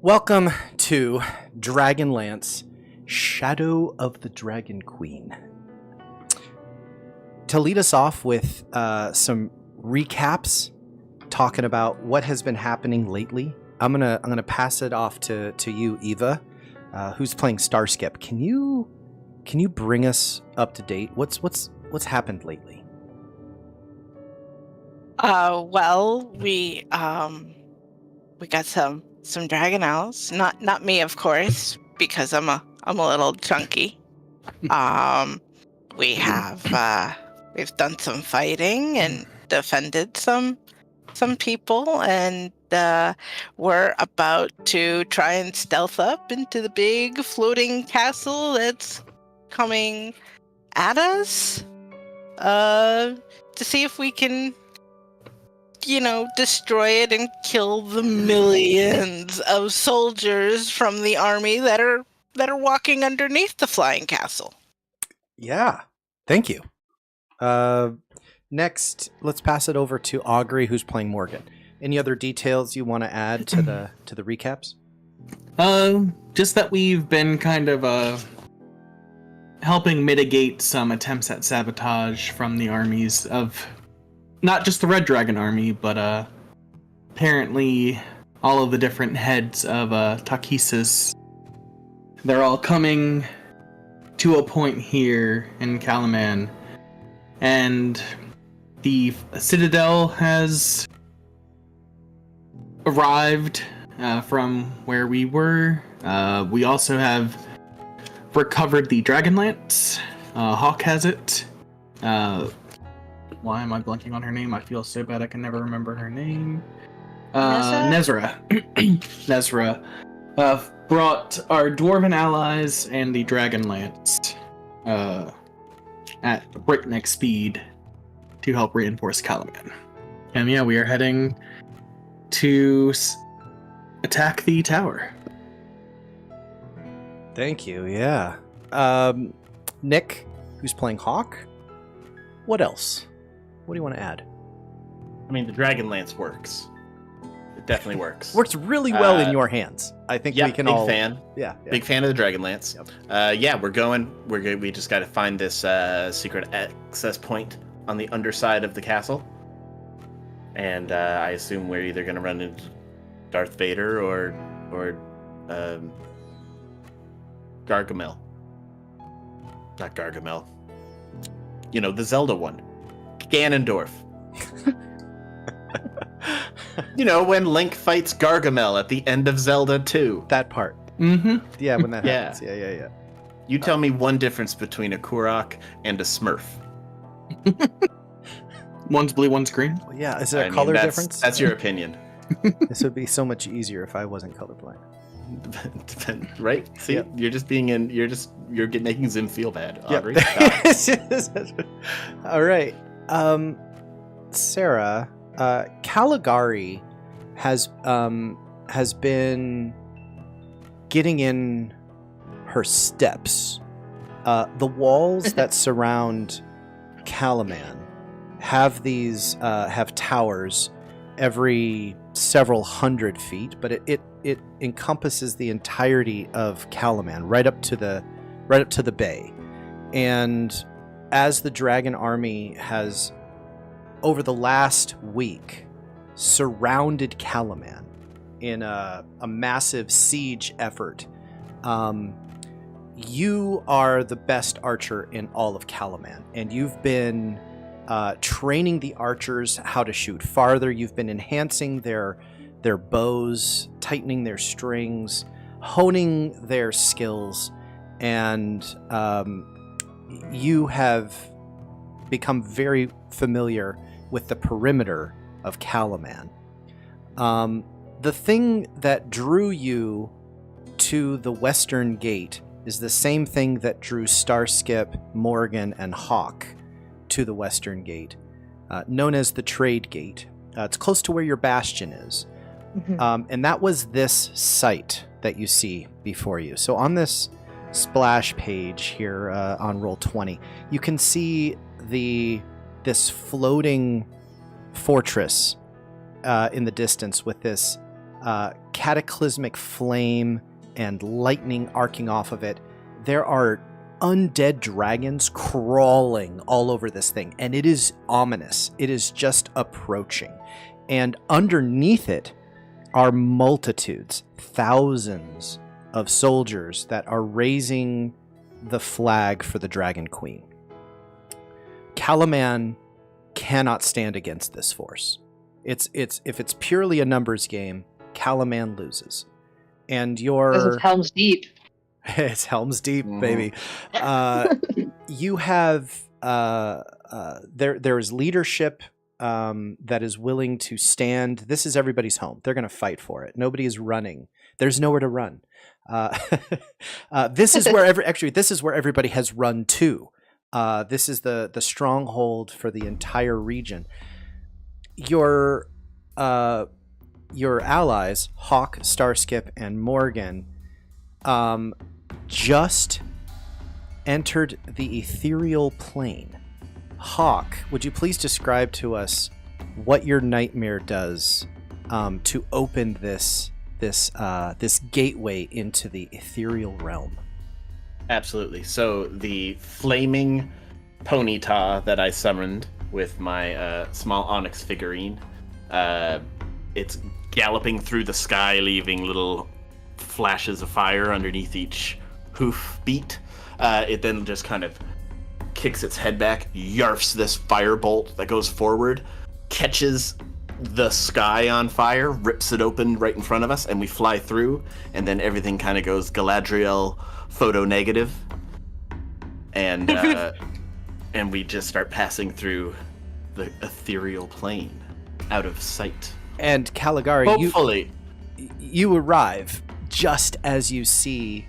Welcome to Dragonlance, Shadow of the Dragon Queen. To lead us off with some recaps, talking about what has been happening lately, I'm gonna pass it off to you, Eyva, who's playing Starskip. Can you bring us up to date? What's happened lately? Well, we got some dragon owls. Not me, of course, because I'm a little chunky. We have we've done some fighting and defended some people, and we're about to try and stealth up into the big floating castle that's coming at us. To see if we can destroy it and kill the millions of soldiers from the army that are walking underneath the flying castle. Yeah, thank you. Next, let's pass it over to Augrey, who's playing Morgan. Any other details you want to add to the recaps? Just that we've been kind of helping mitigate some attempts at sabotage from the armies of not just the Red Dragon army, but apparently all of the different heads of Takesis. They're all coming to a point here in Kalaman, and the citadel has arrived from where we were. We also have recovered the Dragonlance. Hawk has it. Why am I blanking on her name? I feel so bad I can never remember her name. Nezra. Nezra brought our dwarven allies and the Dragonlance at breakneck speed to help reinforce Kalaman. And yeah, we are heading to attack the tower. Thank you, yeah. Nick, who's playing Hawk. What else? What do you want to add? I mean, the Dragonlance works. It definitely works. Works really well in your hands. I think we can all... fan. Yeah. Big fan of the Dragonlance. Yep. We're going. We just got to find this secret access point on the underside of the castle. And I assume we're either going to run into Darth Vader or Gargamel. Not Gargamel. The Zelda one. Ganondorf. When Link fights Gargamel at the end of Zelda 2. That part. Mm-hmm. Yeah, when that happens. Yeah. You tell me one difference between a Kurok and a Smurf. One's blue, one's green. Well, yeah, is there a color difference? That's your opinion. This would be so much easier if I wasn't colorblind. Right? See, Yep. You're making Zim feel bad, Augrey. Yep. All right. Sarah, Kaligari has been getting in her steps. The walls that surround Kalaman have these have towers every several hundred feet, but it encompasses the entirety of Kalaman, right up to the bay. And as the dragon army has, over the last week, surrounded Kalaman in a massive siege effort, you are the best archer in all of Kalaman, and you've been training the archers how to shoot farther. You've been enhancing their bows, tightening their strings, honing their skills, and you have become very familiar with the perimeter of Kalaman. The thing that drew you to the western gate is the same thing that drew Starskip, Morgan, and Hawk to the western gate, known as the Trade Gate. It's close to where your bastion is. Mm-hmm. And that was this site that you see before you. So on this splash page here on Roll20, you can see this floating fortress in the distance with this cataclysmic flame and lightning arcing off of it. There are undead dragons crawling all over this thing, and it is ominous. It is just approaching. And underneath it are multitudes, thousands of soldiers that are raising the flag for the Dragon Queen. Calaman cannot stand against this force. It's if it's purely a numbers game, Calaman loses. And Because it's Helm's Deep. it's Helm's Deep, baby. You have there is leadership that is willing to stand. This is everybody's home. They're going to fight for it. Nobody is running. There's nowhere to run. This is where this is where everybody has run to. This is the stronghold for the entire region. Your allies, Hawk, Starskip, and Morgan, just entered the ethereal plane. Hawk, would you please describe to us what your nightmare does to open this gateway into the ethereal realm? Absolutely. So the flaming ponyta that I summoned with my small onyx figurine, it's galloping through the sky, leaving little flashes of fire underneath each hoof beat. It then just kind of kicks its head back, yarfs this firebolt that goes forward, catches the sky on fire, rips it open right in front of us, and we fly through, and then everything kind of goes Galadriel photo negative, and and we just start passing through the ethereal plane out of sight. And Kaligari, hopefully you arrive just as you see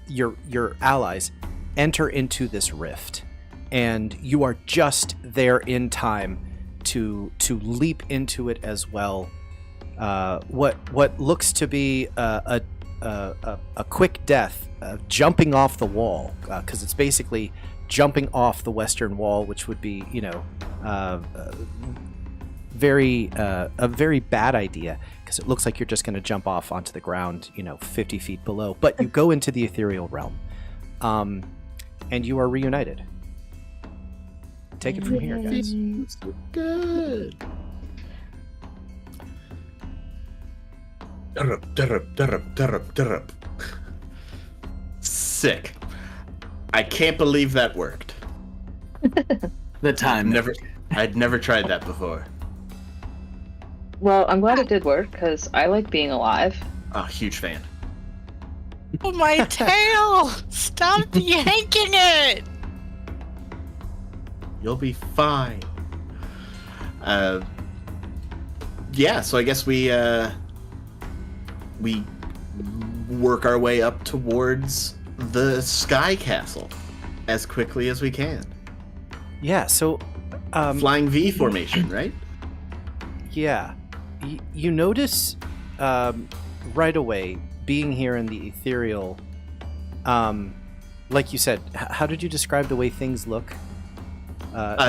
your allies enter into this rift, and you are just there in time to leap into it as well. What looks to be a quick death, jumping off the wall, because it's basically jumping off the western wall, which would be a very bad idea, because it looks like you're just going to jump off onto the ground 50 feet below. But you go into the ethereal realm, and you are reunited. Take it from here, guys. So good. Sick. I can't believe that worked. The time. I'd never tried that before. Well, I'm glad it did work, because I like being alive. Oh, huge fan. Oh, my tail! Stop yanking it! You'll be fine. Yeah, so I guess we work our way up towards the Sky Castle as quickly as we can. Yeah, so Flying V formation, right? Yeah. You notice right away, being here in the ethereal, like you said, how did you describe the way things look?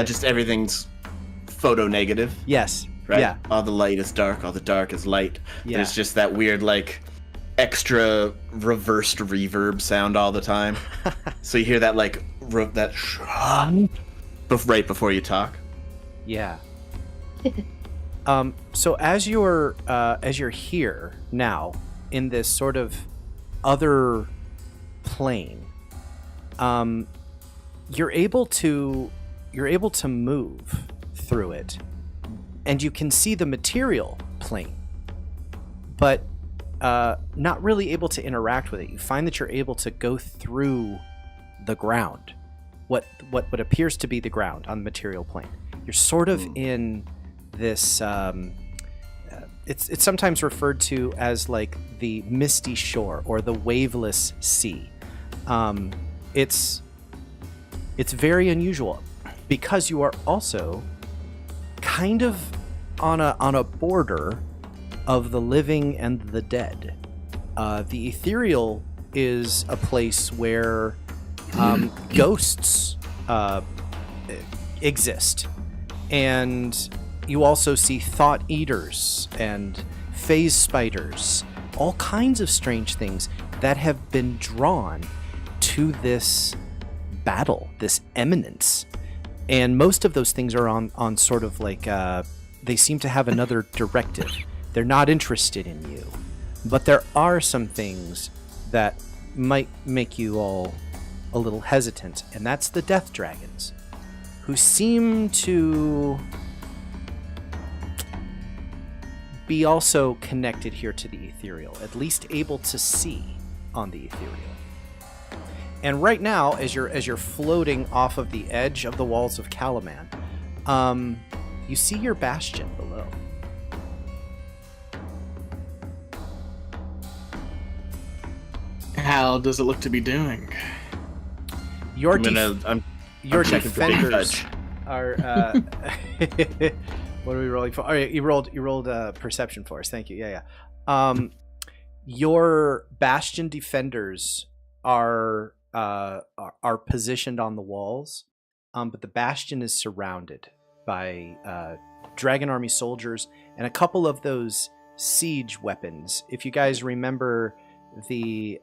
Just everything's photo negative. Yes. Right? Yeah. All the light is dark, all the dark is light. Yeah. There's just that weird, extra reversed reverb sound all the time. So you hear that, right before you talk. Yeah. So as you're here now in this sort of other plane, you're able to move through it, and you can see the material plane, but not really able to interact with it. You find that you're able to go through the ground, what appears to be the ground on the material plane. You're sort of in this it's sometimes referred to as like the misty shore or the waveless sea. It's very unusual because you are also kind of on a border of the living and the dead. The ethereal is a place where ghosts exist, and you also see thought eaters and phase spiders, all kinds of strange things that have been drawn to this battle, this eminence. And most of those things are on sort of like, they seem to have another directive. They're not interested in you. But there are some things that might make you all a little hesitant, and that's the death dragons, who seem to be also connected here to the ethereal, at least able to see on the ethereal. And right now, as you're floating off of the edge of the walls of Kalaman, you see your bastion below. How does it look to be doing? Your I'm checking for big defenders fudge. are. What are we rolling for? Oh, yeah, you rolled perception for us. Thank you. Yeah. Your bastion defenders are positioned on the walls, but the bastion is surrounded by dragon army soldiers and a couple of those siege weapons. If you guys remember the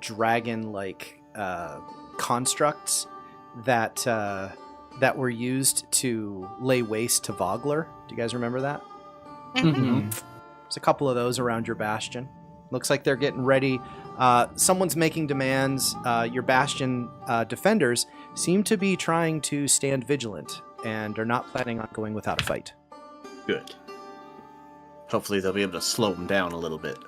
dragon-like constructs that were used to lay waste to Vogler. Do you guys remember that? Mm-hmm. There's a couple of those around your bastion. Looks like they're getting ready. Someone's making demands. Your bastion defenders seem to be trying to stand vigilant and are not planning on going without a fight. Good. Hopefully they'll be able to slow them down a little bit.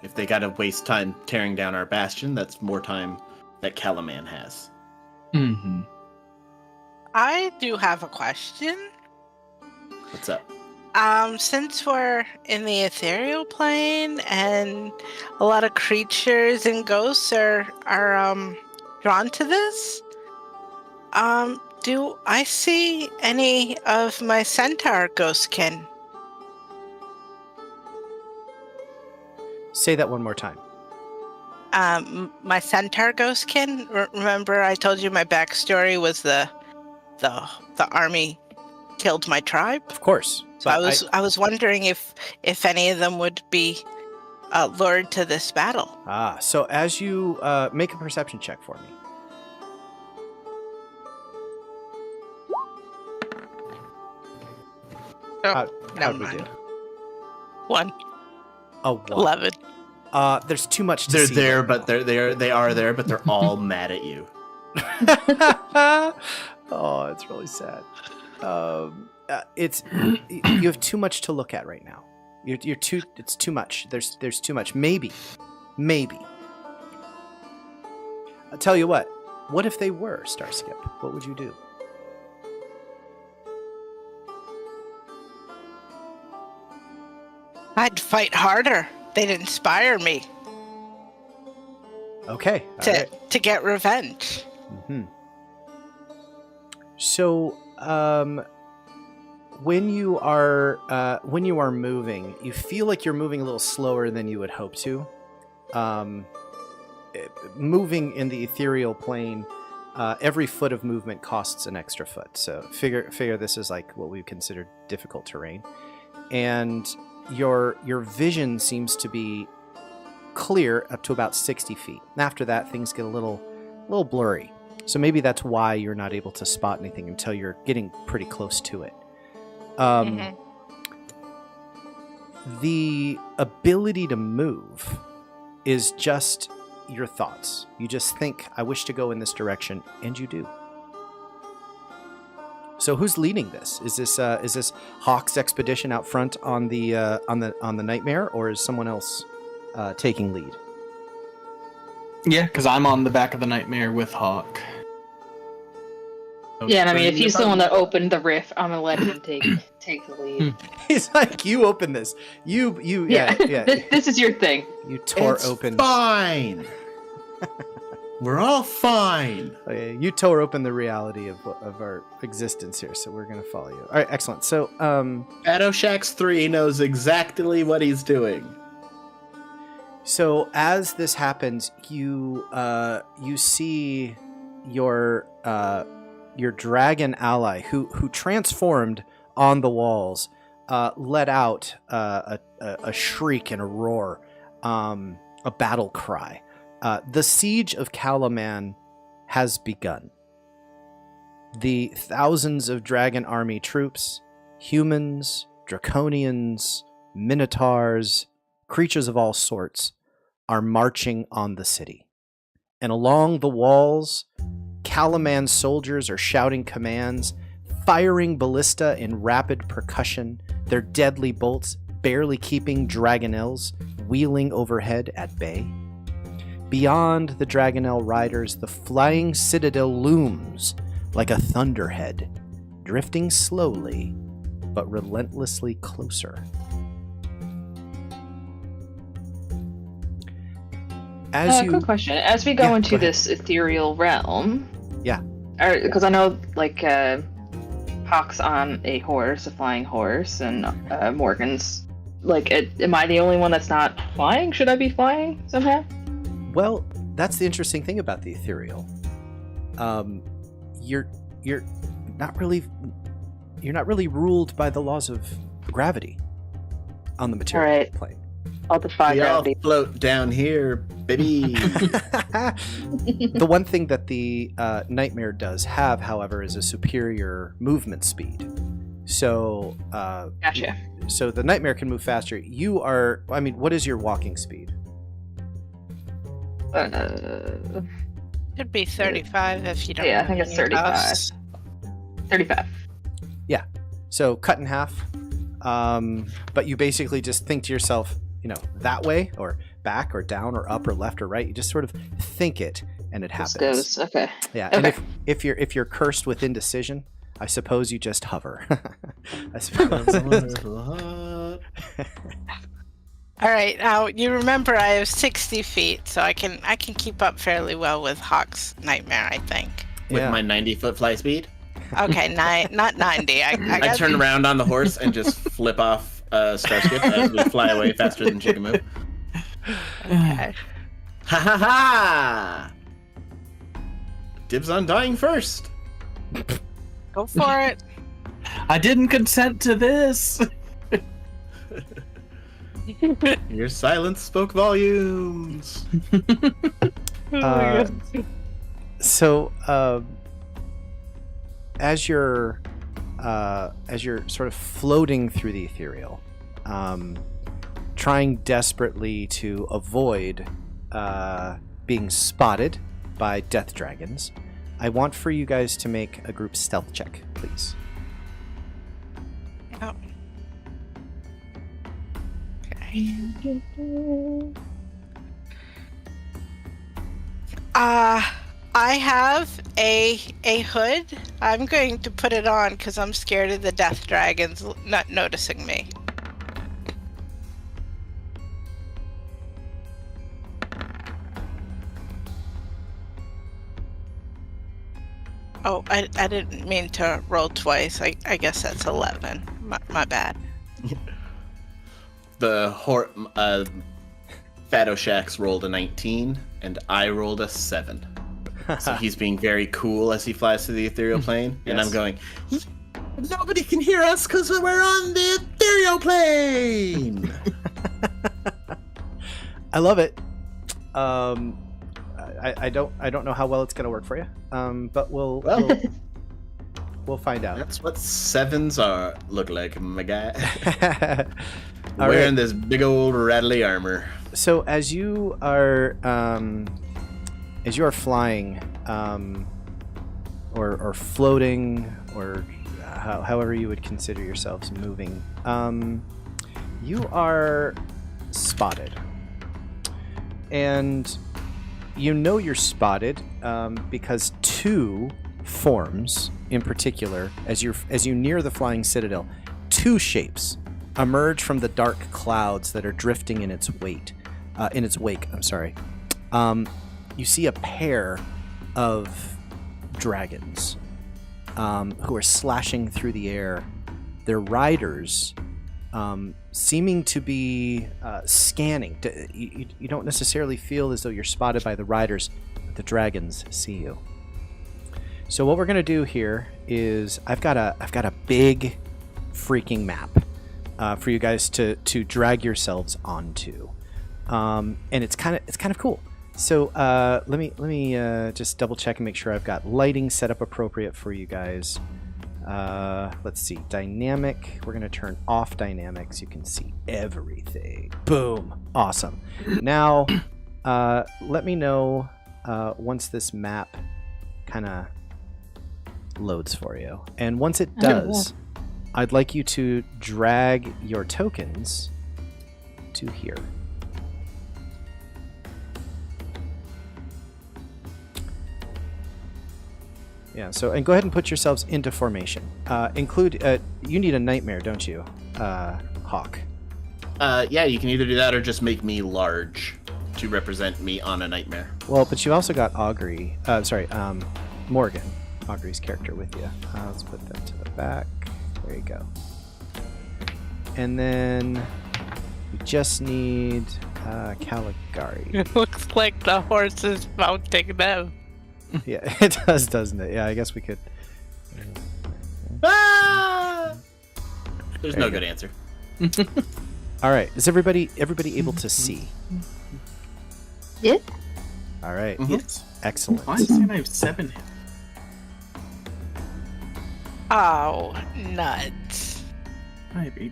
If they gotta waste time tearing down our bastion, that's more time that Kalaman has. Mm-hmm. I do have a question. What's up? Since we're in the ethereal plane and a lot of creatures and ghosts are drawn to this, do I see any of my centaur ghostkin? Say that one more time. My centaur ghostkin. Remember, I told you my backstory was the army killed my tribe. Of course. So I was wondering if any of them would be lured to this battle. So as you make a perception check for me. How'd we do? 1. Oh, 1. 11. There's too much to They're see there, right but they are there, but they're all mad at you. Oh, it's really sad. It's you have too much to look at right now. You're too. It's too much. There's too much. Maybe. I'll tell you what. What if they were Starskip? What would you do? I'd fight harder. They'd inspire me Okay. to get revenge. Mm-hmm. So, when you are moving, you feel like you're moving a little slower than you would hope to. Moving in the ethereal plane, every foot of movement costs an extra foot. So figure this is like what we consider difficult terrain, and your vision seems to be clear up to about 60 feet. After that, things get a little blurry. So maybe that's why you're not able to spot anything until you're getting pretty close to it. The ability to move is just your thoughts. You just think, I wish to go in this direction, and you do. So who's leading this? Is this Hawk's expedition out front on the nightmare, or is someone else taking lead? Yeah, because I'm on the back of the nightmare with Hawk. Yeah, and I mean, if he's the one that opened the rift, I'm gonna let him take the lead. He's like, you open this. Yeah. This is your thing. You tore It's open. Fine. We're all fine. You tore open the reality of our existence here, so we're gonna follow you. All right, excellent. So, Shadowshax 3 knows exactly what he's doing. So as this happens, you see your dragon ally who transformed on the walls let out a shriek and a roar, a battle cry. The siege of Calaman has begun. The thousands of dragon army troops, humans, draconians, minotaurs, creatures of all sorts, are marching on the city. And along the walls, Calaman's soldiers are shouting commands, firing ballista in rapid percussion, their deadly bolts barely keeping dragonels wheeling overhead at bay. Beyond the dragonel riders, the flying citadel looms like a thunderhead, drifting slowly but relentlessly closer. Quick question. As we go into go ahead. this ethereal realm, Yeah. Because I know, like, Hawk's on a horse, a flying horse, and Morgan's, like, am I the only one that's not flying? Should I be flying somehow? Well, that's the interesting thing about the ethereal. You're not really ruled by the laws of gravity on the material Alright. plane. I'll defy We all gravity. float down here, baby. The one thing that the Nightmare does have, however, is a superior movement speed. So, Gotcha. so the Nightmare can move faster. You are. I mean, what is your walking speed? Should be 35 if you don't. Yeah, I have think it's any 35. buffs. 35. So cut in half. But you basically just think to yourself, that way or back or down or up or left or right. You just sort of think it, and it happens. This goes. Okay. Yeah, Okay. and if you're cursed with indecision, I suppose you just hover. I suppose. All right, now you remember I have 60 feet, so I can keep up fairly well with Hawk's Nightmare, I think. With Yeah. my 90-foot fly speed, Okay, not 90. I I got turn around on the horse and just flip off Starskip as we fly away faster than she can move. Okay. Ha ha ha! Dibs on dying first. Go for it. I didn't consent to this. Your silence spoke volumes. So, as you're sort of floating through the ethereal, trying desperately to avoid being spotted by death dragons, I want for you guys to make a group stealth check, please. Oh. Okay. I have a hood. I'm going to put it on because I'm scared of the death dragons not noticing me. Oh, I didn't mean to roll twice. I guess that's 11. My bad. The Fado Shax rolled a 19, and I rolled a 7. So he's being very cool as he flies to the ethereal plane, and Yes. I'm going, nobody can hear us because we're on the ethereal plane! I love it. I don't know how well it's gonna work for you. But we'll find out. That's what 7s look like, my guy. All Wearing right. this big old rattly armor. So as you are flying, or floating, or however you would consider yourselves moving, you are spotted, and you're spotted because two forms, in particular, as you near the flying citadel, two shapes emerge from the dark clouds that are drifting in its wake. I'm sorry. You see a pair of dragons who are slashing through the air. Their riders seeming to be scanning. You don't necessarily feel as though you're spotted by the riders, but the dragons see you. So what we're gonna do here is I've got a big freaking map for you guys to drag yourselves onto, and it's kind of cool. So let me just double check and make sure I've got lighting set up appropriate for you guys. Let's see, dynamic. We're gonna turn off dynamics. You can see everything. Boom, awesome. Now, let me know once this map kind of loads for you, and once it does, I'd like you to drag your tokens to here. Yeah, so, and go ahead and put yourselves into formation. You need a nightmare, don't you, Hawk? Yeah, you can either do that or just make me large to represent me on a nightmare. Well, but you also got Augrey, Morgan, Augrey's character with you. Let's put that to the back. There you go. And then we just need Kaligari. It looks like the horse is mounting them. Yeah, it does, doesn't it? Yeah, I guess we could. Ah! There's no good answer. All right, is everybody able to see? Yeah. All right, Yes. excellent. Why is it I have 7 hit? Oh, nuts. I have 8.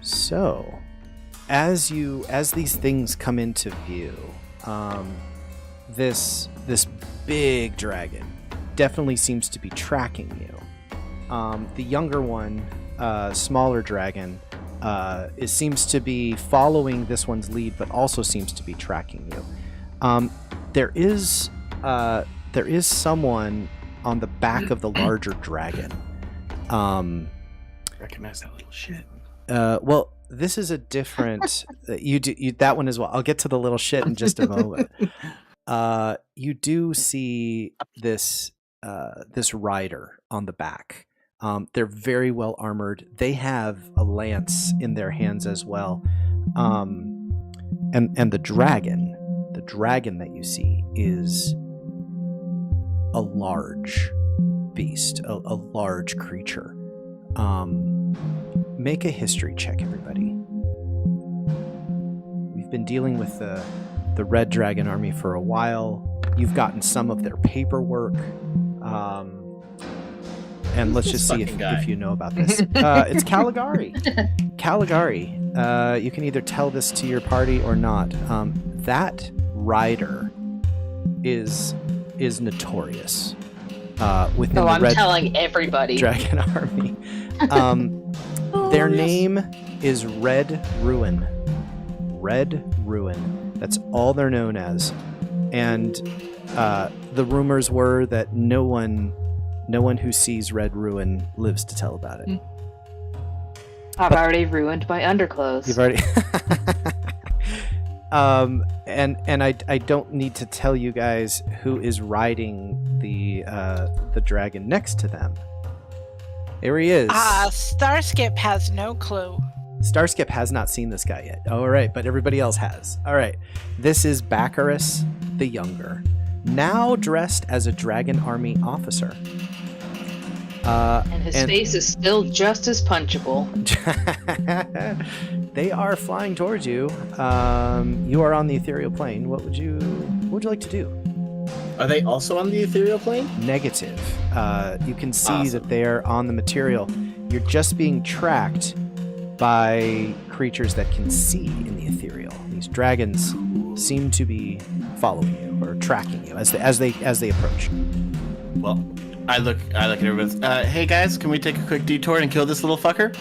So, as these things come into view, this big dragon definitely seems to be tracking you. The younger one, smaller dragon, seems to be following this one's lead, but also seems to be tracking you. There is someone on the back of the larger dragon. Recognize that little shit. Well, this is a different. You that one as well. I'll get to the little shit in just a moment. You do see this rider on the back. They're very well armored. They have a lance in their hands as well. And the dragon that you see is a large beast, a large creature. Make a history check, everybody. We've been dealing with the Red Dragon army for a while. You've gotten some of their paperwork. And let's just see if you know about this. It's Kaligari. Kaligari. You can either tell this to your party or not. That rider is notorious within the Red telling everybody. Dragon army. Their name is Red Ruin. Red Ruin. That's all they're known as. And the rumors were that no one who sees Red Ruin lives to tell about it. I've already ruined my underclothes. You've already. And I don't need to tell you guys who is riding the dragon next to them. There he is. Starskip has no clue. Starskip has not seen this guy yet. All right, but everybody else has. All right. This is Baccharis the Younger, now dressed as a Dragon Army officer. And his face is still just as punchable. They are flying towards you. You are on the ethereal plane. What would you like to do? Are they also on the ethereal plane? Negative. You can see that they are on the material. You're just being tracked by creatures that can see in the ethereal. These dragons seem to be following you or tracking you as they approach. Well, I look at everyone. Hey guys, can we take a quick detour and kill this little fucker?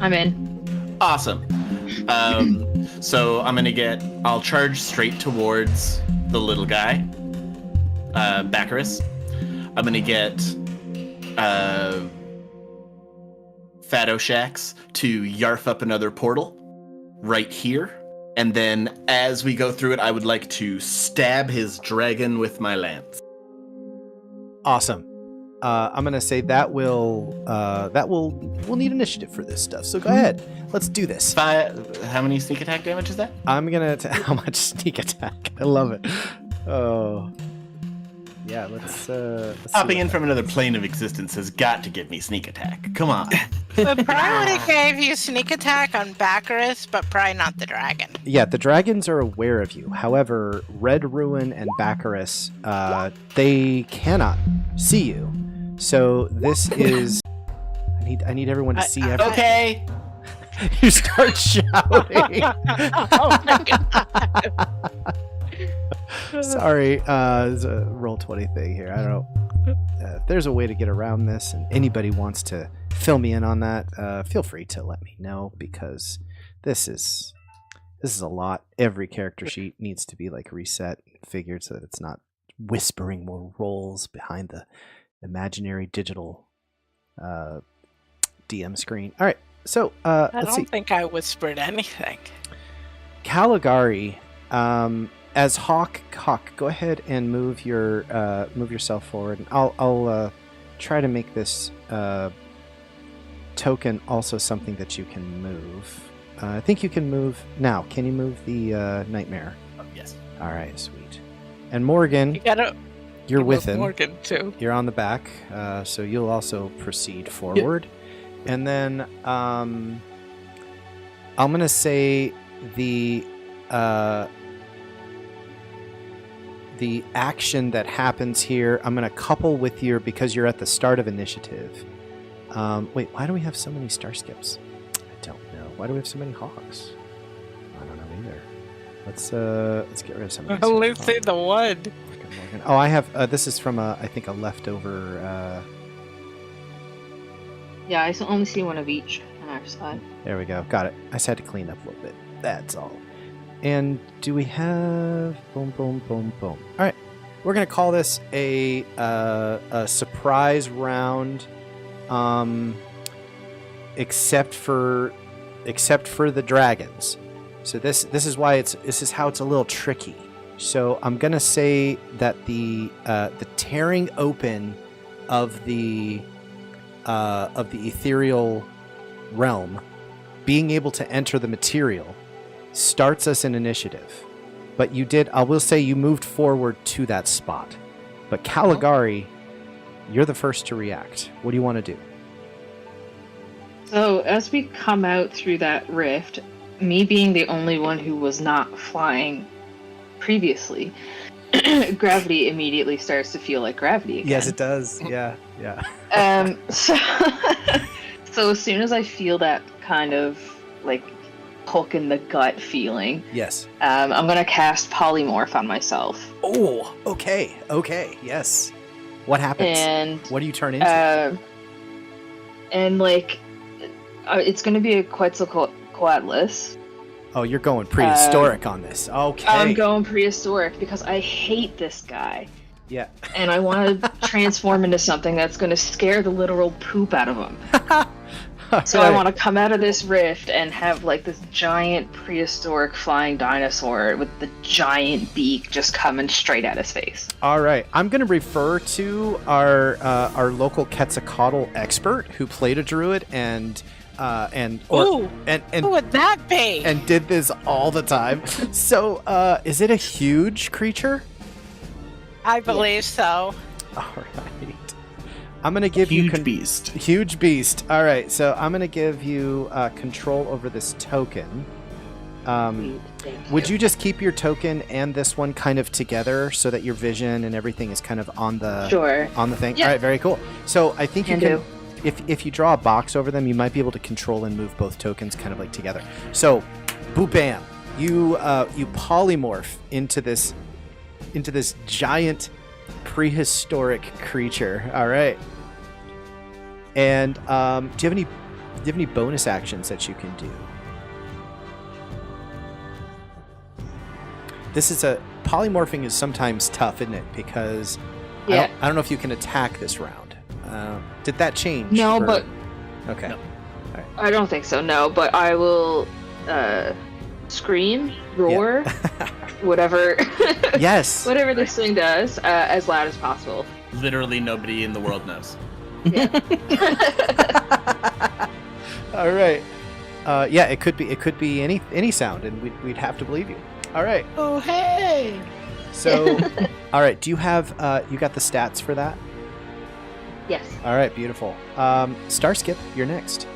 I'm in. Awesome. So I'll charge straight towards the little guy, Baccharis. I'm gonna get Fatto Shax to yarf up another portal right here. And then as we go through it, I would like to stab his dragon with my lance. Awesome. I'm gonna say we'll need initiative for this stuff. So go ahead, let's do this. How many sneak attack damage is that? I'm gonna how much sneak attack? I love it. Oh, Yeah, let's see Hopping what in from another plane of existence has got to give me sneak attack. Come on. We probably gave you sneak attack on Baccharis, but probably not the dragon. Yeah, the dragons are aware of you. However, Red Ruin and Baccharis, they cannot see you. So this is. I need everyone to see everything. Okay. You start shouting. Oh my god. Sorry, it's a Roll20 thing here. I don't know. If there's a way to get around this, and anybody wants to fill me in on that, feel free to let me know, because this is a lot. Every character sheet needs to be like reset and figured so that it's not whispering more rolls behind the imaginary digital DM screen. All right, so I let's see. don't think I whispered anything. Kaligari, as Hawk, go ahead and move yourself forward. I'll try to make this token also something that you can move. I think you can move now. Can you move the nightmare? Oh, yes. All right, sweet. And Morgan, You gotta. you're move with him. Morgan too. You're on the back, so you'll also proceed forward. And then I'm gonna say the action that happens here, I'm gonna couple with your, because you're at the start of initiative. Wait, why do we have so many Starskips? I don't know. Why do we have so many Hawks? I don't know either. Let's get rid of some of these. Only see the one. Morgan. Oh, I have. This is from I think a leftover. Yeah, I only see one of each on our side. There we go. Got it. I just had to clean up a little bit. That's all. And do we have boom, boom, boom, boom? All right, we're gonna call this a surprise round, except for the dragons. So this is why this is how it's a little tricky. So I'm gonna say that the tearing open of the ethereal realm, being able to enter the material, starts us in initiative. But I will say you moved forward to that spot. But Kaligari, you're the first to react. What do you want to do? So as we come out through that rift, me being the only one who was not flying previously, gravity immediately starts to feel like gravity again. Yes, it does. Yeah. So as soon as I feel that kind of like hook in the gut feeling, Yes. I'm gonna cast polymorph on myself. Oh, okay. Yes. What happens? And What do you turn into? and like it's gonna be a Quetzalcoatlus. Oh, you're going prehistoric on this. Okay. I'm going prehistoric because I hate this guy. Yeah. And I want to transform into something that's going to scare the literal poop out of him. So I want to come out of this rift and have like this giant prehistoric flying dinosaur with the giant beak just coming straight at his face. All right. I'm going to refer to our local Quetzalcoatl expert who played a druid and Who would that be? and did this all the time. So, is it a huge creature? I believe so. All right. I'm going to give Huge you beast. Huge beast. All right. So I'm going to give you control over this token. Would you just keep your token and this one kind of together so that your vision and everything is kind of on the thing? Yeah. All right. Very cool. So I think Can you can. do. If you draw a box over them, you might be able to control and move both tokens kind of like together. So, boo bam, you polymorph into this giant prehistoric creature. All right. And do you have any bonus actions that you can do? Polymorphing is sometimes tough, isn't it? Because I don't know if you can attack this round. Did that change? No, but okay. No. All right. I don't think so. No, but I will scream, roar, whatever. Yes. Whatever this thing does, as loud as possible. Literally nobody in the world knows. Yeah. All right. Yeah, it could be any sound, and we'd have to believe you. All right. Oh, hey! So, all right. Do you have you got the stats for that? Yes. All right, beautiful. Starskip, you're next.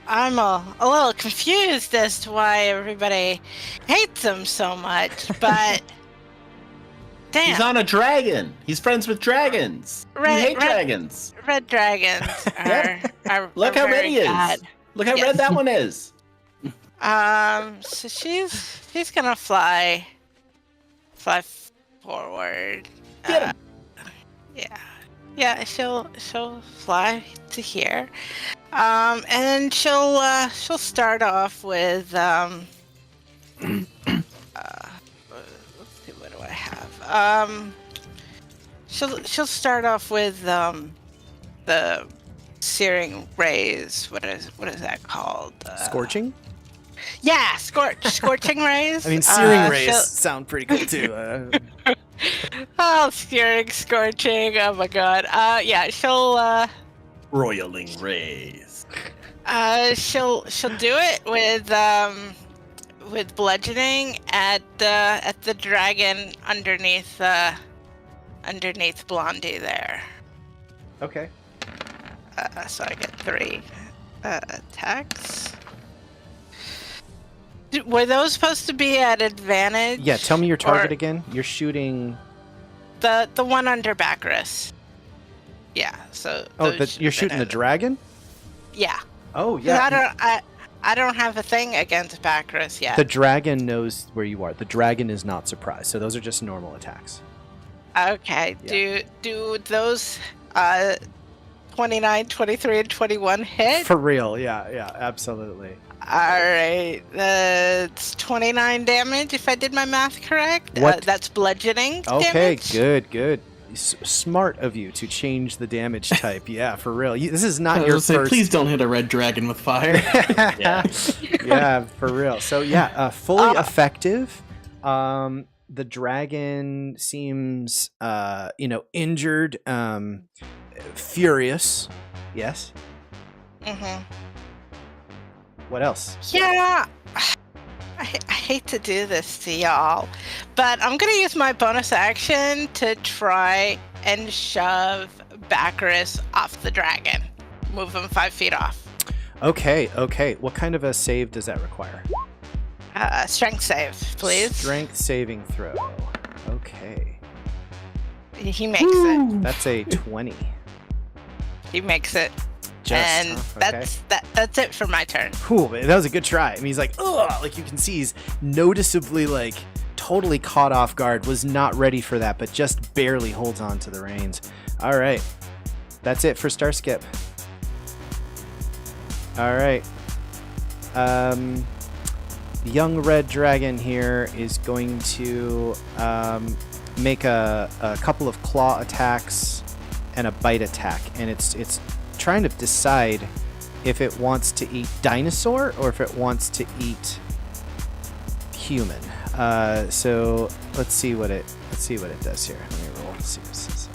I'm a little confused as to why everybody hates him so much, but damn. He's on a dragon. He's friends with dragons. You hate dragons. Red dragons are Look are how red very he is. bad. Look how Yes. red that one is. So she's gonna fly forward. Get him. Yeah. She'll fly to here, and she'll start off with let's see, what do I have? She'll start off with the searing rays. What is that called? Scorching? Yeah, scorching rays. I mean, searing rays she'll- sound pretty cool too. Oh, searing, scorching. Oh my god. Yeah, she'll Roiling rays. she'll do it with bludgeoning at the dragon underneath Blondie there. Okay. So I get 3 attacks. Were those supposed to be at advantage? Yeah, tell me your target Or- again. You're shooting. The one under Bacchus. Yeah. So. Oh, those should you're have shooting been the at- dragon? Yeah. Oh, 'Cause yeah. I don't have a thing against Bacchus yet. The dragon knows where you are. The dragon is not surprised. So those are just normal attacks. Okay. Yeah. Do those 29, 23, and 21 hit? For real. Yeah, absolutely. All right. It's 29 damage if I did my math correct. What? That's bludgeoning Okay, damage. good. Smart of you to change the damage type. Yeah, for real. This is I not was your gonna say, first. please don't hit a red dragon with fire. Yeah. Yeah, for real. So yeah, fully effective. The dragon seems, injured, furious. Yes. Mm-hmm. What else? Yeah. I hate to do this to y'all, but I'm going to use my bonus action to try and shove Bacchus off the dragon. Move him 5 feet off. Okay. What kind of a save does that require? Strength save, please. Strength saving throw. Okay. He makes it. That's a 20. He makes it. Just, And huh? Okay. that's it for my turn. Cool, man. That was a good try. I mean, he's like, ugh, like you can see he's noticeably like totally caught off guard, was not ready for that, but just barely holds on to the reins. All right. That's it for Starskip. All right. The young red dragon here is going to make a couple of claw attacks and a bite attack, and it's trying to decide if it wants to eat dinosaur or if it wants to eat human. So let's see what it does here. Let me roll. Let's see what this is.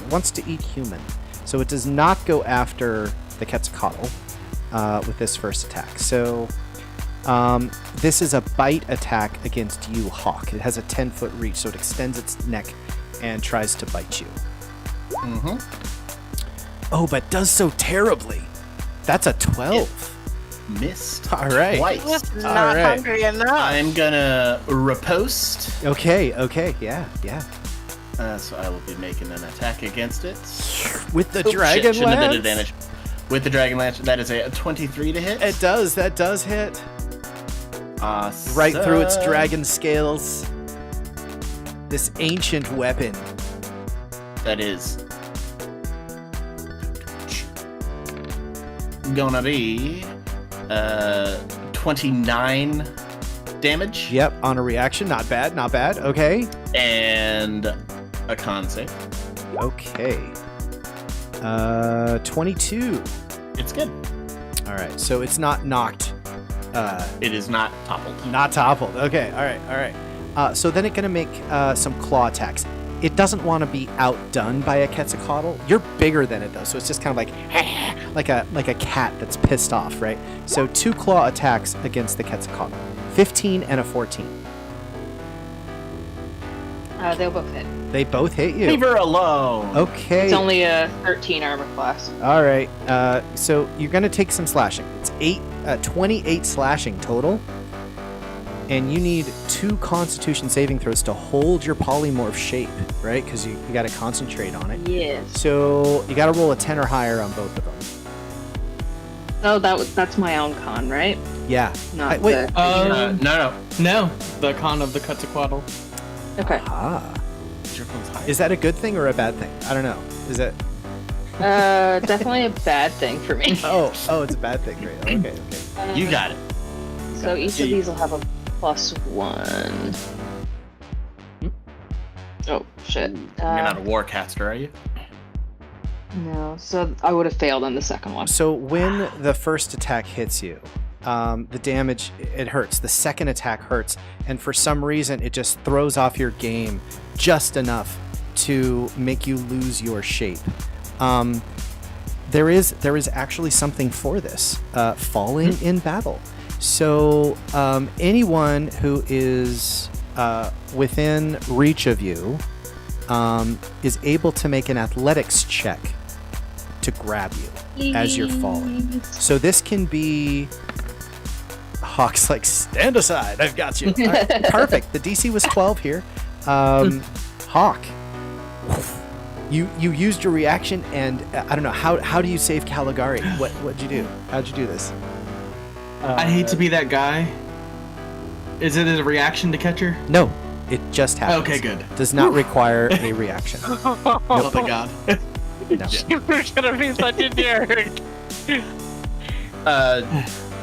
It wants to eat human, so it does not go after the Quetzalcoatl with this first attack. So this is a bite attack against you, Hawk. It has a 10-foot reach, so it extends its neck and tries to bite you. Mm-hmm. Oh, but does so terribly. That's a 12. Missed. All right. Twice. Was not All right. hungry enough. I'm gonna riposte. Okay, yeah. So I will be making an attack against it. With the Oh, dragon shouldn't have lance? did advantage. With the dragon lance, that is a 23 to hit. That does hit. Awesome. Right through its dragon scales. This ancient weapon. That is gonna be 29 damage. Yep, on a reaction. Not bad. Okay. And a con save. Okay. 22. It's good. All right, so it's not knocked. It is not toppled. Not toppled. Okay, all right. So then it's going to make some claw attacks. it doesn't want to be outdone by a Quetzalcoatl. You're bigger than it though, so it's just kind of like a cat that's pissed off, right? So 2 claw attacks against the Quetzalcoatl. 15 and a 14. They'll both hit. They both hit you. Leave her alone. Okay. It's only a 13 armor class. All right. So you're going to take some slashing. It's 28 slashing total. And you need 2 Constitution saving throws to hold your polymorph shape, right? Because you got to concentrate on it. Yes. So you got to roll a 10 or higher on both of them. Oh, that's my own con, right? Yeah. Not Wait. No, the con of the Quetzalcoatl. Okay. Ah. Is that a good thing or a bad thing? I don't know. Is it? Definitely a bad thing for me. Oh, it's a bad thing. Great. Okay. You got it. So each of these will have a +1. Oh shit. You're not a warcaster, are you? No, so I would have failed on the second one. So when the first attack hits you, the damage, it hurts. The second attack hurts, and for some reason it just throws off your game just enough to make you lose your shape. There is actually something for this, falling in battle. So anyone who is within reach of you is able to make an athletics check to grab you as you're falling. So this can be... Hawk's like, stand aside, I've got you. All right, perfect. The DC was 12 here. Hawk, you used your reaction, and I don't know, how do you save Kaligari? What'd you do? How'd you do this? I hate to be that guy. Is it a reaction to catch her? No, it just happens. Okay, good. Does not require a reaction. Oh my god. No. You're gonna be such a jerk.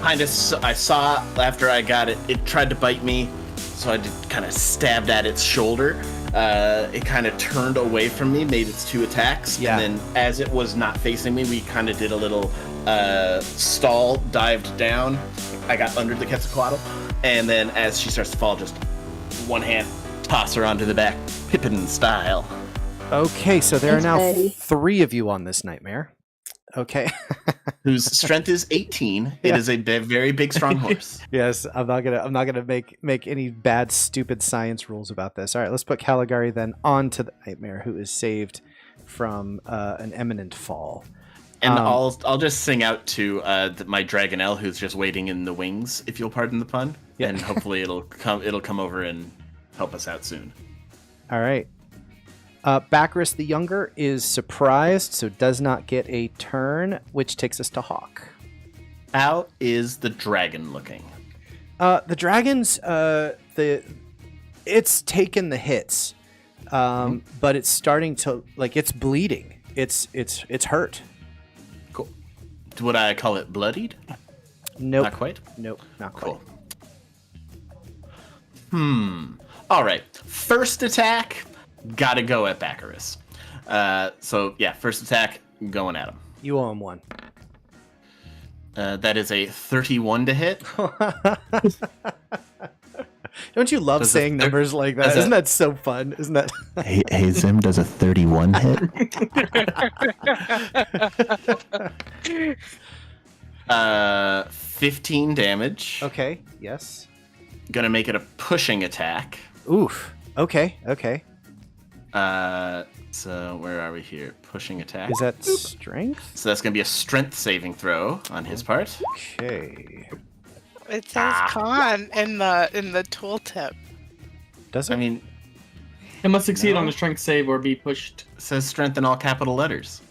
I saw after I got it, it tried to bite me, so I kind of stabbed at its shoulder. It kind of turned away from me, made its 2 attacks, Yeah. and then as it was not facing me, we kind of did a little stall, dived down. I got under the Quetzalcoatl, and then as she starts to fall, just one hand, toss her onto the back, Pippin style. Okay, so there are Thanks, now Betty. 3 of you on this nightmare. Okay. Whose strength is 18. It is a very big, strong horse. Yes, I'm not gonna make any bad, stupid science rules about this. All right, let's put Kaligari then onto the nightmare, who is saved from an imminent fall. And I'll just sing out to my Dragonelle, who's just waiting in the wings, if you'll pardon the pun. Yeah. And hopefully it'll come over and help us out soon. All right. Bacchus the Younger is surprised, so does not get a turn, which takes us to Hawk. How is the dragon looking? The dragons, it's taken the hits, but it's starting to it's bleeding. It's hurt. Cool. Would I call it bloodied? Nope. Not quite. Nope. Not quite. Cool. All right. First attack. Gotta go at Bacchus. So yeah, first attack, going at him. You owe him 1. That is a 31 to hit. Don't you love saying numbers like that? Isn't that so fun? Isn't that? Hey, Zim, does a 31 hit? 15 damage. Okay. Yes. Gonna make it a pushing attack. Oof. Okay. So where are we here? Pushing attack. Is that strength? So that's gonna be a strength saving throw on his part. Okay. It says con in the tooltip. Does it? I mean, It must succeed on a strength save or be pushed. it says strength in all capital letters.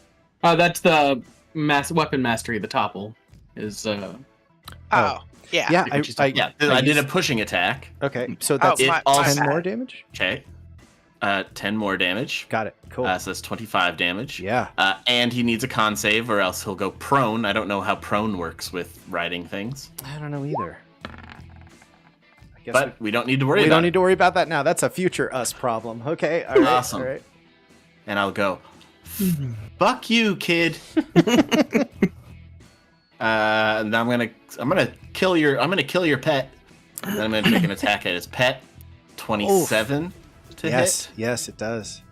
That's the weapon mastery. The topple is. Yeah. yeah. I did a pushing attack. Okay. So that's It my 10 bad. more damage. Okay. 10 more damage. Got it. Cool. So that's 25 damage. Yeah. And he needs a con save or else he'll go prone. I don't know how prone works with riding things. I don't know either. I guess But we don't need to worry we about don't it. need to worry about that now. That's a future us problem. Okay. All right. Awesome. All right. And I'll go, fuck you, kid. And I'm gonna kill your pet. And then I'm gonna take an attack at his pet. 27 to hit. Yes, it does.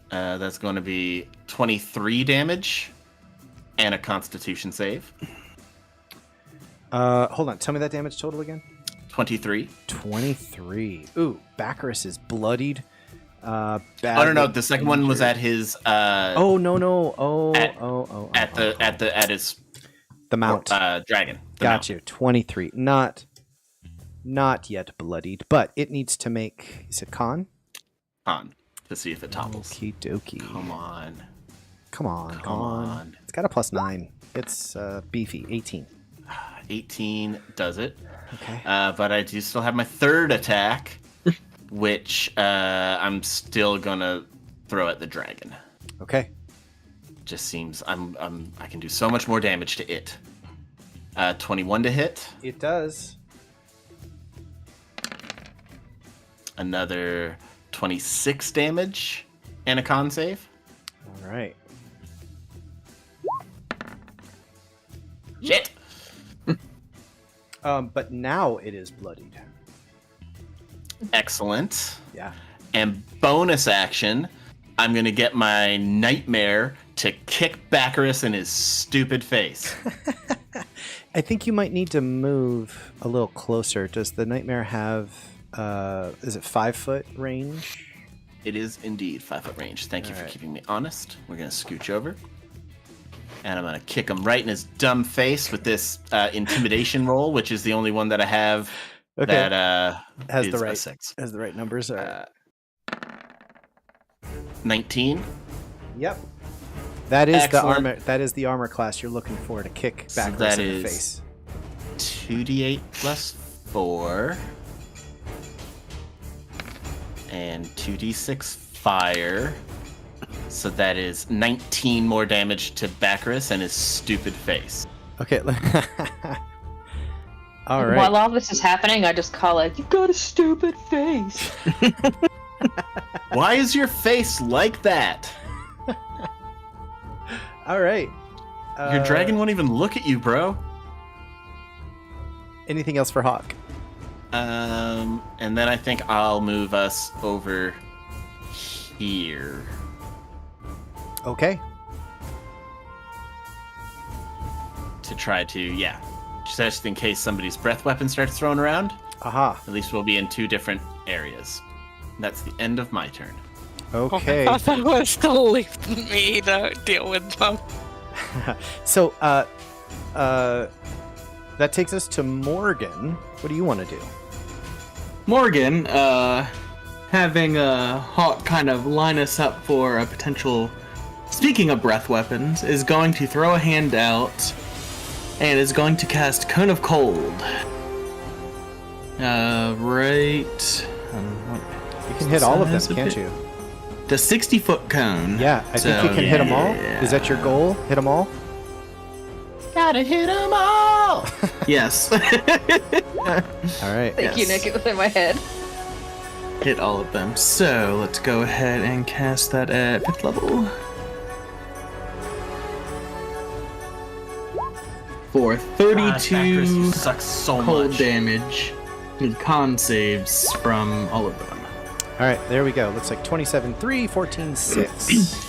That's going to be 23 damage and a Constitution save. Hold on. Tell me that damage total again. 23. 23. Ooh, Bacchus is bloodied. Oh no! The second one was at his. Oh no! At his. The mount. Dragon. Got you. 23. Not yet bloodied, but it needs to make. Is it con? Con to see if it topples. Okie dokie. Come on. It's got a +9. It's beefy. 18. 18 does it. Okay. But I do still have my third attack, which I'm still gonna throw at the dragon. Okay. Just seems I can do so much more damage to it. 21 to hit. It does. Another 26 damage and a con save. All right. Shit. But now it is bloodied. Excellent. Yeah. And bonus action, I'm gonna get my nightmare to kick Bacchus in his stupid face. I think you might need to move a little closer. Does the nightmare have, is it 5-foot range? It is indeed 5-foot range. Thank you for keeping me honest. We're gonna scooch over. And I'm gonna kick him right in his dumb face with this intimidation roll, which is the only one that I have that has is the a right 6. Has the right numbers. 19. Yep. That is the Excellent. armor. That is the armor class you're looking for to kick So Bacchus that in the is face. 2d8 plus 4. And 2d6 fire. So that is 19 more damage to Bacchus and his stupid face. Okay. All right. While all this is happening, I just call it, "You've got a stupid face." Why is your face like that? All right. Your dragon won't even look at you, bro. Anything else for Hawk? And then I think I'll move us over here. Okay. To try to, just in case somebody's breath weapon starts throwing around. Aha. At least we'll be in 2 different areas. That's the end of my turn. Okay. I thought that was to leave me to deal with them. So, that takes us to Morgan. What do you want to do? Morgan, having Hawk kind of line us up for a potential, speaking of breath weapons, is going to throw a hand out and is going to cast Cone of Cold. Right. You can hit all of them, can't you? The 60-foot cone. Yeah, I think you can hit them all. Is that your goal? Hit them all? Gotta hit them all! Yes. All right. Thank you, Nick. It was in my head. Hit all of them. So let's go ahead and cast that at 5th level. For 32 sucks so cold much. damage. Need con saves from all of them. All right, there we go. Looks like 27, 3, 14, 6.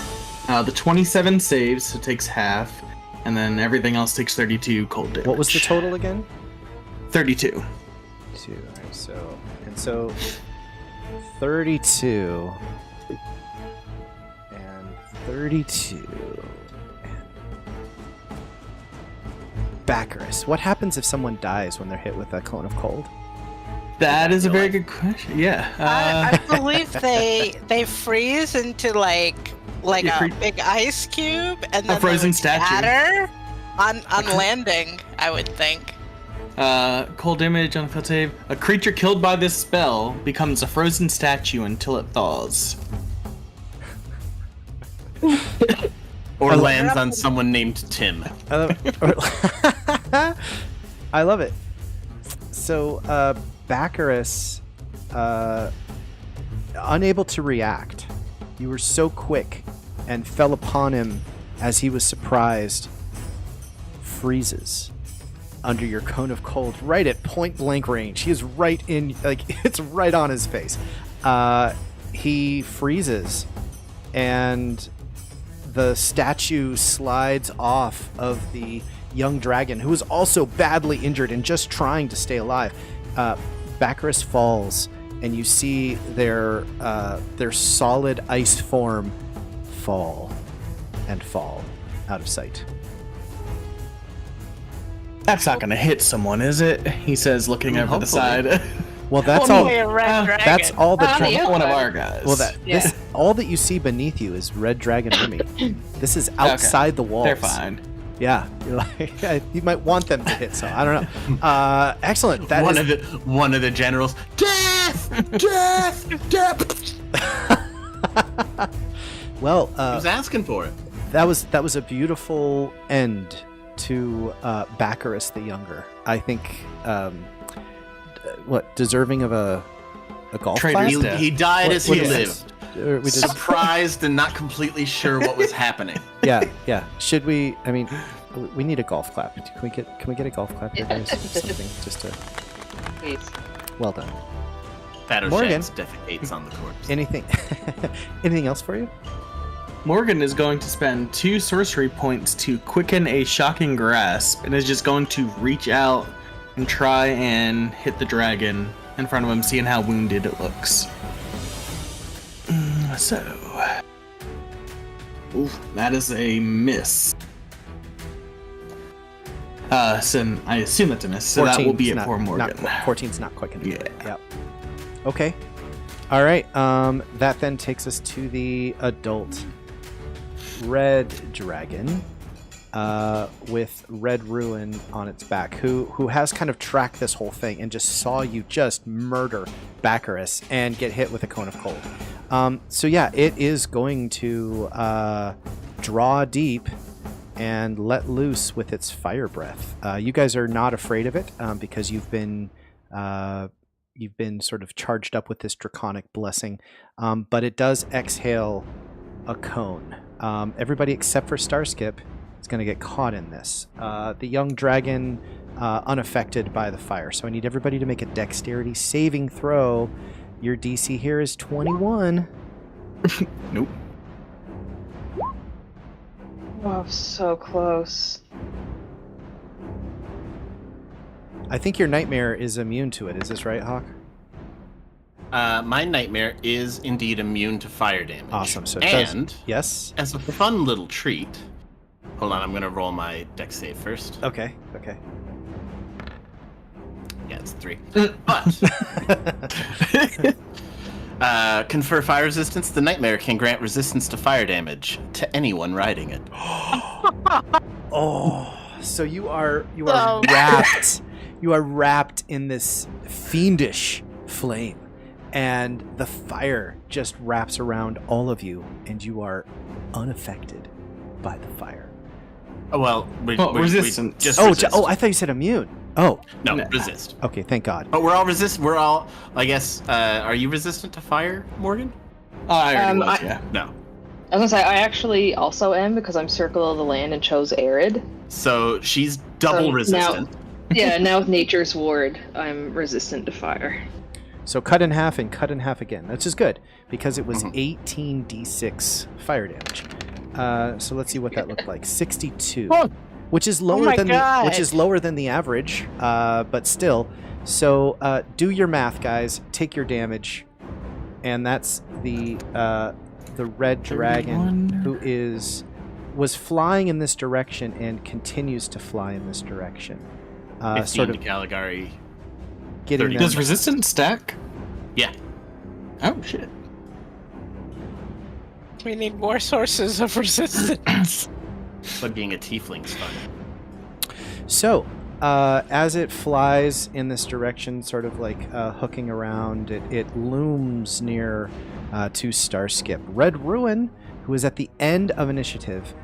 The 27 saves, so it takes half, and then everything else takes 32 cold damage. What was the total again? 32. 2. All right, so 32 and 32 and Bacchus. What happens if someone dies when they're hit with a cone of cold? That is a very good question. Yeah. I believe they freeze into like a big ice cube, and then frozen they would statue. scatter on landing. I would think. Cold damage on a failed save. A creature killed by this spell becomes a frozen statue until it thaws. Or lands on someone named Tim. I love it. I love it. So, Bacchus, unable to react. You were so quick and fell upon him as he was surprised. Freezes under your cone of cold, right at point blank range. He is right in, like, it's right on his face. He freezes and the statue slides off of the young dragon, who is also badly injured and just trying to stay alive. Baccharis falls, and you see their solid ice form fall out of sight. That's not going to hit someone, is it? He says, looking over the side. Well, that's all. Only a red dragon. That's all the. One of our guys. Well, this all that you see beneath you is red dragon army. This is outside the walls. They're fine. Yeah, you're like, you might want them to hit. So I don't know. Excellent. That one of the generals. Death, death, death. Well, He was asking for it. that was a beautiful end to Baccharis the Younger. I think. Deserving of a golf Traitor's clap? death. He died as he What is lived. Or we just, Surprised and not completely sure what was happening. yeah. Should we? I mean, we need a golf clap. Can we get a golf clap here, guys? Something just to. Please. Well done. Fatter Morgan. Shags defecates on the corpse. Anything? Anything else for you? Morgan is going to spend 2 sorcery points to quicken a shocking grasp, and is just going to reach out and try and hit the dragon in front of him, seeing how wounded it looks. That is a miss. So I assume that's a miss. So that will be it for Morgan. 14's not quick enough. Yeah. Yep. Okay. All right. That then takes us to the adult red dragon. With Red Ruin on its back, who has kind of tracked this whole thing and just saw you just murder Baccharis and get hit with a cone of cold. So yeah, it is going to draw deep and let loose with its fire breath. You guys are not afraid of it because you've been sort of charged up with this draconic blessing, but it does exhale a cone. Everybody except for Starskip is going to get caught in this. The young dragon unaffected by the fire. So I need everybody to make a dexterity saving throw. Your DC here is 21. Nope. Oh, so close. I think your nightmare is immune to it. Is this right, Hawk? My nightmare is indeed immune to fire damage. Awesome. So it and does. Yes. as a fun little treat, hold on, I'm gonna roll my dex save first. Okay. Yeah, it's 3. But confer fire resistance. The nightmare can grant resistance to fire damage to anyone riding it. Oh, so you are Oh. wrapped. You are wrapped in this fiendish flame, and the fire just wraps around all of you, and you are unaffected by the fire. Oh, well, resistant. We just Oh, resist. I thought you said immune. Oh, No, Nah. resist. okay. Thank God. But we're all resist. We're all, I guess. Are you resistant to fire, Morgan? I already was, I- yeah. No. I was gonna say, I actually also am because I'm Circle of the Land and chose Arid. So she's double So resistant. Yeah, now with Nature's Ward, I'm resistant to fire. So cut in half and cut in half again. That's just good because it was Mhm. 18d6 fire damage. So let's see what that looked like. 62, Oh. which is lower my than God. which is lower than the average, but still. So do your math, guys. Take your damage, and that's the red dragon 31. who was flying in this direction and continues to fly in this direction. 15 Sort to of Kaligari. getting 30. them. Does resistance stack? Yeah. Oh, shit. We need more sources of resistance. But being a tiefling's fun. So, as it flies in this direction, sort of like hooking around, it looms near to Starskip. Red Ruin, who is at the end of initiative,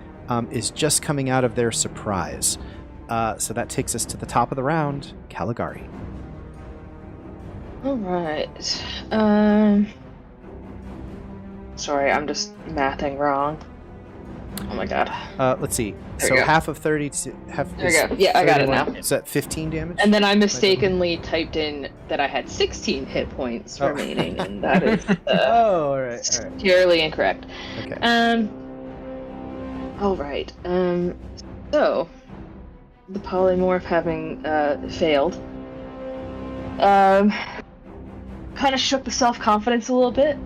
is just coming out of their surprise. So that takes us to the top of the round, Kaligari. All right. Sorry, I'm just mathing wrong. Oh my god. Let's see. There So we go. half of 30 to half. There we go. Yeah, I got it 31. now. Is that 15 damage? And then I mistakenly typed in that I had 16 hit points Oh. remaining, and that is Oh, all right. purely incorrect. Okay. All right. So the polymorph having failed, kind of shook the self-confidence a little bit.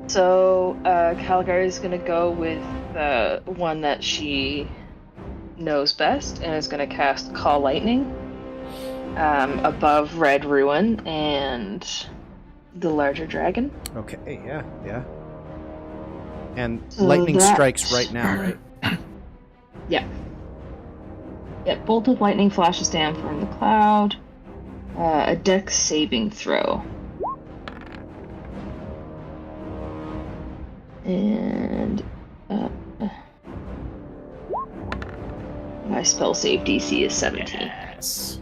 So Kaligari is gonna go with the one that she knows best, and is gonna cast Call Lightning above Red Ruin and the larger dragon. Okay. Yeah. And So lightning that- strikes right now, right? Yeah. Yeah, bolt of lightning flashes down from the cloud. A dex saving throw. And my spell save DC is 17. Yes.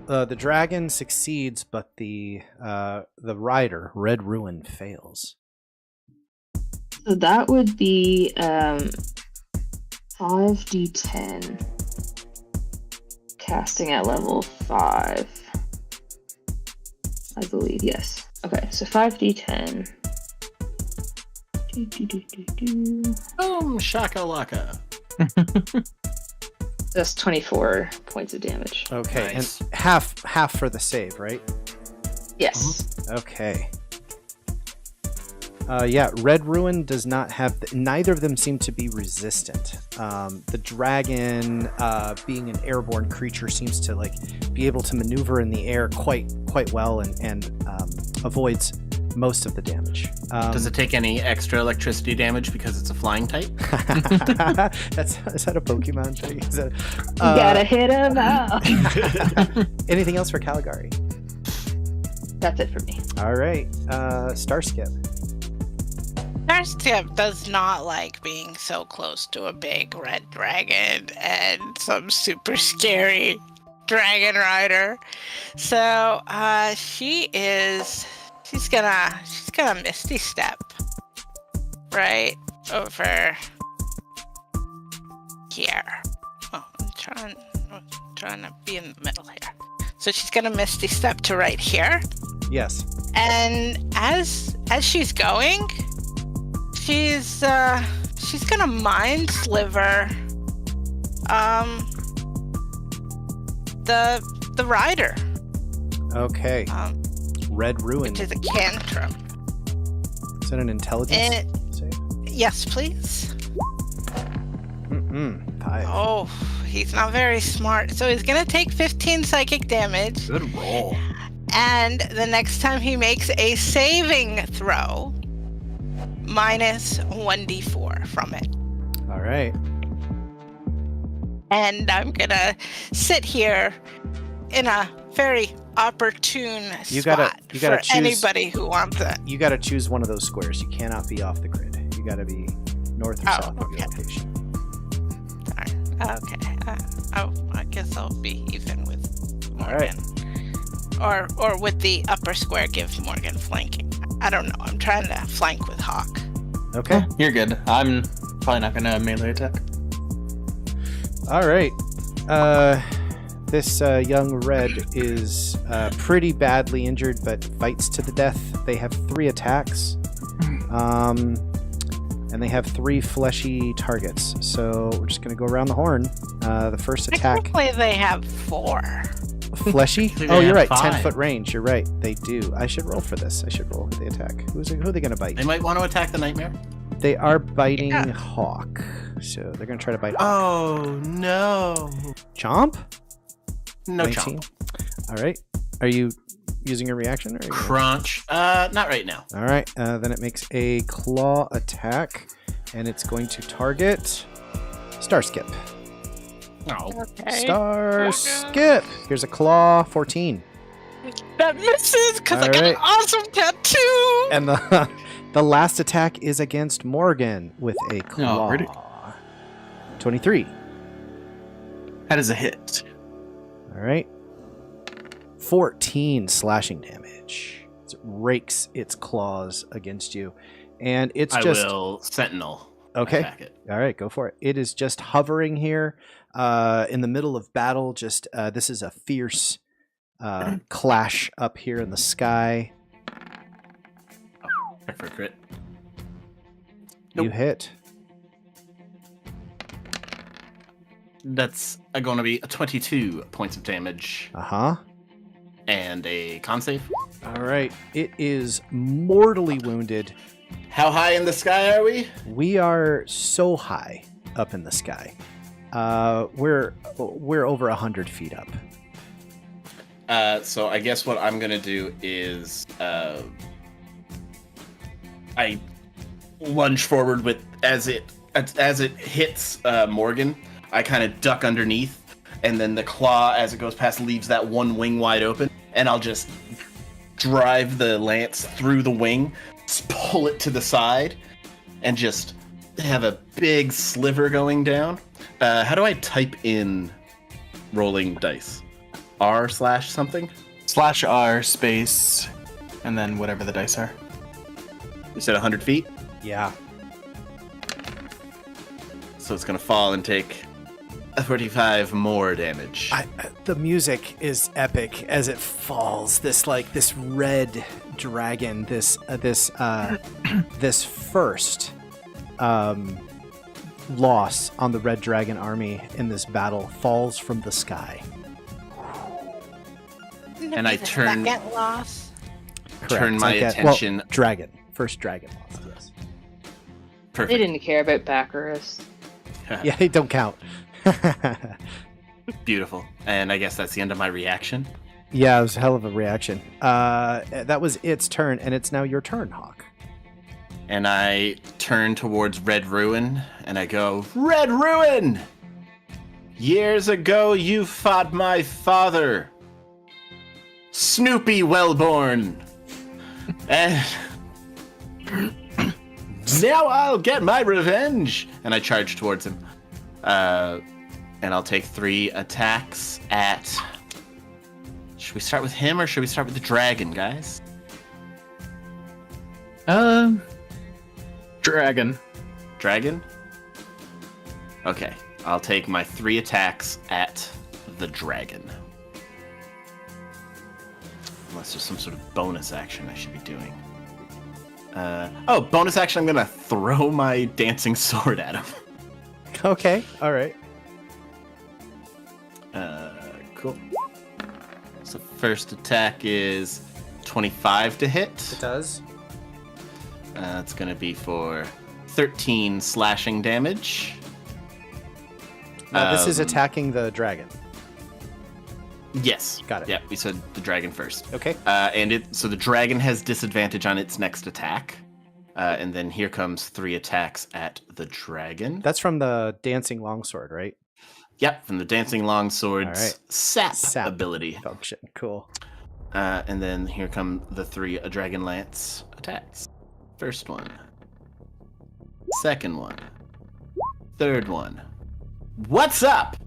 The dragon succeeds, but the rider, Red Ruin, fails. So that would be 5d10. Casting at level 5. I believe, yes. Okay, so 5d10. Boom, shakalaka. That's 24 points of damage. Okay, Nice. and half for the save, right? Yes. Okay. Yeah, Red Ruin does not have. Neither of them seem to be resistant. The dragon, being an airborne creature, seems to be able to maneuver in the air quite well and avoids most of the damage. Does it take any extra electricity damage because it's a flying type? Is that a Pokemon thing? Is that, You gotta hit him out. anything else for Kaligari? That's it for me. All right, Starskip. Starskip does not like being so close to a big red dragon and some super scary dragon rider. So she's gonna Misty Step right over here. Oh, I'm trying to be in the middle here. So she's gonna Misty Step to right here. Yes. And as she's going, she's gonna Mind Sliver the rider, Okay. Red Ruin. which is a cantrip. Is that an intelligence save? Yes, please. 5. Oh, he's not very smart. So he's gonna take 15 psychic damage. Good roll. And the next time he makes a saving throw, minus 1d4 from it. All right. And I'm gonna sit here in a very opportune You gotta spot choose- for anybody who wants it. You got to choose one of those squares. You cannot be off the grid. You got to be north or south of your okay. location. Sorry. Okay. I guess I'll be even with All right. Morgan. Or with the upper square gives Morgan flanking. I don't know. I'm trying to flank with Hawk. Okay. You're good. I'm probably not gonna melee attack. All right. This young red is pretty badly injured, but fights to the death. They have 3 attacks, and they have 3 fleshy targets. So we're just gonna go around the horn. The first attack, Technically, they have 4. fleshy. think Oh, they you're have right. 5. 10-foot range. You're right. They do. I should roll for this. I should roll who they attack. Who are they gonna bite? They might want to attack the nightmare. They are biting Yeah. Hawk. So they're gonna try to bite Hawk. Oh no! Chomp. No 19. chomp. All right. Are you using a reaction? Or are you... Crunch. Not right now. All right. Then it makes a claw attack, and it's going to target Starskip. Oh. Okay. Starskip. Here's a claw. 14. That misses because I got Alright. an awesome tattoo. And the last attack is against Morgan with a claw. pretty. 23. That is a hit. All right. 14 slashing damage. It rakes its claws against you. And it's I just will sentinel. Okay. attack it. All right, go for it. It is just hovering here in the middle of battle. Just this is a fierce clash up here in the sky. Check for a crit. You Nope. hit. That's going to be 22 points of damage Uh-huh. and a con save. All right. It is mortally wounded. How high in the sky are we? We are so high up in the sky. We're over 100 feet up. So I guess what I'm gonna do is I lunge forward with as it hits Morgan. I kind of duck underneath, and then the claw, as it goes past, leaves that one wing wide open, and I'll just drive the lance through the wing, pull it to the side, and just have a big sliver going down. How do I type in rolling dice? R/something? /R space, and then whatever the dice are. You said 100 feet? Yeah. So it's gonna fall and take 45 more damage. The music is epic as it falls. This red dragon. This first loss on the Red Dragon army in this battle falls from the sky. And I turn- Second loss. Turn my It's attention- Well, dragon. First dragon loss. Yes. They Perfect. didn't care about Baccarus. Yeah, they don't count. Beautiful. And I guess that's the end of my reaction. Yeah, it was a hell of a reaction. That was its turn, and it's now your turn, Hawk. And I turn towards Red Ruin, and I go, Red Ruin! Years ago, you fought my father, Snoopy Welbourne. And now I'll get my revenge. And I charge towards him. And I'll take 3 attacks at... Should we start with him, or should we start with the dragon, guys? Dragon. Dragon? Okay, I'll take my 3 attacks at the dragon. Unless there's some sort of bonus action I should be doing. Bonus action, I'm gonna throw my dancing sword at him. Okay, all right. Cool. So first attack is 25 to hit. It does. It's gonna be for 13 slashing damage. Now, this is attacking the dragon. Yes. Got it. Yeah, we said the dragon first. Okay. So the dragon has disadvantage on its next attack. And then here comes 3 attacks at the dragon. That's from the dancing longsword, right? Yep, from the dancing longsword's All right. sap ability. Function. Cool. And then here come the 3 dragon lance attacks. First one. Second one. Third one. What's up?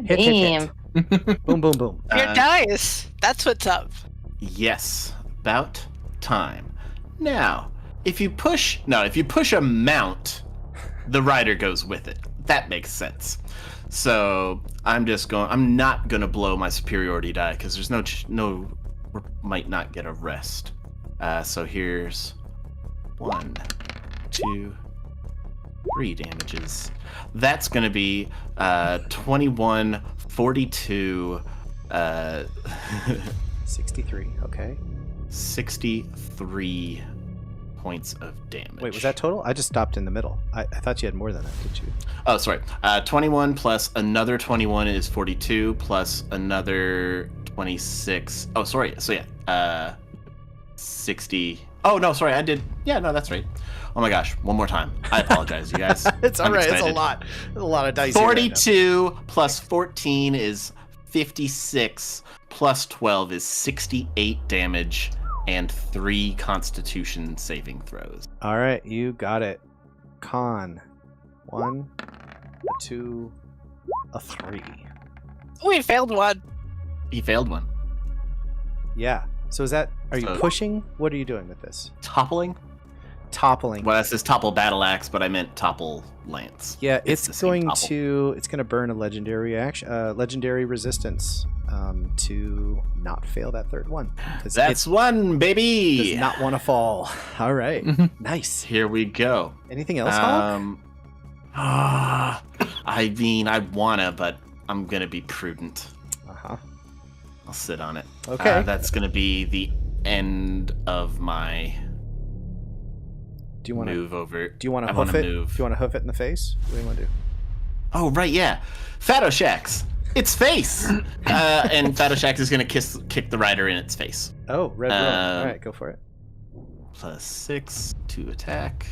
Hit, hit, hit. Damn. Boom, boom, boom. Your dice. That's what's up. Yes, about time. Now, if you push a mount, the rider goes with it. That makes sense. So I'm not gonna blow my superiority die because there's no might not get a rest. So here's 1, 2, 3 damages. That's gonna be 21, 42, 63. Okay. 63 points of damage. Wait, was that total? I just stopped in the middle. I thought you had more than that, did you? Oh, sorry. 21 plus another 21 is 42, plus another 26. Oh, sorry. So yeah, 60. Oh, no, sorry. I did. Yeah, no, that's right. Oh my gosh. One more time. I apologize, you guys. It's all I'm right. It's excited. a lot. There's a lot of dice. here right now. 42 plus 14 is 56, plus 12 is 68 damage, and 3 Constitution saving throws. All right, you got it. Con. 1, a 2, a 3. We failed one. He failed one. Yeah. So are you So- pushing? What are you doing with this? Toppling? toppling. Well, that says topple battle axe, but I meant topple lance. Yeah, it's the same going topple. to burn a legendary reaction, legendary resistance to not fail that third one. 'Cause That's it one, baby. does not want to fall. All right, nice. Here we go. Anything else, Hawk? I mean, I wanna, but I'm gonna be prudent. Uh-huh. I'll sit on it. Okay. That's gonna be the end of my Do you want to move over. Do you want I to wanna hoof it? move. Do you want to hoof it in the face? What do you want to do? Oh, right, yeah. Fatoshax. Its face. And Fatoshax is gonna kick the rider in its face. Oh, red room. All right, go for it. +6 to attack.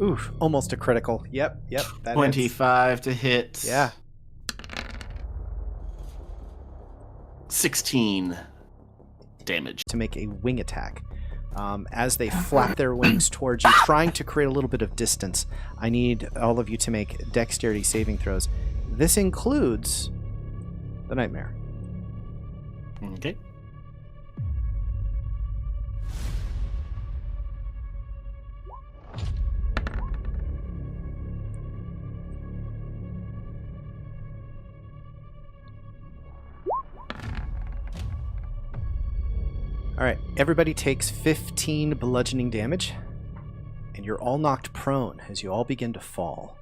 Oof, almost a critical. Yep. That hits. 25 to hit. Yeah. 16 damage. To make a wing attack. As they flap their wings towards you, trying to create a little bit of distance, I need all of you to make dexterity saving throws. This includes the nightmare. Okay. All right, everybody takes 15 bludgeoning damage, and you're all knocked prone as you all begin to fall.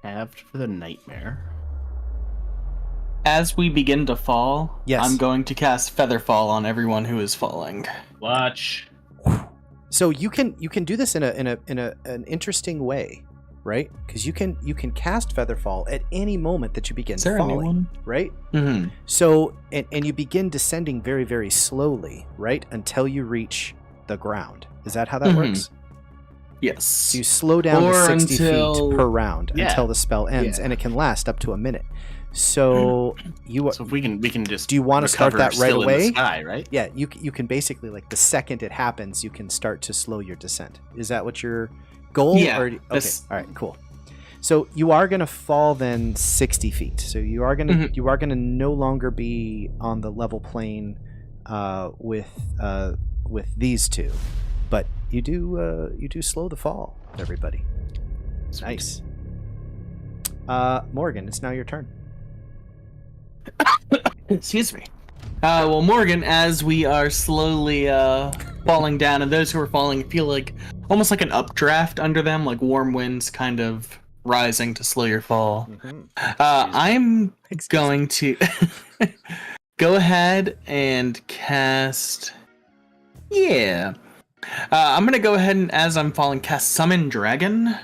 Halved for the nightmare. As we begin to fall, Yes. I'm going to cast Featherfall on everyone who is falling. Watch. So you can do this in an interesting way, right? Because you can cast Featherfall at any moment that you begin Is there falling, a new one? right? Mm-hmm. So and you begin descending very, very slowly, right, until you reach the ground. Is that how that works? Yes. So you slow down Or to 60 until- feet per round Yeah. until the spell ends, Yeah. and it can last up to a minute. So So if we can just. do you want to start recover that right still in away? the sky, right? Yeah, you can basically, like, the second it happens, you can start to slow your descent. Is that what your goal? Yeah, Or, okay. that's- All right. Cool. So you are gonna fall then 60 feet. So you are gonna no longer be on the level plane with these two, but you do slow the fall, everybody. Sweet. Nice. Morgan, it's now your turn. Excuse me. Well, Morgan, as we are slowly falling down, and those who are falling feel like almost like an updraft under them, like warm winds kind of rising to slow your fall. I'm going to go ahead and cast. Yeah. I'm going to go ahead and, as I'm falling, cast Summon Dragon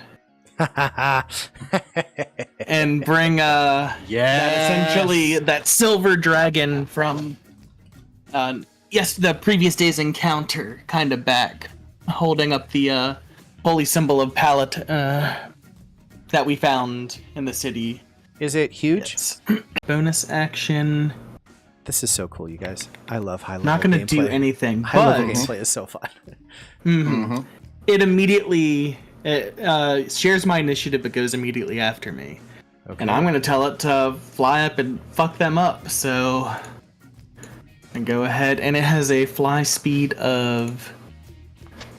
and bring that essentially that silver dragon from the previous day's encounter kind of back, holding up the holy symbol of pallet that we found in the city. Is it huge? Yes. Bonus action. This is so cool, you guys. I love high level Not going to do gameplay. anything, High level but gameplay is so fun. it immediately shares my initiative, but goes immediately after me. Okay. And I'm going to tell it to fly up and fuck them up, so... And go ahead, and it has a fly speed of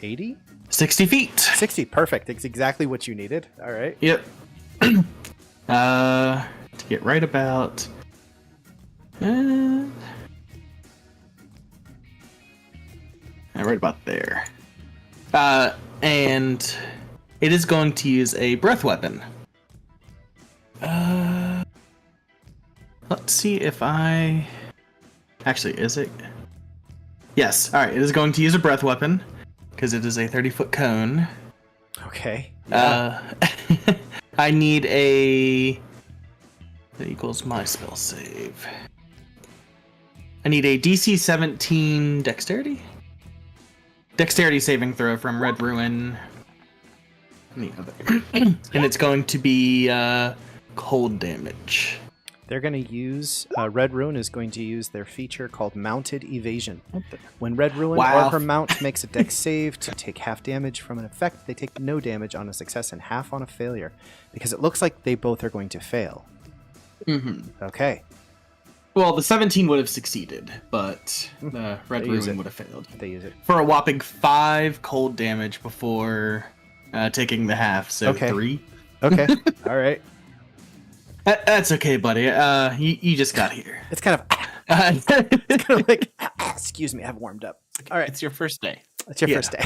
80? 60 feet. 60, perfect. It's exactly what you needed. All right. Yep. To get right about... right about there. And it is going to use a breath weapon. Let's see if I... Actually, is it? Yes. Alright, it is going to use a breath weapon, because it is a 30-foot cone. Okay. I need a... That equals my spell save. I need a DC 17 dexterity? Dexterity saving throw from Red Ruin. And it's going to be cold damage. They're going to use... Red Ruin is going to use their feature called Mounted Evasion. When Red Ruin Wow. or her mount makes a dex save to take half damage from an effect, they take no damage on a success and half on a failure. Because it looks like they both are going to fail. Mm-hmm. Okay. Well, the 17 would have succeeded, but the Red They use Ruin it. would have failed. They use it. For a whopping 5 cold damage before taking the half, so Okay. 3. Okay. All right. That's okay, buddy. You just got here. It's kind of like, excuse me, I've warmed up. All right. It's your first day. It's your Yeah. first day.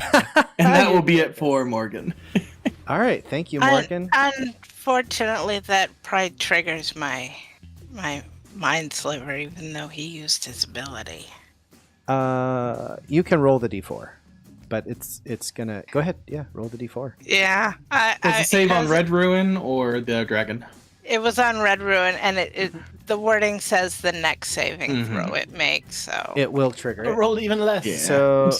And that will be it for Morgan. All right. Thank you, Morgan. Unfortunately, that probably triggers my mind sliver, even though he used his ability. You can roll the d4, but it's gonna go ahead. Yeah, roll the d4. Yeah. Does it save on because Red Ruin or the dragon? It was on Red Ruin, and the wording says the next saving Mhm. throw it makes, so... It will trigger it. Rolled even less. Yeah. So,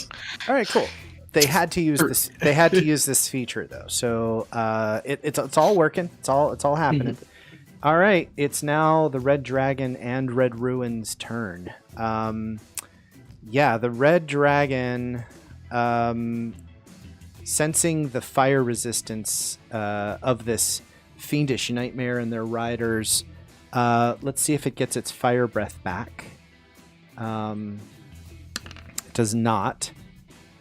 all right, cool. They had to use this. They had to use this feature though. So it's all working. It's all happening. All right. It's now the Red Dragon and Red Ruin's turn. Yeah, the Red Dragon, sensing the fire resistance of this fiendish nightmare and their riders. Let's see if it gets its fire breath back. It does not.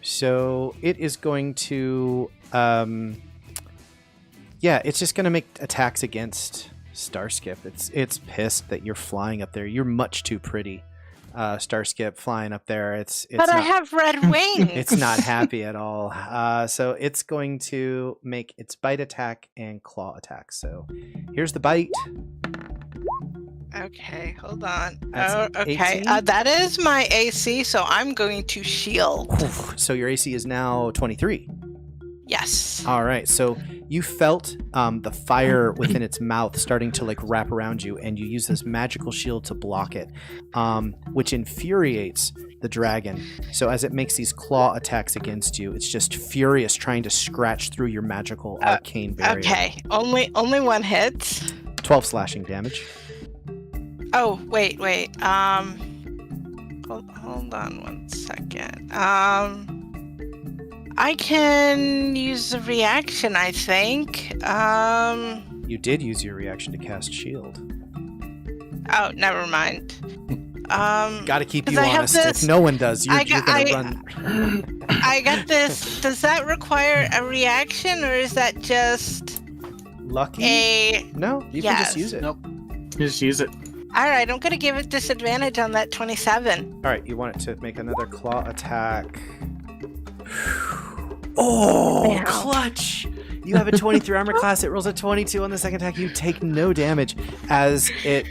So it is going to, it's just going to make attacks against Starskip. It's pissed that you're flying up there. You're much too pretty, Starskip, flying up there. It's But not, I have red wings! it's not happy at all. So it's going to make its bite attack and claw attack. So here's the bite. Okay, hold on. That's Oh, okay. 18? That is my AC, so I'm going to shield. So your AC is now 23. Yes. All right, so you felt the fire within its mouth starting to like wrap around you, and you use this magical shield to block it, which infuriates the dragon. So as it makes these claw attacks against you, it's just furious, trying to scratch through your magical arcane barrier. Okay, only one hit. 12 slashing damage. Oh, wait. Hold on 1 second. I can use a reaction, I think. You did use your reaction to cast shield. Oh, never mind. Got to keep you 'cause I have honest. this- If no one does, you're I gonna run. I got this. Does that require a reaction, or is that just Lucky? a... No, you can just Yes. use it. Nope. Just use it. Alright, I'm gonna give it disadvantage on that 27. All right, you want it to make another claw attack. Oh, Wow. clutch! You have a 23 armor class. It rolls a 22 on the second attack. You take no damage as it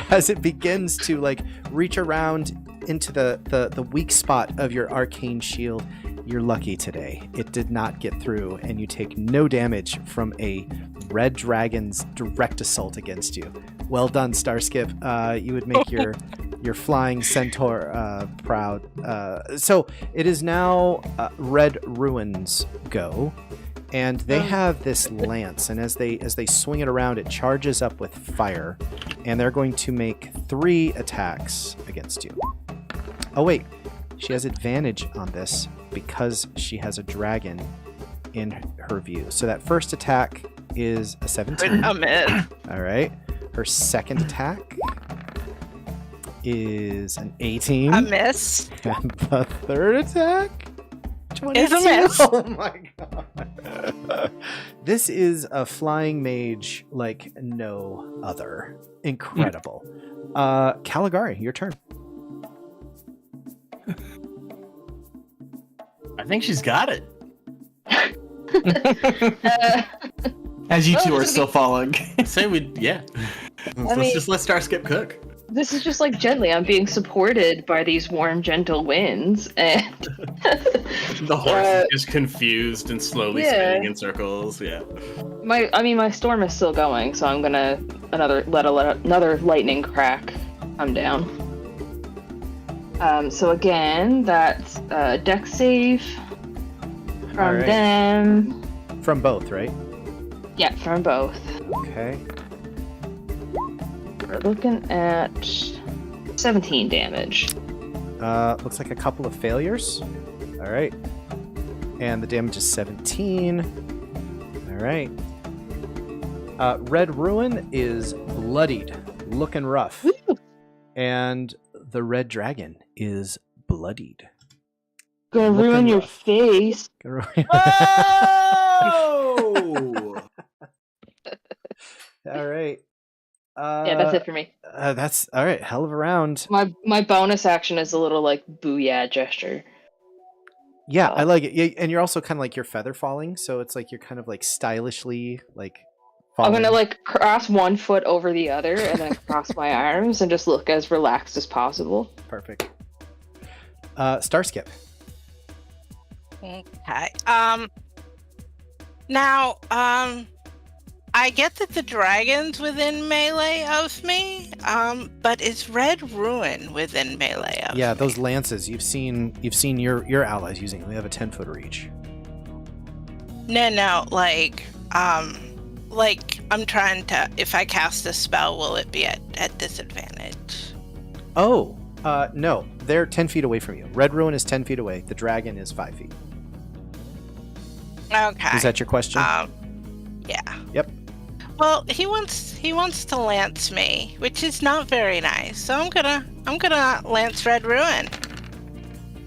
as it begins to like reach around into the weak spot of your arcane shield. You're lucky today. It did not get through, and you take no damage from a red dragon's direct assault against you. Well done, Starskip. You would make your flying centaur proud. So it is now Red Ruin's go, and they have this lance, and as they swing it around, it charges up with fire, and they're going to make 3 attacks against you. Oh wait, she has advantage on this because she has a dragon in her view. So that first attack is a 17. A miss. All right. Her second attack is an 18. A miss. And the third attack? 22. Is a miss. Oh my god. This is a flying mage like no other. Incredible. Kaligari, your turn. I think she's got it. As you Well, two are this still falling. Say we, yeah. Let's mean- just let Starskip cook. This is just like gently. I'm being supported by these warm, gentle winds, and The horse is just confused and slowly yeah. spinning in circles. Yeah. my storm is still going, so I'm gonna let another lightning crack come down. So again, that's dex save from Alright. them. From both, right? Yeah, from both. Okay. We're looking at 17 damage. Looks like a couple of failures. All right. And the damage is 17. All right. Red Ruin is bloodied, looking rough. And the red dragon is bloodied. Gonna Looking ruin your rough. face. Oh! All right. Yeah, that's it for me. That's all right. Hell of a round. My bonus action is a little like booyah gesture. Yeah, I like it. Yeah, and you're also kind of like your feather falling, so it's like you're kind of like stylishly like falling. I'm gonna like cross one foot over the other and then cross my arms and just look as relaxed as possible. Perfect. Starskip. Okay. Now, I get that the dragon's within melee of me, but is Red Ruin within melee of me? Yeah, those lances. You've seen your allies using them. They have a 10-foot reach. No, like I'm trying to. If I cast a spell, will it be at disadvantage? Oh, no. They're 10 feet away from you. Red Ruin is 10 feet away. The dragon is 5 feet. Okay. Is that your question? Yeah. Yep. Well, he wants to lance me, which is not very nice. So I'm gonna lance Red Ruin.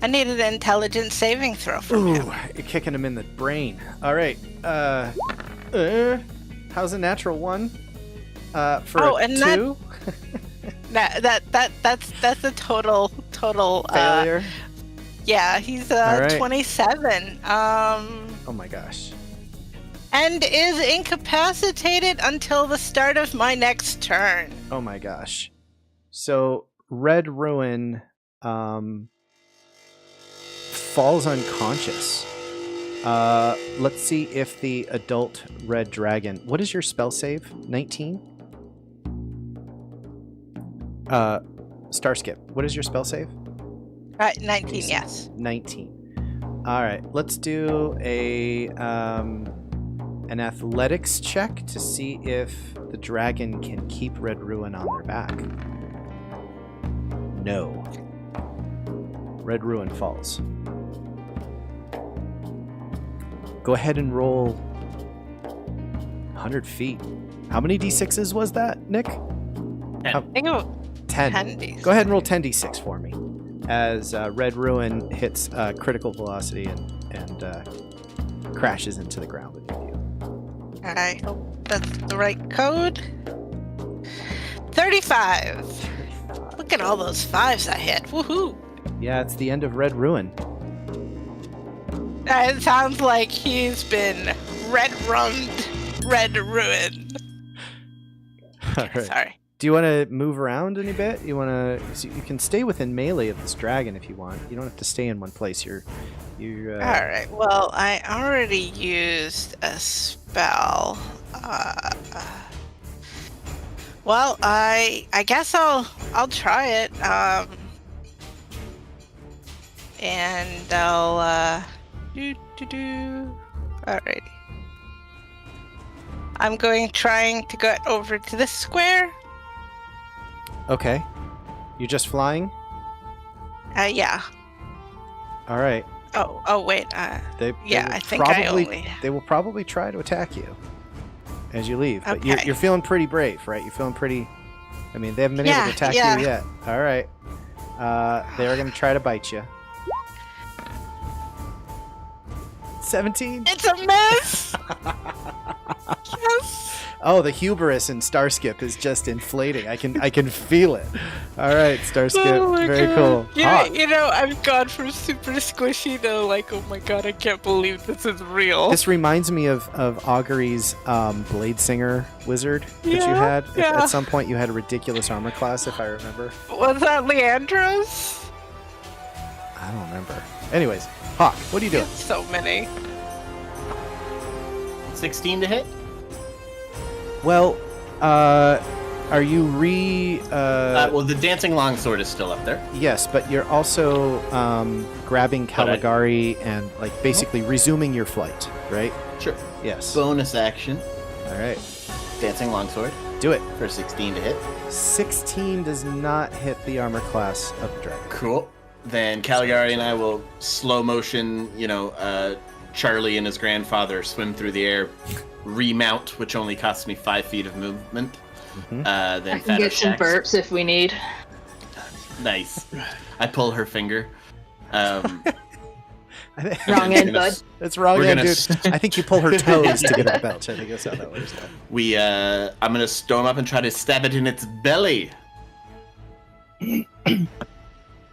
I need an intelligence saving throw from him. You're kicking him in the brain. All right. How's a natural 1? For a 2? That's a total Failure. Yeah, he's right. 27. Oh my gosh. And is incapacitated until the start of my next turn. Oh my gosh. So Red Ruin falls unconscious. Let's see if the adult red dragon. What is your spell save? 19? Starskip. What is your spell save? 19, yes. 19. All right. Let's do an athletics check to see if the dragon can keep Red Ruin on their back. No. Red Ruin falls. Go ahead and roll 100 feet. How many d6s was that, Nick? 10. I think it was 10. 10d6. Go ahead and roll 10d6 for me. As Red Ruin hits critical velocity and crashes into the ground beneath you. I hope that's the right code. 35. Look at all those 5s I hit. Woohoo! Yeah, it's the end of Red Ruin. It sounds like he's been ruined. All right. Sorry. Do you want to move around any bit? You want to? So you can stay within melee of this dragon if you want. You don't have to stay in one place. You're. All right. Well, I already used a spell. Well, I guess I'll try it. And I'll Alrighty. I'm trying to get over to this square. Okay. You're just flying? Yeah. All right. Oh wait. They yeah, will I think I only. They will probably try to attack you as you leave. But Okay. you're feeling pretty brave, right? You're feeling pretty. I mean, they haven't been able to attack yeah. you yet. All right. They're going to try to bite you. 17? It's a miss! Yes! Oh, the hubris in Starskip is just inflating. I can feel it. All right, Starskip. Oh my Very God. cool. Hot. You know, I've gone from super squishy to like, oh my God, I can't believe this is real. This reminds me of Augrey's Blade Singer wizard that you had. Yeah. At some point, you had a ridiculous armor class, if I remember. Was that Leandros? I don't remember. Anyways, Hawk, what are you doing? So many. 16 to hit? Well, are you Well, the dancing longsword is still up there. Yes, but you're also grabbing Kaligari and like basically resuming your flight, right? Sure. Yes. Bonus action. All right. Dancing longsword Do it. for 16 to hit. 16 does not hit the armor class of the dragon. Cool. Then Kaligari and I will slow motion, Charlie and his grandfather swim through the air, remount, which only costs me 5 feet of movement. Mm-hmm. Then I can get some burps if we need. Nice. I pull her finger. Wrong end, bud. That's wrong We're end, gonna dude. I think you pull her toes to get her belt. I think that's how that works. I'm gonna storm up and try to stab it in its belly.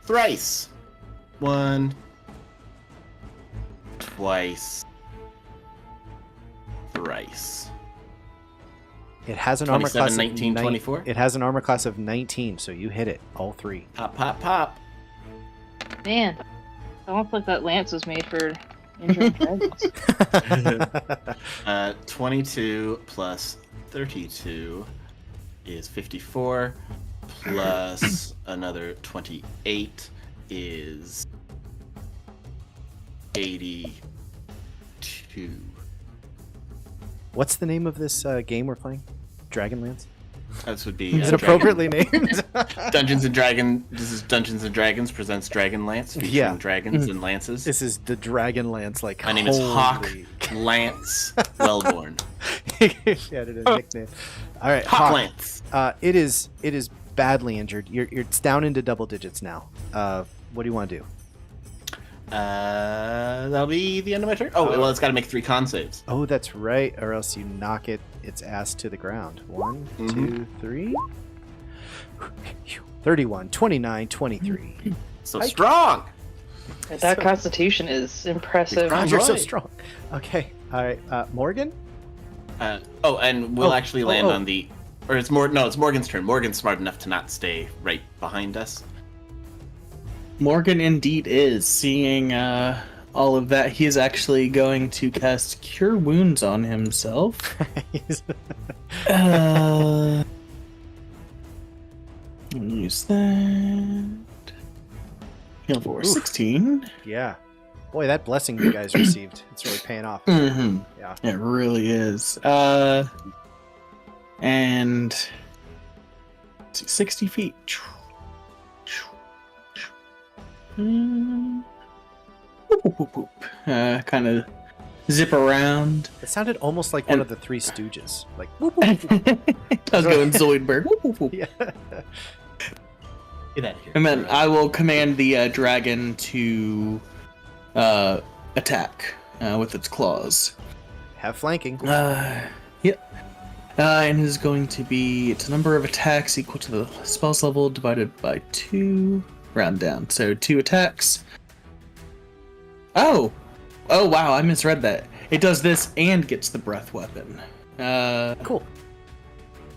Thrice. 1. Twice. Thrice. It has an armor 27, class 19, of 24? It has an armor class of 19, so you hit it, all 3. Pop, pop, pop. Man, it's almost like that lance was made for injured dragons. 22 plus 32 is 54, plus another 28 is 82. What's the name of this game we're playing? Dragonlance? This would be Is it appropriately named? Dungeons and Dragons. This is Dungeons and Dragons presents Dragonlance, featuring Yeah. dragons and lances. This is the Dragonlance, like, My name is Hawk holy- Lance Welbourne. He added a nickname. All right, Hawk Hawk. Lance. It is badly injured. It's down into double digits now. What do you want to do? That'll be the end of my turn. Oh, well, it's got to make 3 con saves. Oh, that's right, or else you knock its ass to the ground. 1, 2, 3. 31, 29, 23. So strong. That constitution is impressive. God, you're so right. strong. Okay, all right, Morgan? And we'll actually land on the... Or it's Morgan's turn. Morgan's smart enough to not stay right behind us. Morgan indeed is. Seeing all of that, he is actually going to cast Cure Wounds on himself. Use that. Heal for 16. Yeah. Boy, that blessing you guys received, it's really paying off. Mm-hmm. Yeah. It really is. And let's see, 60 feet. Kind of zip around. It sounded almost like one of the Three Stooges. Like, whoop, whoop, whoop. I was going Zoidberg. Whoop, whoop, whoop. Yeah. Get out of here. And then I will command the dragon to attack with its claws. Have flanking. Yep. And it is going to be its number of attacks equal to the spell's level divided by 2. Round down. So 2 attacks. Oh wow, I misread that. It does this and gets the breath weapon. Cool.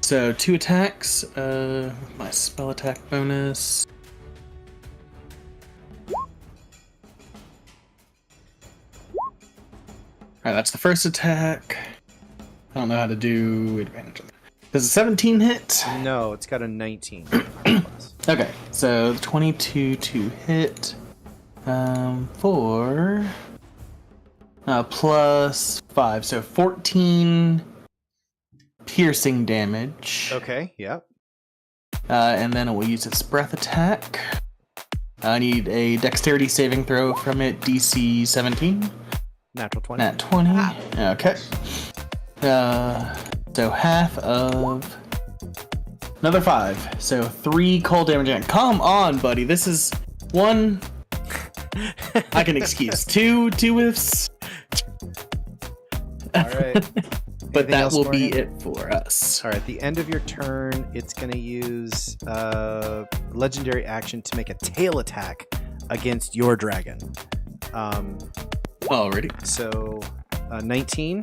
So 2 attacks. My spell attack bonus. Alright, that's the first attack. I don't know how to do advantage on that. Does a 17 hit? No, it's got a 19. Okay, so 22 to hit. For plus 5, so 14 piercing damage. Okay, yep. And then it will use its breath attack. I need a dexterity saving throw from it, DC 17. Natural 20. Nat 20. Okay. So half of another 5. So 3 cold damage. And come on, buddy. This is 1. I can excuse 2 whiffs. All right. But Anything that else, will be Morgan? it for us. All right, at the end of your turn, it's going to use legendary action to make a tail attack against your dragon. Alrighty. So 19.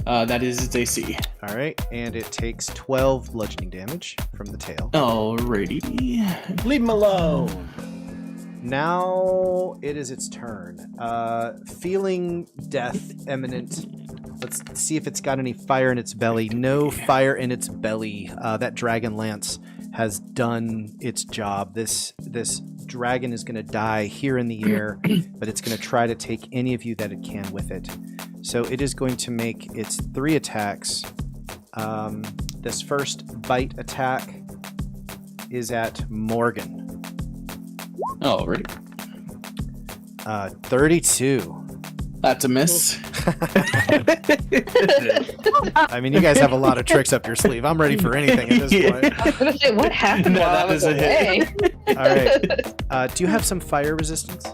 That is its AC. All right, and it takes 12 bludgeoning damage from the tail. Alrighty. Leave him alone. Now it is its turn. Feeling death imminent. Let's see if it's got any fire in its belly. No fire in its belly. That dragon lance has done its job. This dragon is going to die here in the air, but it's going to try to take any of you that it can with it. So it is going to make its 3 attacks. This first bite attack is at Morgan. Alrighty. 32. That's a miss. I mean, you guys have a lot of tricks up your sleeve. I'm ready for anything at this point. I was gonna say, what happened No, while I that was is a hit. away? right. Do you have some fire resistance?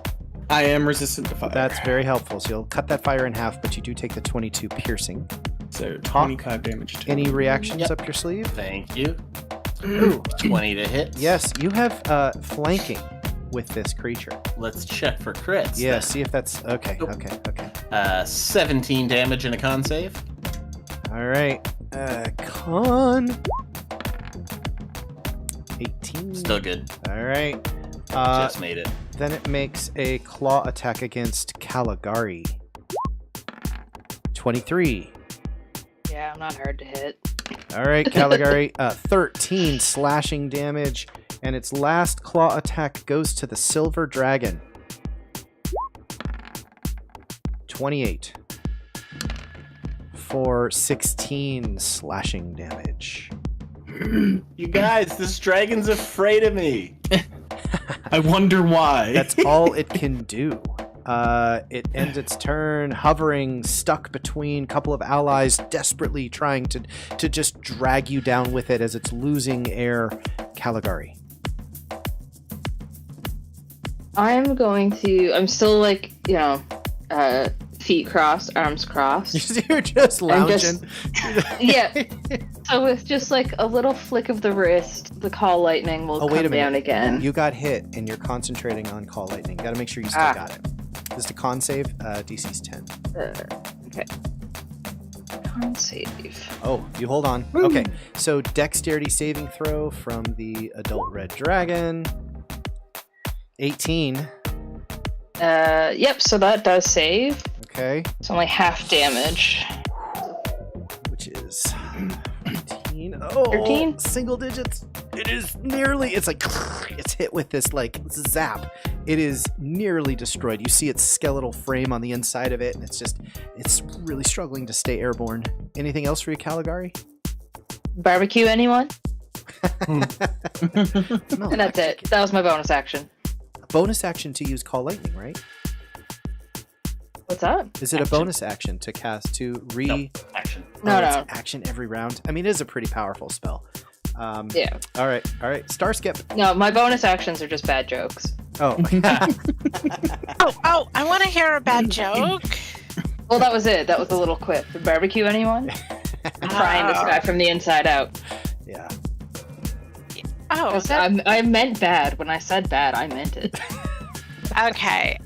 I am resistant to fire. That's very helpful. So you'll cut that fire in half, but you do take the 22 piercing. So Hawk, 25 damage. Total. Any reactions Yep. up your sleeve? Thank you. Ooh, 20 to hit. Yes, you have flanking with this creature. Let's check for crits. Yeah, then. see if that's okay. Nope. Okay. 17 damage and a con save. All right. Con 18. Still good. All right. Just made it. Then it makes a claw attack against Kaligari. 23. Yeah, I'm not hard to hit. All right, Kaligari. 13 slashing damage, and its last claw attack goes to the silver dragon. 28 for 16 slashing damage. You guys, this dragon's afraid of me. I wonder why. That's all it can do. It ends its turn hovering, stuck between a couple of allies, desperately trying to just drag you down with it as it's losing air. Kaligari. I'm still like, feet crossed, arms crossed. You're just lounging. Yeah. So with just like a little flick of the wrist, the call lightning will come down again. You got hit and you're concentrating on call lightning. Got to make sure you still got it. This is a con save. DC's 10. Okay. Con save. Oh, you hold on. Okay, so dexterity saving throw from the adult red dragon. 18. Yep, so that does save. Okay. It's only half damage. Which is 13. Oh, 13? Single digits. It is nearly, it's like, it's hit with this like zap. It is nearly destroyed. You see its skeletal frame on the inside of it, and it's really struggling to stay airborne. Anything else for you, Kaligari? Barbecue anyone? No, And that's it. That was my bonus action. Bonus action to use Call Lightning, right? What's that? Is it a bonus action to cast Action. No. It's action every round? I mean, it is a pretty powerful spell. Yeah. All right. Starskip. No, my bonus actions are just bad jokes. Oh. Oh, I want to hear a bad joke. Well, that was it. That was a little quip. Barbecue anyone? I'm trying this guy from the inside out. Yeah. Oh, I meant bad. When I said bad, I meant it. okay.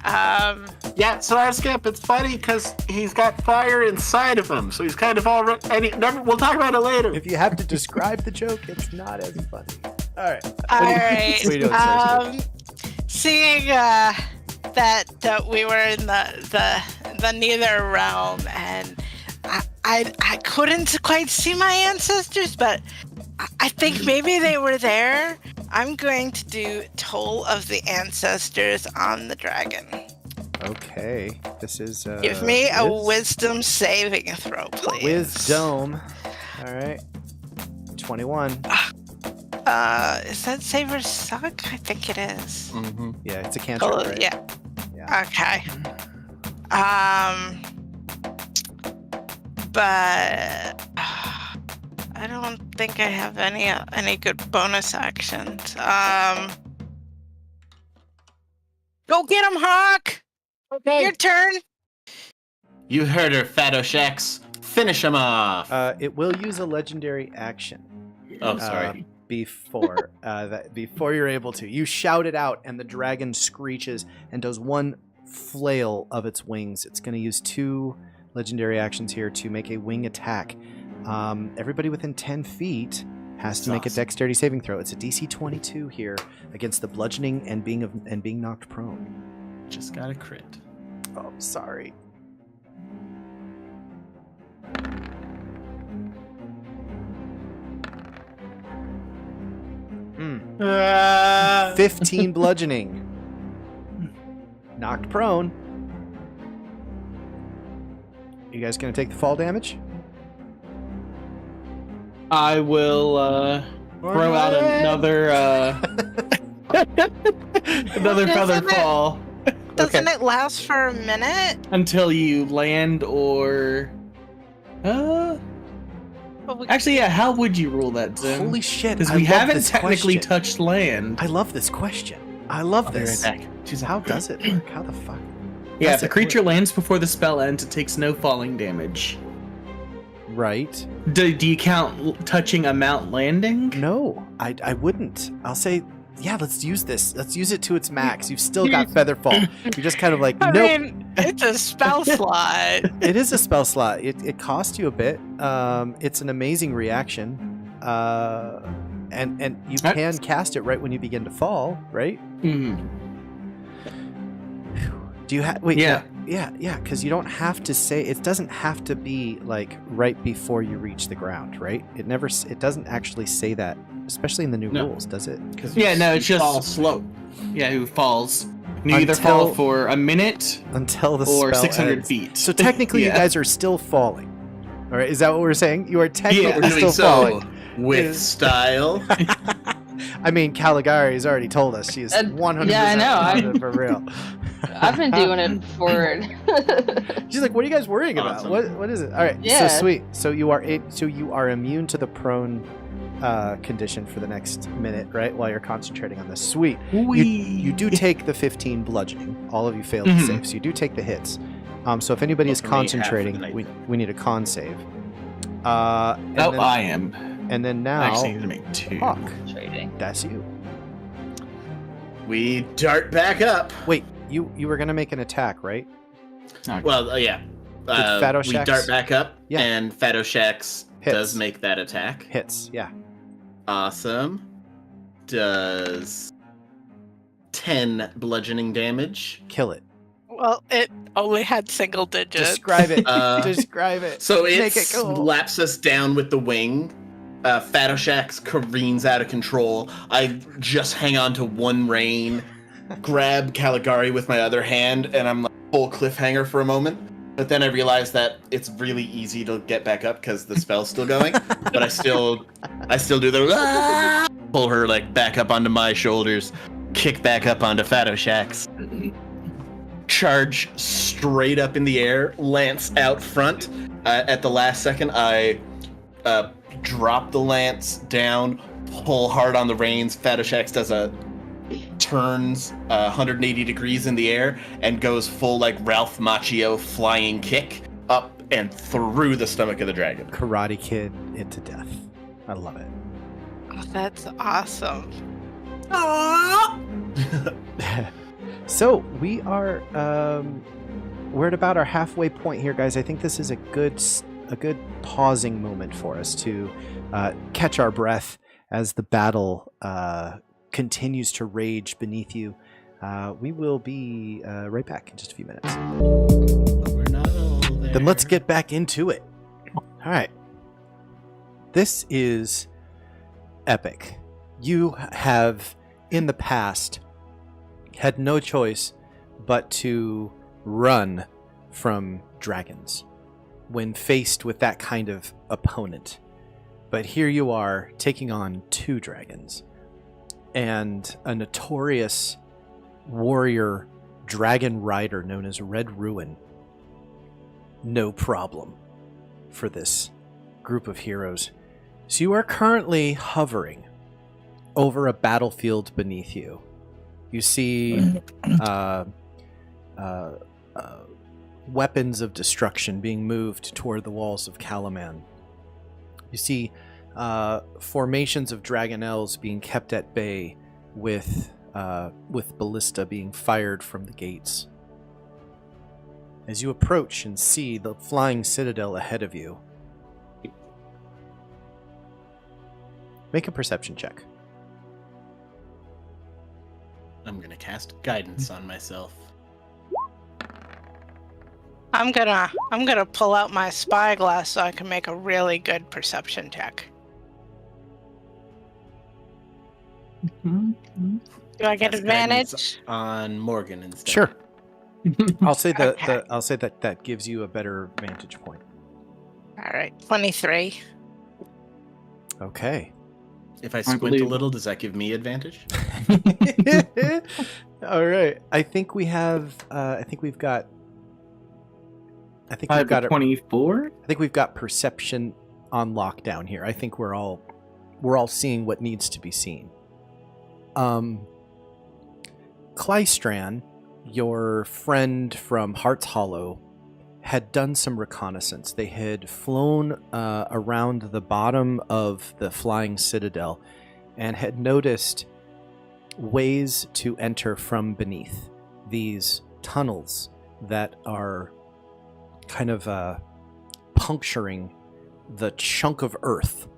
Yeah, Starskip, it's funny because he's got fire inside of him, so he's kind of already. We'll talk about it later. If you have to describe the joke, it's not as funny. All right. All right. What are you doing, Starskip? Seeing that we were in the Nether realm, and I couldn't quite see my ancestors, but I think maybe they were there. I'm going to do Toll of the Ancestors on the dragon. Okay. This is. Give me a wisdom saving throw, please. Wisdom. All right. 21. Is that save or suck? I think it is. Mm-hmm. Yeah, it's a cantrip, Oh, right? yeah. Okay. But I don't think I have any good bonus actions. Go get him, Hawk! Okay. Your turn. You heard her, Fatoshex. Finish him off. It will use a legendary action. Oh, sorry. Before you're able to. You shout it out, and the dragon screeches and does one flail of its wings. It's going to use 2 legendary actions here to make a wing attack. Everybody within 10 feet has to make a dexterity saving throw. It's a DC 22 here against the bludgeoning and being knocked prone. Just got a crit. Oh, sorry. Ah. 15 bludgeoning. Knocked prone. You guys gonna take the fall damage? I will throw out another another feather fall Doesn't it last for a minute? until you land or Actually, yeah. How would you rule that, Zim? Holy shit! Because I we love haven't this technically question. touched land. I love this question. I love I'll be this. right back. How does it work? How the fuck? Yeah, Does if the it creature work? lands before the spell ends, it takes no falling damage. Right. Do you count touching a mount landing? No, I wouldn't. I'll say, yeah, let's use this. Let's use it to its max. You've still got Featherfall. You're just kind of like, I nope. mean, it's a spell slot. It is a spell slot. It costs you a bit. It's an amazing reaction. And you can cast it right when you begin to fall, right? Mm. Do you have? Wait, Yeah. yeah. Because you don't have to say. It doesn't have to be like right before you reach the ground, right? It doesn't actually say that, especially in the new rules, does it? Yeah, no, it's just fall slow. Yeah, who falls? You either Until- fall for a minute Until the or spell 600 ends. feet. So technically, you Yeah. guys are still falling. All right, is that what we're saying? You are technically Yeah, We're still doing so falling. with style. I mean, Kaligari has already told us she's 100% yeah, I know. for real. I've been doing it for. She's like, "What are you guys worrying about? Awesome. What is it?" All right, Yeah. so sweet. So you are immune to the prone condition for the next minute, right? While you're concentrating on this. Sweet. You do take the 15 bludgeoning. All of you failed to save, so you do take the hits. So if anybody is Well, for me, half of the concentrating, night. we need a con save. And Oh, then, I am. and then I now, actually need to make 2. Hawk, Trading. that's you. We dart back up. Wait, you were gonna make an attack, right? Well, yeah. Fado We Shax? dart back up, Yeah. and Fado Shax Hits. does make that attack. Hits, yeah. Awesome. Does 10 bludgeoning damage. Kill it. Well, it only had single digits. Describe it. Uh, Describe it. So it Make it cool. slaps us down with the wing. Fado Shax careens out of control. I just hang on to one rein, grab Kaligari with my other hand, and I'm like full cliffhanger for a moment. But then I realize that it's really easy to get back up because the spell's still going. But I still do the pull her like back up onto my shoulders, kick back up onto Fado Shax, charge straight up in the air, lance out front. At the last second, I drop the lance down, pull hard on the reins. Fado Shax turns 180 degrees in the air and goes full like Ralph Macchio flying kick up and through the stomach of the dragon. Karate Kid into death. I love it. Oh, that's awesome. So we are we're at about our halfway point here, guys. I think this is a good pausing moment for us to catch our breath as the battle continues to rage beneath you. We will be right back in just a few minutes. We're not all there. Then let's get back into it. All right. This is epic. You have, in the past, had no choice but to run from dragons when faced with that kind of opponent. But here you are taking on 2 dragons and a notorious warrior dragon rider known as Red Ruin. No problem for this group of heroes. So you are currently hovering over a battlefield beneath you. You see weapons of destruction being moved toward the walls of Kalaman. You see formations of dragonels being kept at bay with ballista being fired from the gates. As you approach and see the flying citadel ahead of you, make a perception check. I'm gonna cast guidance on myself. I'm gonna pull out my spyglass so I can make a really good perception check. Do I get Cast advantage? guidance on Morgan instead. Sure. I'll say Okay. I'll say that gives you a better vantage point. All right, 23. Okay. If I squint a believe- little, does that give me advantage? All right. I think we have. I think we've got. I think I we've have got. 24. I think we've got perception on lockdown here. I think we're all seeing what needs to be seen. Klystran, your friend from Heart's Hollow, had done some reconnaissance. They had flown around the bottom of the flying citadel and had noticed ways to enter from beneath, these tunnels that are kind of puncturing the chunk of earth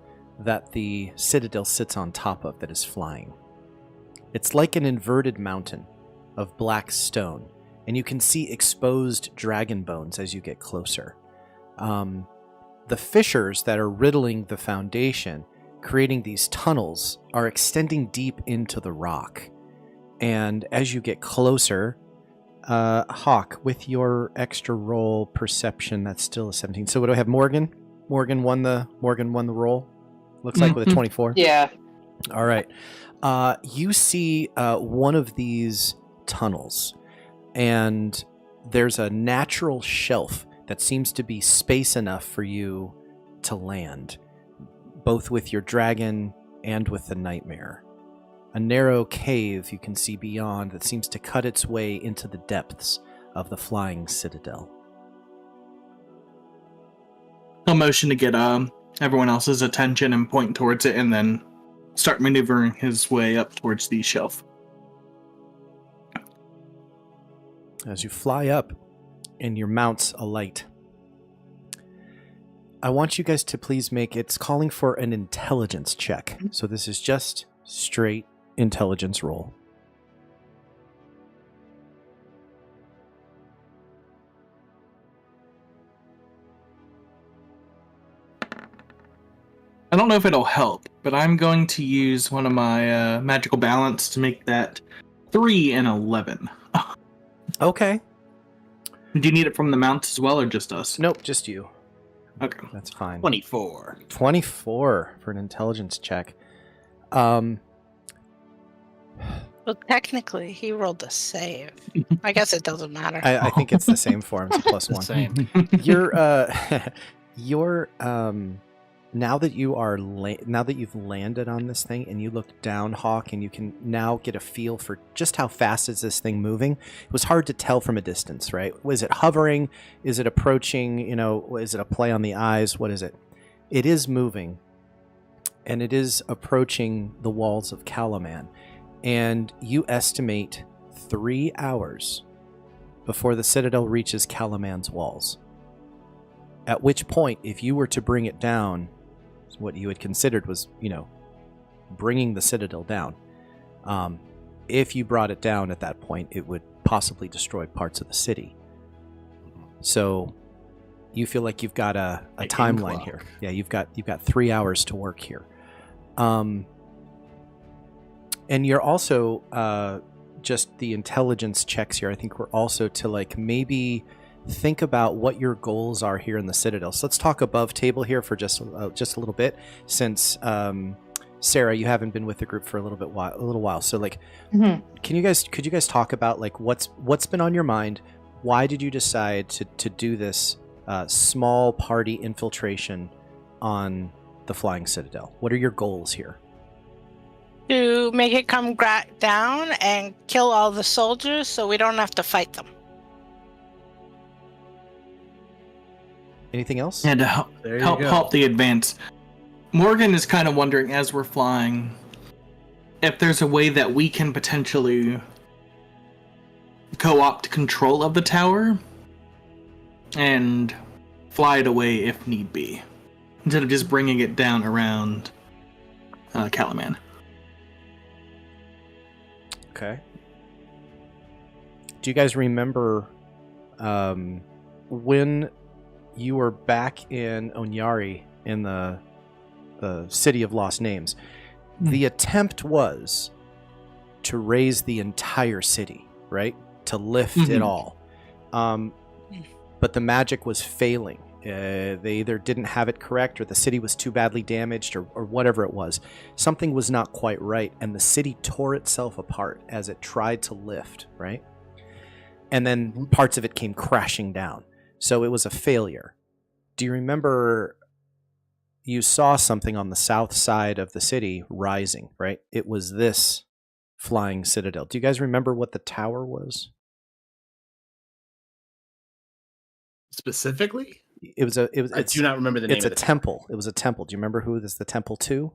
that the citadel sits on top of that is flying. It's like an inverted mountain of black stone, and you can see exposed dragon bones as you get closer. The fissures that are riddling the foundation, creating these tunnels, are extending deep into the rock. And as you get closer, Hawk, with your extra roll perception, that's still a 17. So what do I have? Morgan won the roll. Looks like with a 24. Yeah. All right. You see one of these tunnels, and there's a natural shelf that seems to be space enough for you to land, both with your dragon and with the nightmare. A narrow cave you can see beyond that seems to cut its way into the depths of the flying citadel. He'll motion to get everyone else's attention and point towards it, and then start maneuvering his way up towards the shelf. As you fly up and your mount's alight, I want you guys to please it's calling for an intelligence check. So this is just straight intelligence roll. I don't know if it'll help, but I'm going to use one of my magical balance to make that 3 and 11. Okay. Do you need it from the mounts as well, or just us? Nope, just you. Okay. That's fine. 24. 24 for an intelligence check. Well, technically, he rolled a save. I guess it doesn't matter. I think it's the same for him. It's a plus one. Same. You're now that you've landed on this thing and you look down, Hawk, and you can now get a feel for just how fast is this thing moving. It was hard to tell from a distance, right? Was it hovering? Is it approaching? Is it a play on the eyes? What is it? It is moving, and it is approaching the walls of Calaman. And you estimate 3 hours before the citadel reaches Calaman's walls. At which point, if you were to bring it down, what you had considered was, bringing the citadel down. If you brought it down at that point, it would possibly destroy parts of the city. So you feel like you've got a timeline here. Yeah, you've got 3 hours to work here. And you're also just the intelligence checks here. I think we're also to maybe think about what your goals are here in the Citadel. So let's talk above table here for just a little bit, since Sarah, you haven't been with the group for a little while. So could you guys talk about what's been on your mind? Why did you decide to do this small party infiltration on the Flying Citadel? What are your goals here? To make it come down and kill all the soldiers so we don't have to fight them. Anything else? And to help the advance. Morgan is kind of wondering, as we're flying, if there's a way that we can potentially co-opt control of the tower and fly it away if need be, instead of just bringing it down around Calaman. Okay. Do you guys remember when you were back in Onyari in the City of Lost Names? The attempt was to raise the entire city, right? To lift it all. But the magic was failing. They either didn't have it correct, or the city was too badly damaged, or whatever it was. Something was not quite right, and the city tore itself apart as it tried to lift, right? And then parts of it came crashing down. So it was a failure. Do you remember you saw something on the south side of the city rising, right? It was this flying citadel. Do you guys remember what the tower was? Specifically? It was a. I do not remember the name It's of a the temple. It was a temple. Do you remember who this is the temple to?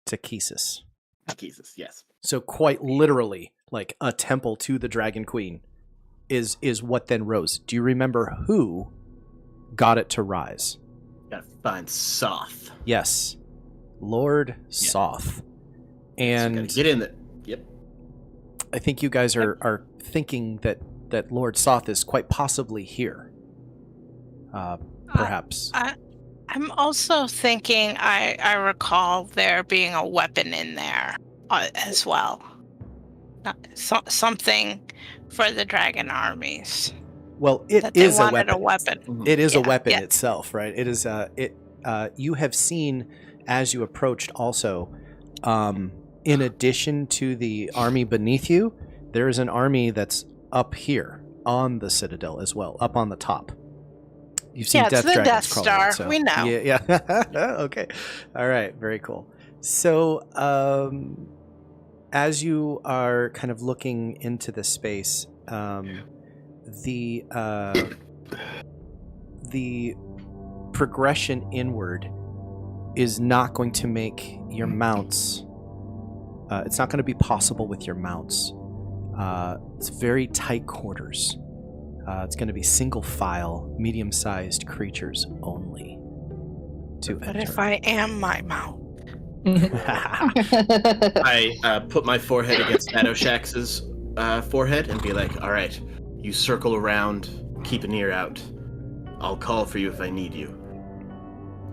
To Kesis. Jesus, yes. So quite literally, like a temple to the Dragon Queen is what then rose. Do you remember who got it to rise? Gotta find Soth. Yes. Lord Soth. And So gotta get in there. Yep. I think you guys are thinking that Lord Soth is quite possibly here. Perhaps. I'm also thinking I recall there being a weapon in there as well. Something for the dragon armies. Well, it That they is a wanted weapon. a weapon. It is a Yeah, weapon yeah. itself, right? It is you have seen as you approached also, in addition to the army beneath you, there is an army that's up here on the citadel as well, up on the top. You've seen Yeah, it's Death the Dragons Death crawling Star. around, so We know. Yeah. Okay. All right. Very cool. So, as you are kind of looking into the space, the progression inward is not going to make your mounts. It's not going to be possible with your mounts. It's very tight quarters. It's going to be single file, medium-sized creatures only to But enter. if I am my mount, I put my forehead against Shadowshax's forehead and be like, all right, you circle around, keep an ear out. I'll call for you if I need you.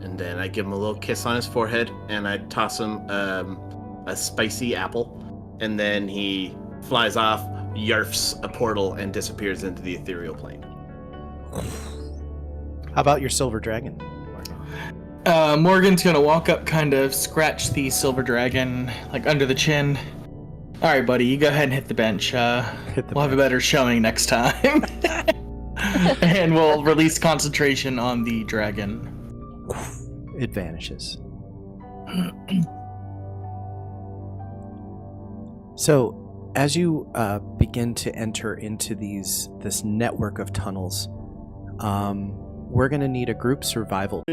And then I give him a little kiss on his forehead, and I toss him a spicy apple, and then he flies off, yarfs a portal, and disappears into the ethereal plane. How about your silver dragon? Morgan's gonna walk up, kind of scratch the silver dragon like under the chin. All right, buddy, you go ahead and hit the bench. We'll have a better showing next time, and we'll release concentration on the dragon. It vanishes. So, as you begin to enter into this network of tunnels, we're going to need a group survival.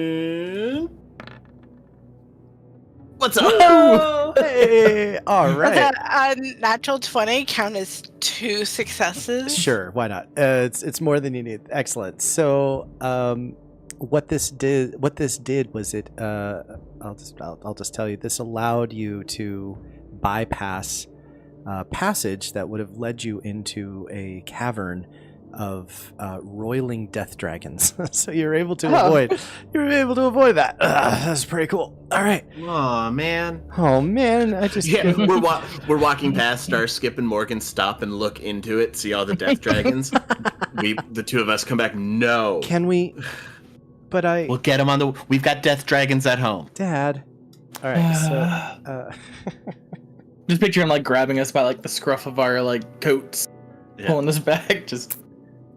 What's up? Oh, hey! All does right. that natural 20 count as 2 successes? Sure, why not? It's more than you need. Excellent. So, what this did was it. I'll just tell you. This allowed you to bypass passage that would have led you into a cavern of roiling death dragons. So you're able to avoid that. That's pretty cool. All right. Oh man. Oh man, I just we're walking past Starskip and Morgan stop and look into it, see all the death dragons. The two of us come back. No. Can we? But We'll get them on the. We've got death dragons at home. Dad. All right. So. Just picture him like grabbing us by like the scruff of our like coats, pulling us back, just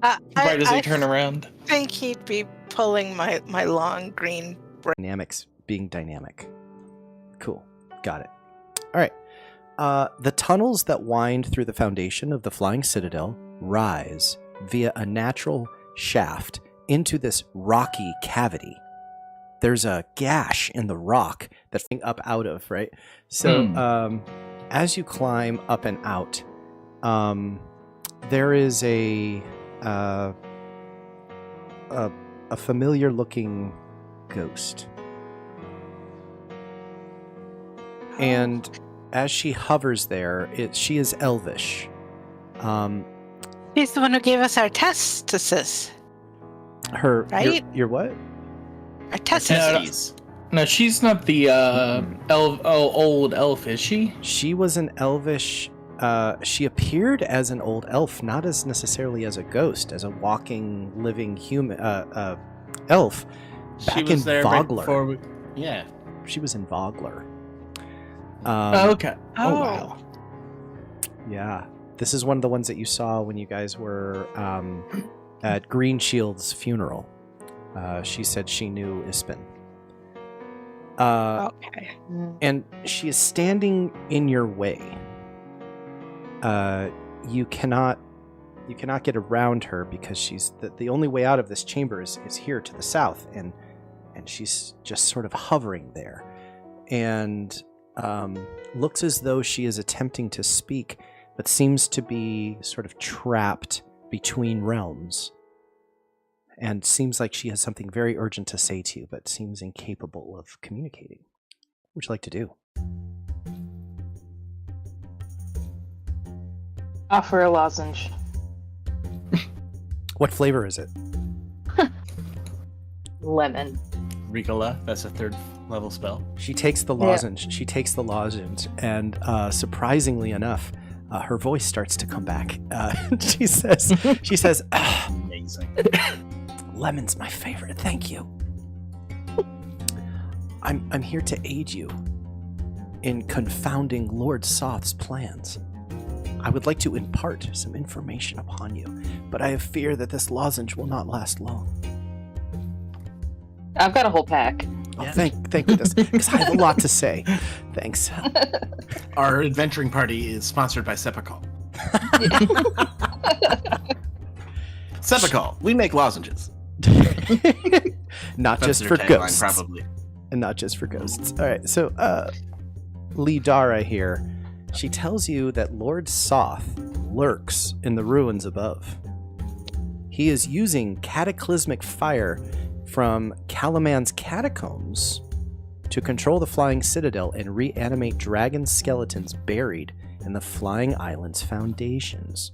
right as we turn around. I think he'd be pulling my long green. Dynamics being dynamic. Cool. Got it. All right. The tunnels that wind through the foundation of the Flying Citadel rise via a natural shaft into this rocky cavity. There's a gash in the rock that's up out of, right? So, as you climb up and out, there is a familiar-looking ghost, and as she hovers there, she is elvish. He's the one who gave us our testes. Her, Right? Your what? Our testes. No, she's not the old elf, is she? She was an elvish. She appeared as an old elf, not as necessarily as a ghost, as a walking, living human elf. Back in Vogler. Yeah. She was in Vogler. Okay. Oh. Wow. Yeah. This is one of the ones that you saw when you guys were at Green Shield's funeral. She said she knew Ispin. Okay. And she is standing in your way. You cannot get around her because she's the only way out of this chamber is here to the south, and she's just sort of hovering there, and looks as though she is attempting to speak, but seems to be sort of trapped between realms, and seems like she has something very urgent to say to you, but seems incapable of communicating. What would you like to do? Offer a lozenge. What flavor is it? Lemon. Ricola, that's a 3rd level spell. She takes the lozenge. She takes the lozenge, and surprisingly enough, her voice starts to come back. She says, Amazing. "Lemon's my favorite. Thank you. I'm here to aid you in confounding Lord Soth's plans. I would like to impart some information upon you, but I have fear that this lozenge will not last long." I've got a whole pack. Oh, thank goodness, because I have a lot to say. Thanks. Our adventuring party is sponsored by Sepacol. Sepacol, we make lozenges. Not That's just their for tagline, ghosts. probably. And not just for ghosts. All right, so Lidara here, she tells you that Lord Soth lurks in the ruins above. He is using cataclysmic fire from Calaman's catacombs to control the flying citadel and reanimate dragon skeletons buried in the flying island's foundations.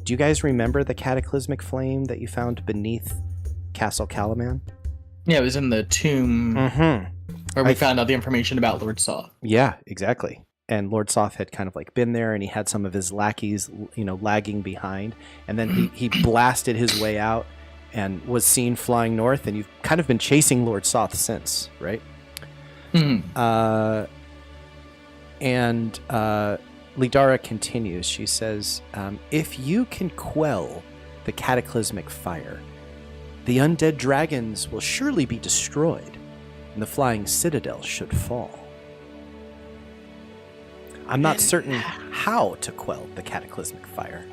Do you guys remember the cataclysmic flame that you found beneath Castle Calaman? Yeah, it was in the tomb where we found out the information about Lord Soth. Yeah, exactly. And Lord Soth had kind of like been there, and he had some of his lackeys, lagging behind. And then he blasted his way out and was seen flying north, and you've kind of been chasing Lord Soth since, right? Mm-hmm. Lidara continues. She says, if you can quell the cataclysmic fire, the undead dragons will surely be destroyed, and the flying citadel should fall. I'm not certain how to quell the cataclysmic fire.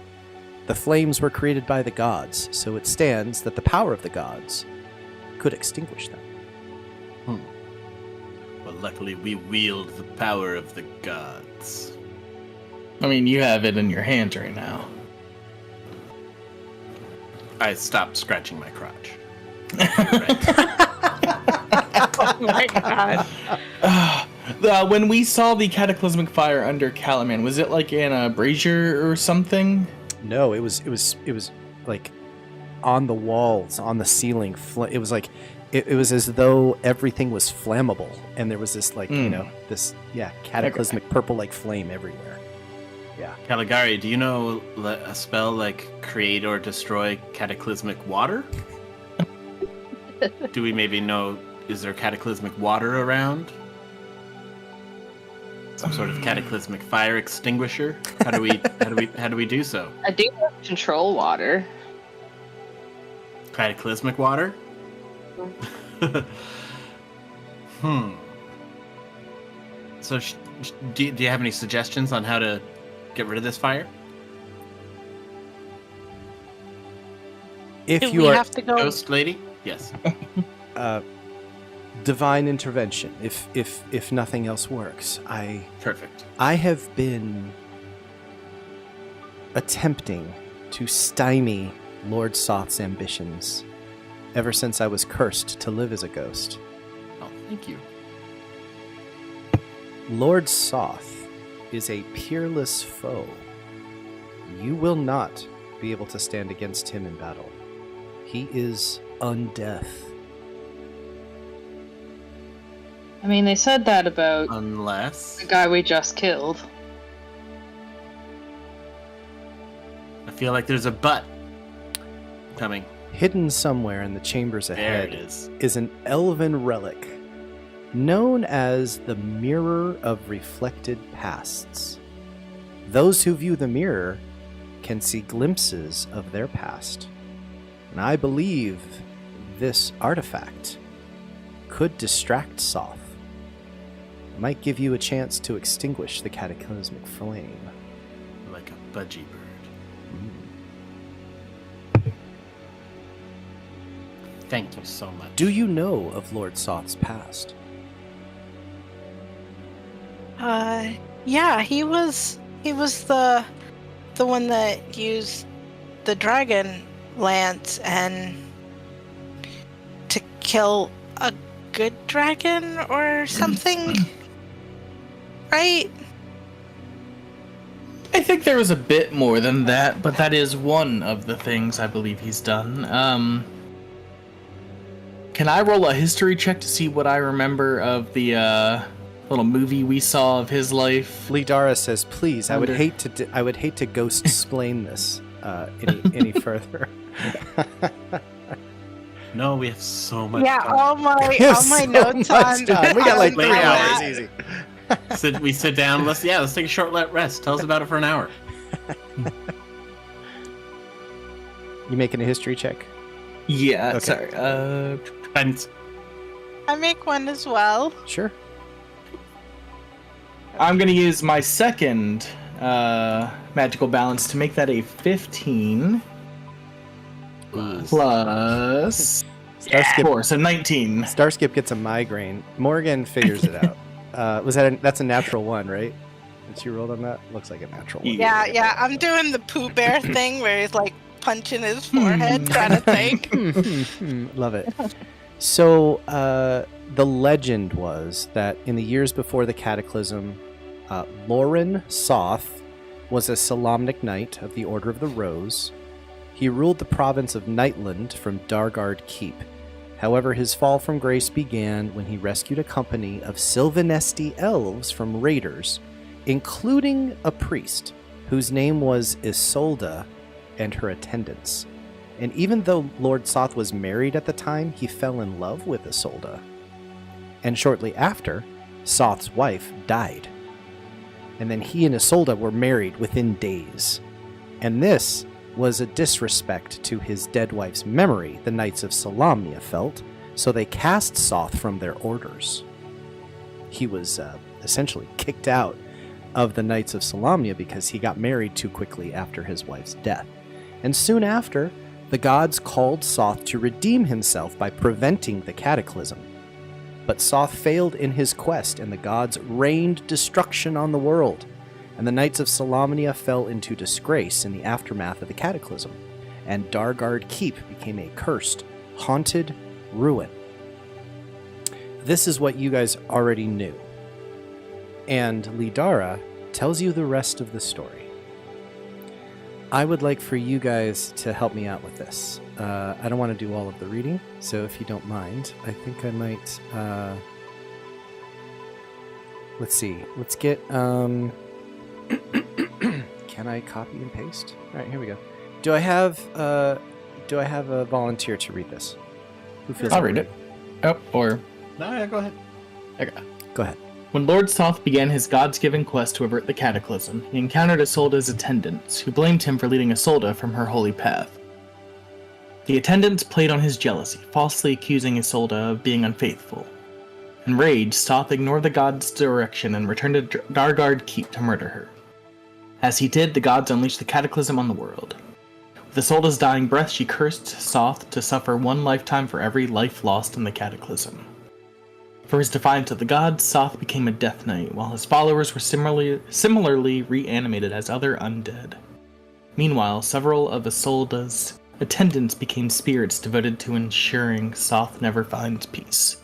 The flames were created by the gods, so it stands that the power of the gods could extinguish them. Well, luckily we wield the power of the gods. I mean, you have it in your hands right now. I stopped scratching my crotch. Oh my god. When we saw the cataclysmic fire under Calaman, was it like in a brazier or something? No, it was like on the walls, on the ceiling. It was like it was as though everything was flammable, and there was this cataclysmic purple like flame everywhere. Yeah. Kaligari, do you know a spell like create or destroy cataclysmic water? Do we maybe know, is there cataclysmic water around? Some sort of cataclysmic fire extinguisher? How do we do so? I do have control water. Cataclysmic water? So, do you have any suggestions on how to get rid of this fire? If Do you we are have to go? Ghost lady? Yes. divine intervention, if nothing else works, Perfect. I have been attempting to stymie Lord Soth's ambitions ever since I was cursed to live as a ghost. Oh, thank you. Lord Soth is a peerless foe. You will not be able to stand against him in battle. He is undeath. I mean, they said that about Unless the guy we just killed. I feel like there's a butt coming. Hidden somewhere in the chambers There ahead it is. is an elven relic known as the Mirror of Reflected Pasts. Those who view the mirror can see glimpses of their past. And I believe this artifact could distract Soth. It might give you a chance to extinguish the cataclysmic flame. Like a budgie bird. Thank you so much. Do you know of Lord Soth's past? Yeah, he was the one that used the dragon lance and to kill a good dragon or something, right? I think there was a bit more than that, but that is one of the things I believe he's done. Can I roll a history check to see what I remember of the little movie we saw of his life? Lidara says, "Please, I would hate to ghost explain this any further." No, we have so much Yeah, time. all my So notes much on. time. We got like 3 on hours, that. easy. We sit down. Let's take a short rest. Tell us about it for an hour. You making a history check? Yeah, Okay. sorry. And I make one as well. Sure. I'm gonna use my second magical balance to make that a 15 plus Starskip, 4, so 19. Starskip gets a migraine. Morgan figures it out. That's a natural one, right? Did you roll on that? Looks like a natural one. Yeah. I'm doing the Pooh Bear thing where he's like punching his forehead, trying to think. Love it. So, the legend was that in the years before the Cataclysm, Loren Soth was a Solamnic knight of the Order of the Rose. He ruled the province of Nightland from Dargard Keep. However, his fall from grace began when he rescued a company of Sylvanesti elves from raiders, including a priest whose name was Isolde and her attendants. And even though Lord Soth was married at the time, he fell in love with Isolde. And shortly after, Soth's wife died. And then he and Isolde were married within days. And this was a disrespect to his dead wife's memory, the Knights of Solamnia felt, so they cast Soth from their orders. He was essentially kicked out of the Knights of Solamnia because he got married too quickly after his wife's death. And soon after, the gods called Soth to redeem himself by preventing the cataclysm. But Soth failed in his quest, and the gods rained destruction on the world, and the Knights of Solamnia fell into disgrace in the aftermath of the cataclysm, and Dargard Keep became a cursed, haunted ruin. This is what you guys already knew. And Lidara tells you the rest of the story. I would like for you guys to help me out with this. I don't want to do all of the reading, so if you don't mind, I think I might... let's see. Let's get... Can I copy and paste? All right, here we go. Do I have a volunteer to read this? Who feels I'll like read it. Oh, or... no, yeah, go ahead. Okay. Go ahead. When Lord Soth began his gods-given quest to avert the cataclysm, he encountered Isolde's attendants, who blamed him for leading Isolde from her holy path. The attendants played on his jealousy, falsely accusing Isolde of being unfaithful. Enraged, Soth ignored the gods' direction and returned to Dargard Keep to murder her. As he did, the gods unleashed the cataclysm on the world. With Isolde's dying breath, she cursed Soth to suffer one lifetime for every life lost in the cataclysm. For his defiance of the gods, Soth became a Death Knight, while his followers were similarly reanimated as other undead. Meanwhile, several of Isolde's attendants became spirits devoted to ensuring Soth never finds peace.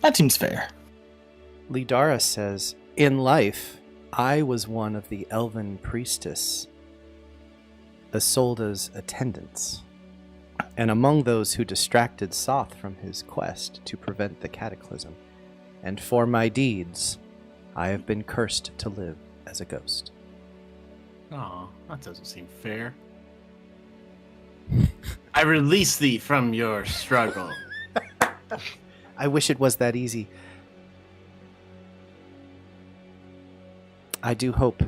That seems fair. Lidara says, in life, I was one of the elven priestess, Isolde's attendants, and among those who distracted Soth from his quest to prevent the cataclysm. And for my deeds, I have been cursed to live as a ghost. Oh, that doesn't seem fair. I release thee from your struggle. I wish it was that easy. I do hope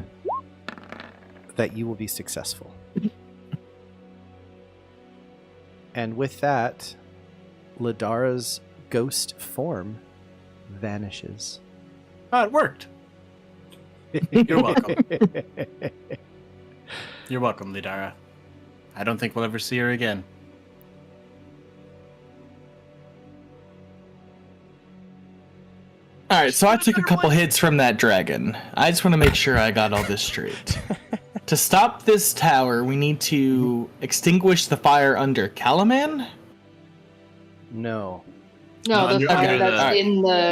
that you will be successful. And with that, Ladara's ghost form vanishes. Oh, it worked. You're welcome. You're welcome, Lidara. I don't think we'll ever see her again. All right, so I took a couple hits from that dragon. I just want to make sure I got all this straight. To stop this tower, we need to extinguish the fire under Kalaman? No. No, the under fire the- that's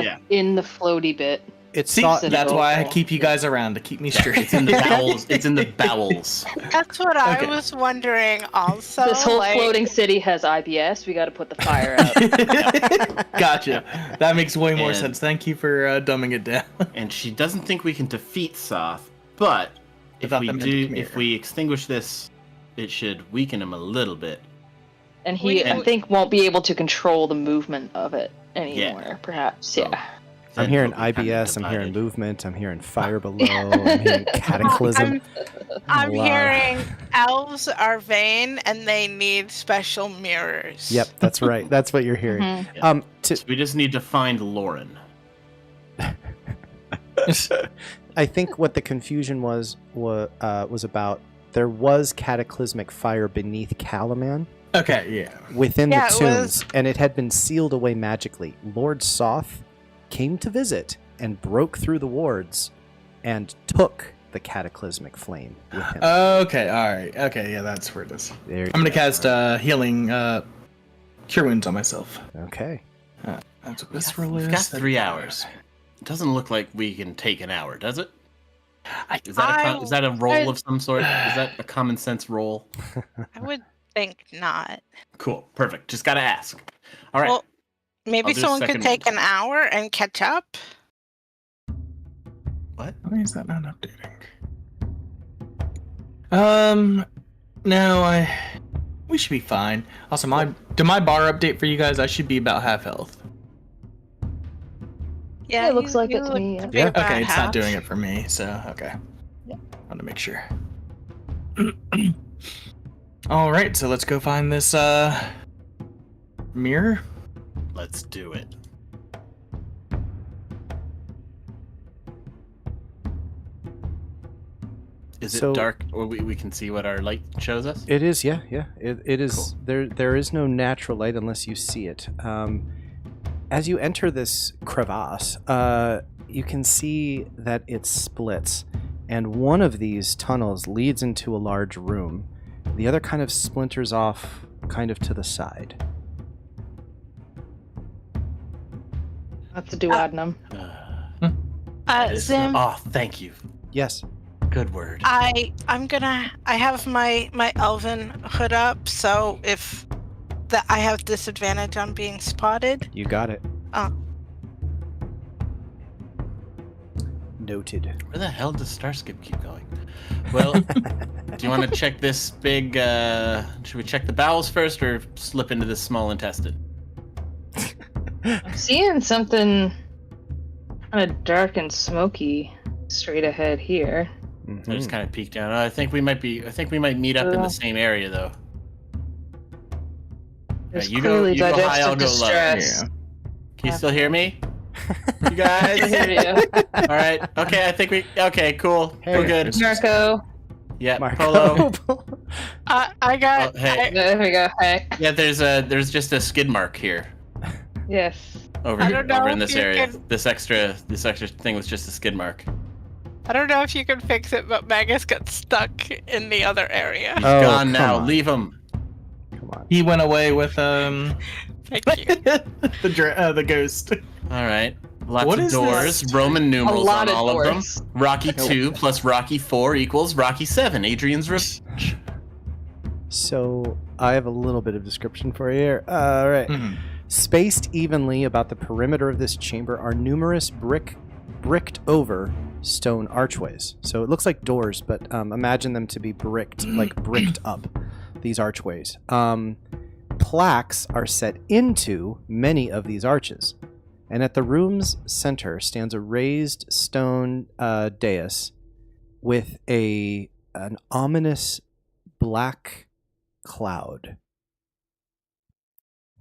yeah. in the floaty bit. It's See, thought that's why I Okay. keep you guys around, to keep me straight. It's in the bowels. It's in the bowels. That's what Okay. I was wondering also. This whole like, floating city has IBS. We got to put the fire out. Gotcha. That makes way more And- sense. Thank you for dumbing it down. And she doesn't think we can defeat Soth, but Without if the we magic do, if mirror. we extinguish this, it should weaken him a little bit. And he, I think, won't be able to control the movement of it anymore, perhaps. So- Yeah. I'm Then hearing he'll be kinda IBS, I'm hearing divided. movement, I'm hearing fire below, I'm hearing cataclysm. I'm Wow. hearing elves are vain and they need special mirrors. Yep, that's right. That's what you're hearing. Mhm. Yeah. To So we just need to find Lauren. I think what the confusion was about, there was cataclysmic fire beneath Kalaman Okay, yeah. within Yeah, the it tombs, was- and it had been sealed away magically. Lord Soth came to visit and broke through the wards and took the cataclysmic flame with him. Okay, alright. Okay, yeah, that's where it is. There you I'm gonna go. cast healing cure wounds on myself. Okay. That's what this roll We've is. got 3 hours. It doesn't look like we can take an hour, does it? Is that a roll of some sort? Is that a common sense roll? I would think not. Cool, perfect. Just gotta ask. All right. Well, maybe I'll do someone could second take one. an hour and catch up. What? Why is that not updating? No, we should be fine. Also, my bar update for you guys, I should be about half health. Yeah, it looks like it to me, look yeah. be Yeah. about Okay, it's half. not doing it for me, so okay. Yeah. Want to make sure. All right, so let's go find this mirror. Let's do it. Is So- it dark, or we can see what our light shows us? It is, yeah. It is. Cool. There is no natural light unless you see it. As you enter this crevasse, you can see that it splits, and one of these tunnels leads into a large room. The other kind of splinters off, kind of to the side. That's a duodenum. Zim, Oh, thank you. Yes. Good word. I have my elven hood up, so if I have disadvantage on being spotted. You got it. Oh. Noted. Where the hell does Starskip keep going? Well, do you want to check this big? Should we check the bowels first, or slip into this small intestine? I'm seeing something kind of dark and smoky straight ahead here. Mhm. I just kind of peeked down. I think we might meet up in the same area, though. There's you go clearly high, I'll digestive go low. distress. Yeah. Can you still hear me? You I guys? hear you. All right. Okay. I think we. Okay. Cool. Hey. We're good. Marco. Yeah. Marco. Polo. I got. Oh, hey. There we go. Hey. Yeah. There's just a skid mark here Yes. over I here, don't know over in if this you area. can- This extra thing was just a skid mark. I don't know if you can fix it, but Magus got stuck in the other area. He's Oh, gone come now. on. Leave him. Come on. He went away with Thank you. the ghost. All right. Lots What of is doors. this? Roman numerals lot on of all of them. doors. Rocky 2 plus Rocky 4 equals Rocky 7. Adrian's revenge. So I have a little bit of description for you here. All right. Mhm. Spaced evenly about the perimeter of this chamber are numerous bricked over stone archways. So it looks like doors, but imagine them to be bricked up, these archways. Plaques are set into many of these arches. And at the room's center stands a raised stone dais with an ominous black cloud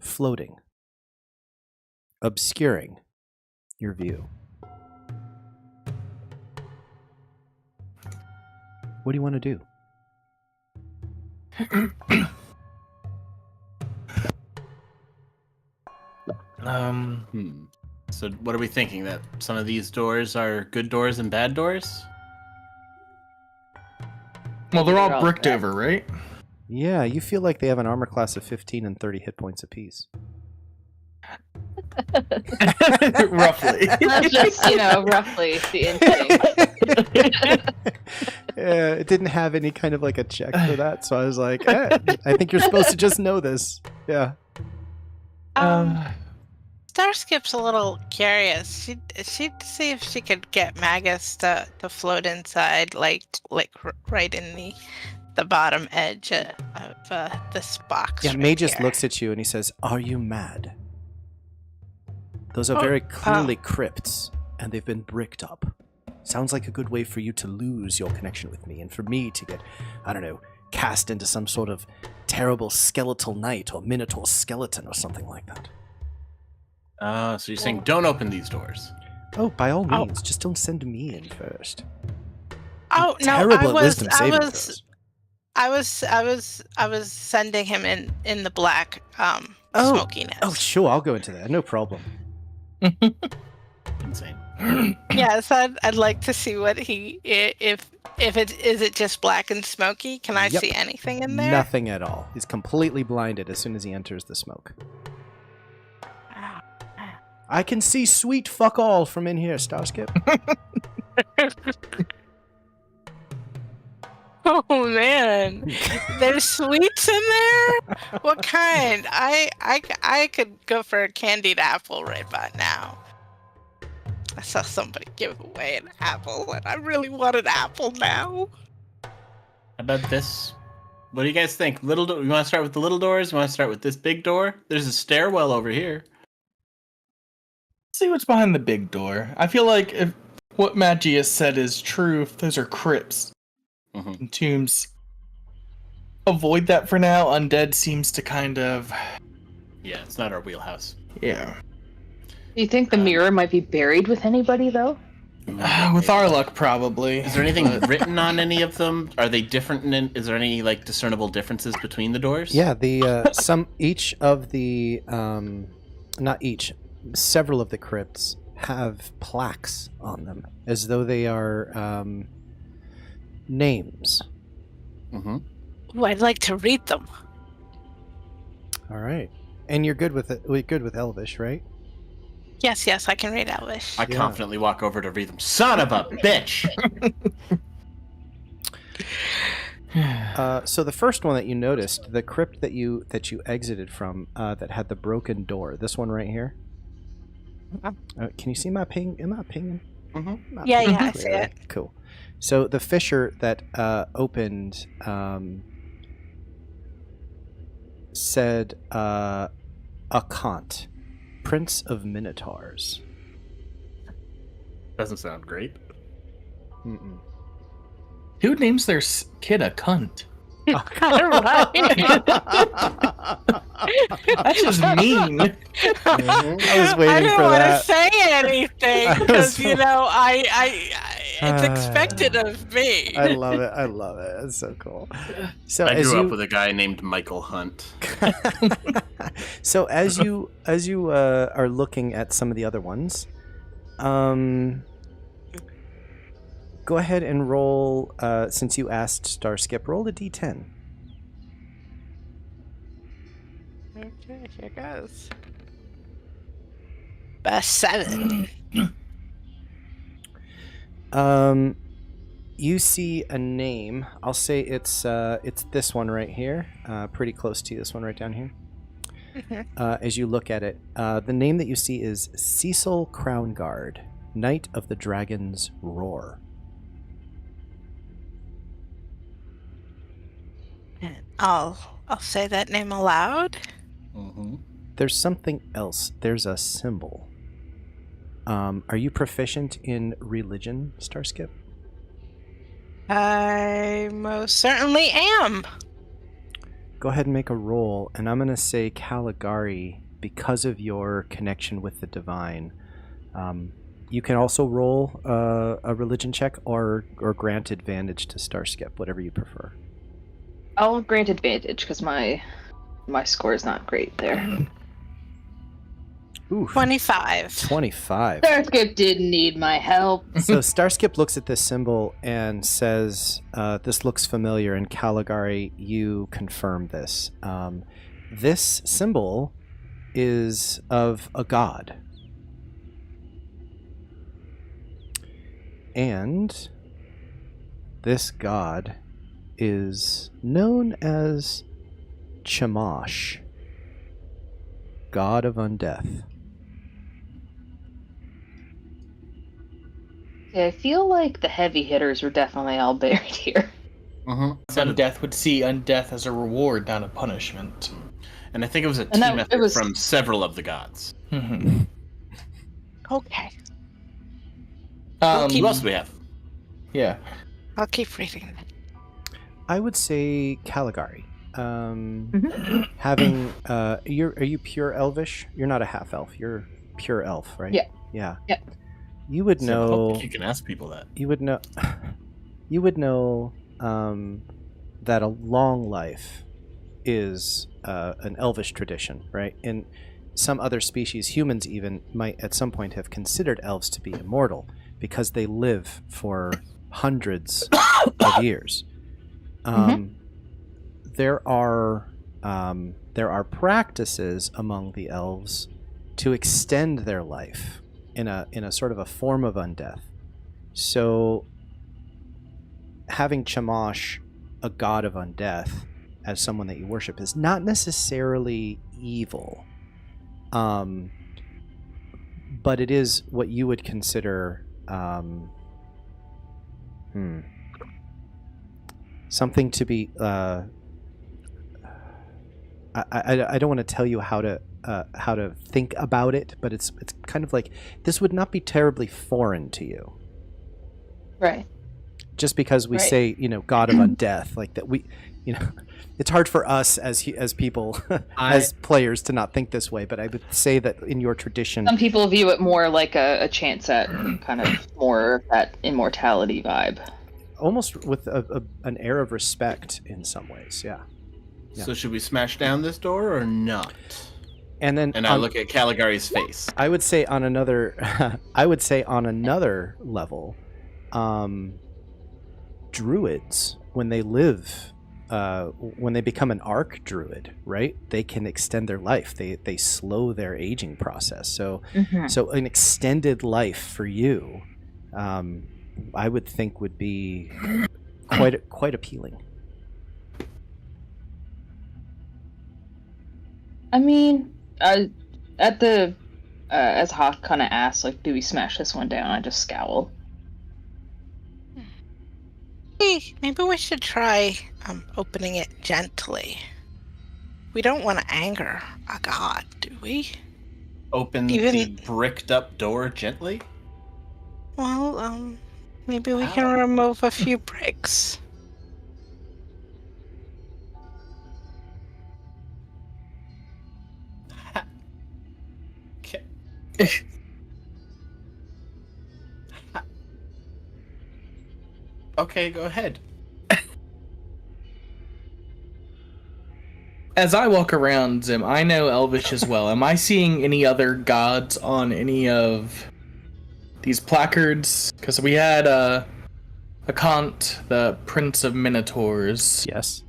floating, obscuring your view. What do you want to do? So what are we thinking? That some of these doors are good doors and bad doors? Well, they're all They're all bricked bad. over, right? Yeah, you feel like they have an armor class of 15 and 30 hit points apiece. Roughly. That's just, roughly the instinct. Yeah, it didn't have any kind of like a check for that, so I was like, I think you're supposed to just know this. Yeah. Starskip's a little curious. She'd see if she could get Magus to float inside, like right in the bottom edge of this box. Yeah, right Magus here. looks at you and he says, "Are you mad? Those are very clearly crypts, and they've been bricked up. Sounds like a good way for you to lose your connection with me, and for me to get, I don't know, cast into some sort of terrible skeletal knight or minotaur skeleton or something like that." So you're saying don't open these doors? Oh, by all Oh. means, just don't send me in first. Oh no! Terrible at wisdom saving throws. I was sending him in the black Oh. smokiness. Oh, sure, I'll go into that. No problem. Insane. Yes, I'd like to see what if it just black and smoky. Can I Yep. see anything in there? Nothing at all. He's completely blinded as soon as he enters the smoke. I can see sweet fuck all from in here, Starskip. Oh man, there's sweets in there. What kind? I could go for a candied apple right about now. I saw somebody give away an apple, and I really want an apple now. How about this? What do you guys think? You want to start with the little doors? You want to start with this big door? There's a stairwell over here. See what's behind the big door. I feel like if what Magius said is true, if those are crypts and tombs, avoid that for now. Undead seems to kind of... Yeah, it's not our wheelhouse. Yeah. Do you think the mirror might be buried with anybody, though? With our luck, probably. Is there anything written on any of them? Are they different? Is there any like discernible differences between the doors? Yeah, each of the not each, several of the crypts have plaques on them, as though they are names. Mm-hmm. Ooh, I'd like to read them. All right, and you're good with it. We're good with Elvish, right? Yes, I can read Elvish. I confidently walk over to read them. Son of a bitch! So the first one that you noticed, the crypt that you exited from, that had the broken door. This one right here. Can you see my ping? Am I pinging? Mm-hmm. Not Yeah, pinging I see clearly. it. Cool. So the fissure that opened said Akant, Prince of Minotaurs. Doesn't sound great. Mm-mm. Who names their kid a cunt? Right. That's just mean. I was waiting I didn't for want that. to say anything I because was- it's expected of me. I love it. I love it. It's so cool. So I as grew you up with a guy named Michael Hunt. so as you are looking at some of the other ones, go ahead and roll. Since you asked Starskip, roll a d10. Okay, here goes. Best 7. You see a name. I'll say it's this one right here, pretty close to this one right down here. As you look at it, the name that you see is Cecil Crownguard, Knight of the Dragon's Roar. I'll say that name aloud. Mm-hmm. There's something else. There's a symbol. Are you proficient in religion, Starskip? I most certainly am. go ahead and make a roll, and I'm going to say Kaligari, because of your connection with the divine. You can also roll a religion check or grant advantage to Starskip, whatever you prefer. I'll grant advantage because my score is not great there. Ooh, 25. 25. Starskip didn't need my help. So Starskip looks at this symbol and says, this looks familiar, and Kaligari, you confirm this. This symbol is of a god. And this god is known as Chemosh, god of undeath. Yeah, I feel like the heavy hitters were definitely all buried here. Undeath would see undeath as a reward, not a punishment. And I think it was a And team that- effort it was- from several of the gods. Okay. Who else do we have? Yeah. I'll keep reading. I would say Kaligari. Having are you pure elvish? You're not a half elf. You're pure elf, right? Yeah. Yeah. Yeah. You would So I don't know. think you can ask people that. You would know. You would know that a long life is an elvish tradition, right? In some other species, humans even might at some point have considered elves to be immortal because they live for hundreds of years. There are practices among the elves to extend their life in a sort of a form of undeath. So having Chemosh, a god of undeath, as someone that you worship is not necessarily evil. But it is what you would consider something to be I don't want to tell you how to think about it, but it's kind of like this would not be terribly foreign to you. Right. Just because we Right. say, god of undeath, like that we, it's hard for us as people, as players to not think this way, but I would say that in your tradition, Some people view it more like a chance at kind of more that immortality vibe. almost with an air of respect in some ways, yeah. So should we smash down this door or not? And then And I look at Caligari's face. I would say on another level, druids, when they live, when they become an arc druid, right? They can extend their life. They slow their aging process. So an extended life for you, I would think would be quite appealing. I mean, at the as Hawk kind of asks, like, do we smash this one down? I just scowl. Hey, maybe we should try opening it gently. We don't want to anger a god, do we? Open the bricked up door gently? Well, maybe we can remove a few bricks. Okay, go ahead. As I walk around, Zim, I know Elvish as well. Am I seeing any other gods on any of these placards? Because we had Akant, the Prince of Minotaurs. Yes.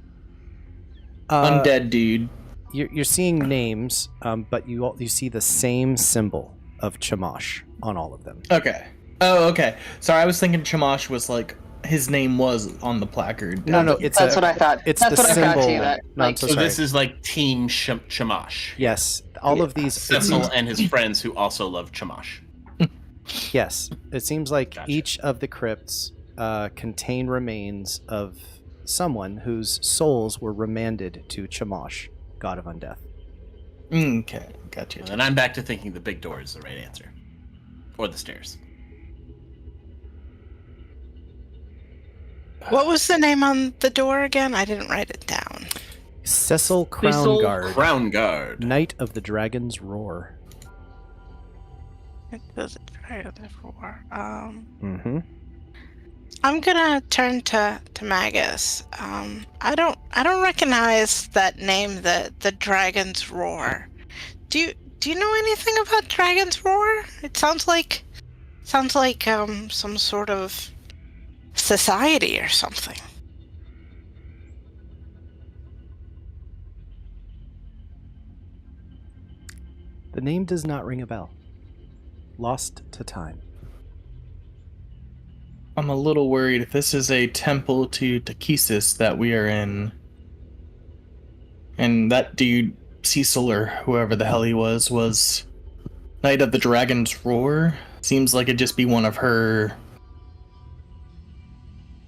Undead dude. You're seeing names, but you see the same symbol of Chemosh on all of them. Okay. Oh, okay. Sorry, I was thinking Chemosh was like his name was on the placard. No, That's what I thought. It's That's the what I symbol. thought too. That, No, I'm like, so So sorry. this is like Team Chemosh. Yes, all of these. Cecil and his friends who also love Chemosh. Yes, it seems like Gotcha. each of the crypts contain remains of someone whose souls were remanded to Chemosh, god of undeath. Okay, gotcha. And then I'm back to thinking the big door is the right answer. Or the stairs. What was the name on the door again? I didn't write it down. Cecil Cecil Crownguard, Crown Guard. Knight of the Dragon's Roar. It does it very before. Mm-hmm. I'm gonna turn to Magus. I don't recognize that name, the Dragon's Roar. Do you know anything about Dragon's Roar? It sounds like some sort of society or something. The name does not ring a bell. Lost to time. I'm a little worried if this is a temple to Takesis that we are in. And that dude, Cecil, or whoever the hell he was Knight of the Dragon's Roar. Seems like it'd just be one of her,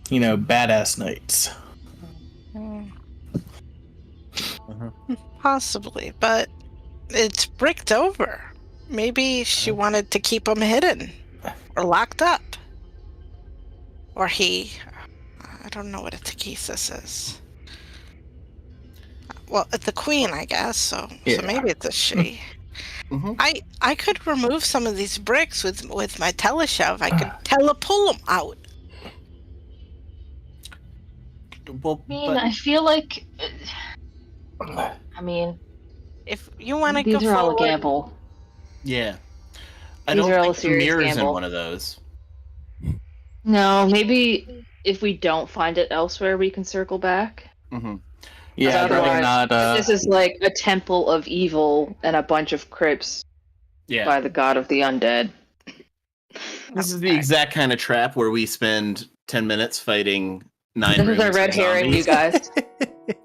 badass knights. Possibly, but it's bricked over. Maybe she wanted to keep him hidden or locked up. Or he. I don't know what a Takesis is. Well, it's the queen, I guess, so maybe it's a she. Mm-hmm. I could remove some of these bricks with my teleshove. I could telepull them out. Well, I feel like... If you want to go these are all a forward, gamble. yeah. I These don't are all a think the serious mirror's gamble. in one of those. No, maybe if we don't find it elsewhere, we can circle back. Mm-hmm. Yeah, I'd rather Otherwise, not. This is like a temple of evil and a bunch of crypts Yeah. by the god of the undead. This is the exact kind of trap where we spend 10 minutes fighting 9 This is our rooms red of herring, you zombies. guys.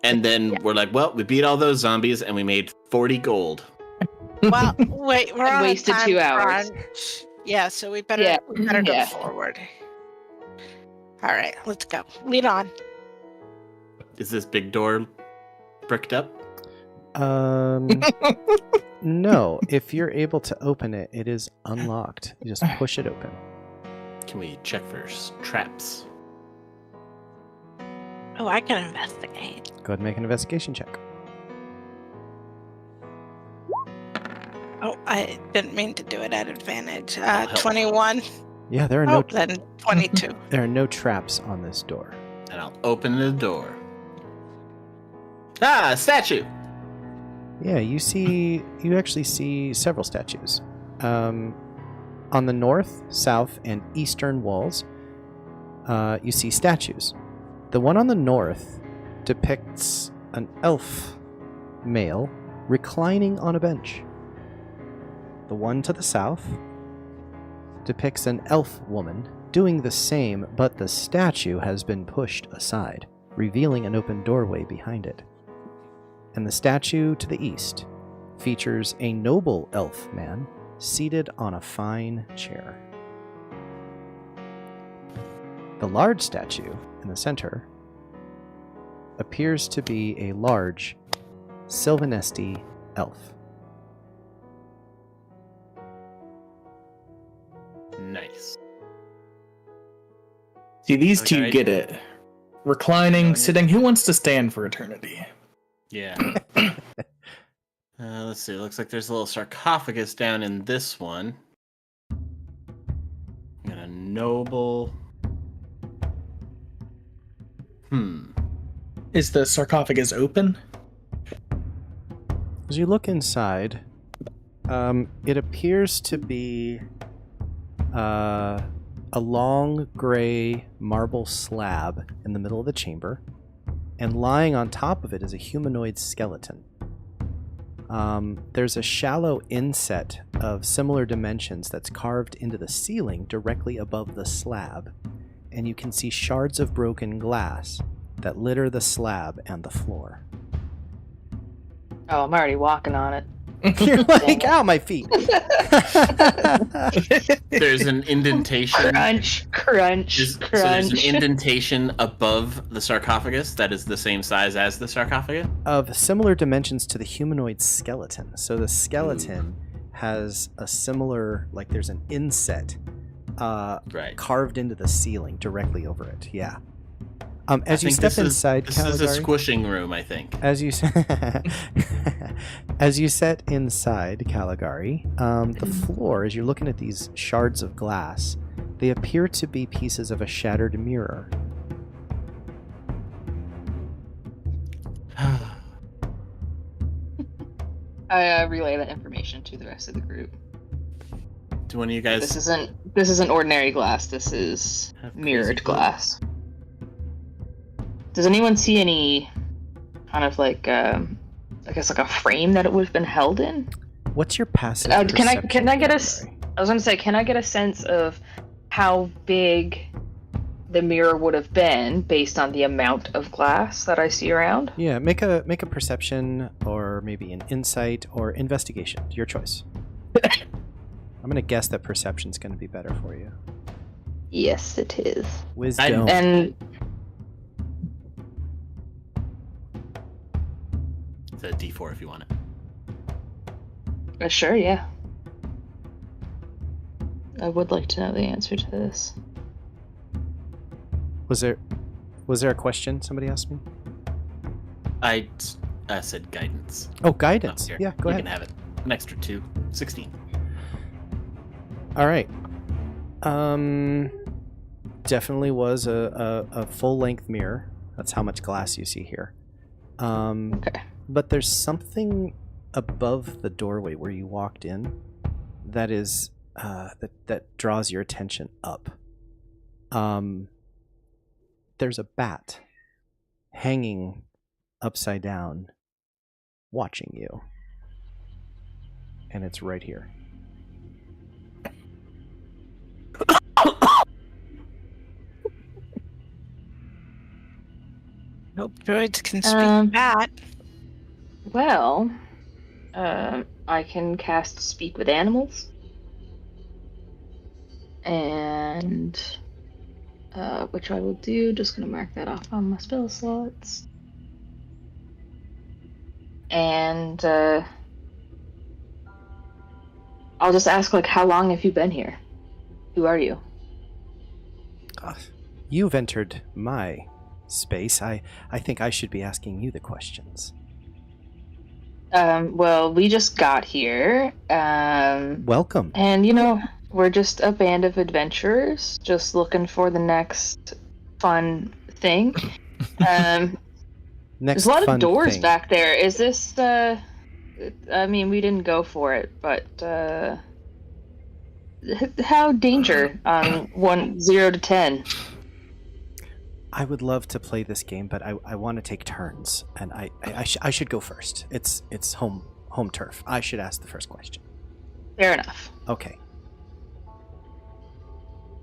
And then we're like, well, we beat all those zombies and we made 40 gold. Well, wait, we're on Wasted a time 2 hours. crunch. Yeah, so we better go forward. All right, let's go. Lead on. Is this big door bricked up? No. If you're able to open it, it is unlocked. You just push it open. Can we check for traps? Oh, I can investigate. Go ahead and make an investigation check. Oh, I didn't mean to do it at advantage. help. 21. Yeah, there are Oh, then 22. there are no traps on this door. And I'll open the door. Ah, a statue! Yeah, you actually see several statues. On the north, south, and eastern walls, you see statues. The one on the north depicts an elf male reclining on a bench. The one to the south depicts an elf woman doing the same, but the statue has been pushed aside, revealing an open doorway behind it. And the statue to the east features a noble elf man seated on a fine chair. The large statue in the center appears to be a large Sylvanesti elf. Nice. See, these two Okay. get it. Reclining, sitting. Who wants to stand for eternity? Yeah. Let's see. Looks like there's a little sarcophagus down in this one. Got a noble. Is the sarcophagus open? As you look inside, it appears to be a long gray marble slab in the middle of the chamber, and lying on top of it is a humanoid skeleton. There's a shallow inset of similar dimensions that's carved into the ceiling directly above the slab, and you can see shards of broken glass that litter the slab and the floor. Oh, I'm already walking on it. You're like, ow, my feet. There's an indentation. Crunch. So there's an indentation above the sarcophagus that is the same size as the sarcophagus? Of similar dimensions to the humanoid skeleton. So the skeleton has a similar, like there's an inset Right. carved into the ceiling directly over it. Yeah. As you step inside, this is a Kaligari, squishing room, I think. as you as you set inside, Kaligari, the floor, as you're looking at these shards of glass, they appear to be pieces of a shattered mirror. I relay that information to the rest of the group. Do one of you guys This isn't ordinary glass. This is have crazy mirrored glue? glass. Does anyone see any kind of like I guess like a frame that it would have been held in? What's your passive Can I perception, get Kaligari? I was gonna say, can I get a sense of how big the mirror would have been based on the amount of glass that I see around? Yeah, make a perception or maybe an insight or investigation. Your choice. I'm gonna guess that perception's gonna be better for you. Yes, it is. Wisdom. And It's a D4 if you want it. sure, yeah. I would like to know the answer to this. Was there a question somebody asked me? I said guidance. Oh, guidance. Here, Yeah, go you ahead. can have it. An extra 2. 16. All right. Definitely was a full-length mirror. That's how much glass you see here. Okay. But there's something above the doorway where you walked in that is that draws your attention up. There's a bat hanging upside down, watching you, and it's right here. Nope, droids can speak bat. Well, I can cast Speak with Animals. And, which I will do. Just gonna mark that off on my spell slots. And, I'll just ask, like, how long have you been here? Who are you? You've entered my space. I think I should be asking you the questions. Well, we just got here. Welcome. And, we're just a band of adventurers, just looking for the next fun thing. Next There's a lot fun of doors thing. back there. Is this, I mean, we didn't go for it, but, how danger on 0 to 10? I would love to play this game, but I want to take turns, and I should go first. It's home turf. I should ask the first question. Fair enough. Okay.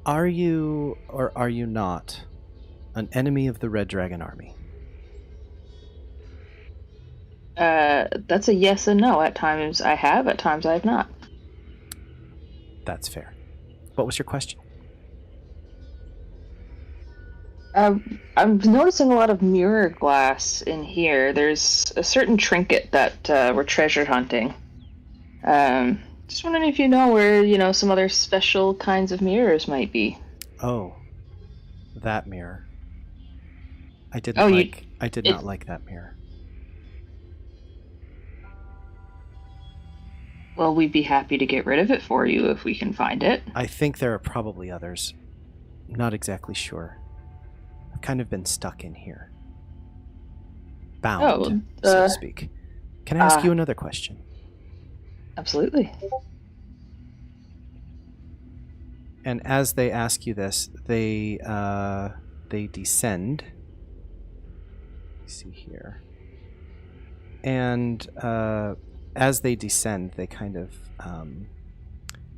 Are you or are you not an enemy of the Red Dragon Army? That's a yes and no. At times I have, at times I have not. That's fair. What was your question? I'm noticing a lot of mirror glass in here. There's a certain trinket that we're treasure hunting. Just wondering if you know where, some other special kinds of mirrors might be. Oh, that mirror. I did Oh, not like that mirror. Well, we'd be happy to get rid of it for you if we can find it. I think there are probably others. Not exactly sure. I've kind of been stuck in here. Bound, so to speak. Can I ask you another question? Absolutely. And as they ask you this, they descend. Let's see here. And as they descend, they kind of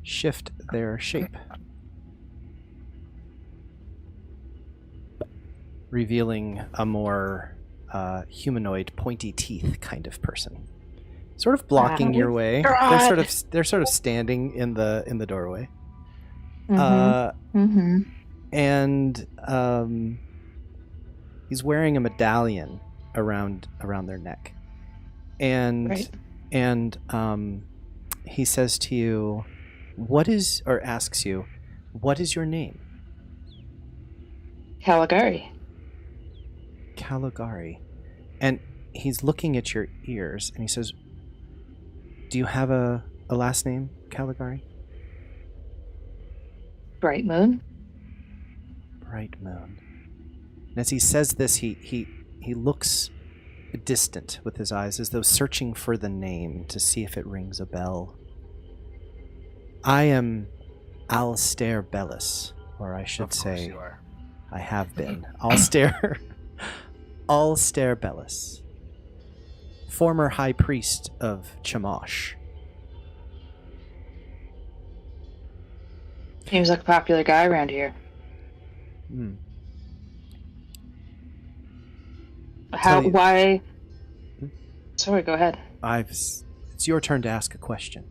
shift their shape, revealing a more humanoid, pointy teeth kind of person, sort of blocking your way. They're sort of standing in the doorway. And he's wearing a medallion around their neck, and Right. and he says to you, asks you, what is your name? Kaligari. Kaligari. And he's looking at your ears, and he says, do you have a last name, Kaligari? Brightmoon. Brightmoon. And as he says this, he looks distant with his eyes, as though searching for the name to see if it rings a bell. I am Alistair Bellis, or I should say, you are. I have been. Alistair Bellis, former High Priest of Chemosh. Seems like a popular guy around here. Hmm. How? Tell you- Why? Sorry, go ahead. It's your turn to ask a question.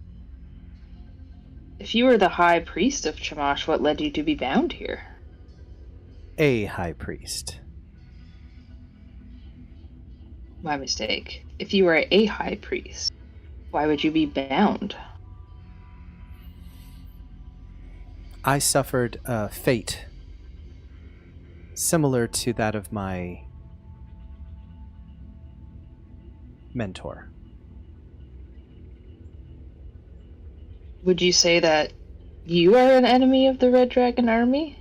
If you were the High Priest of Chemosh, what led you to be bound here? A High Priest. My mistake. If you were a High Priest, why would you be bound? I suffered a fate similar to that of my mentor. Would you say that you are an enemy of the Red Dragon Army?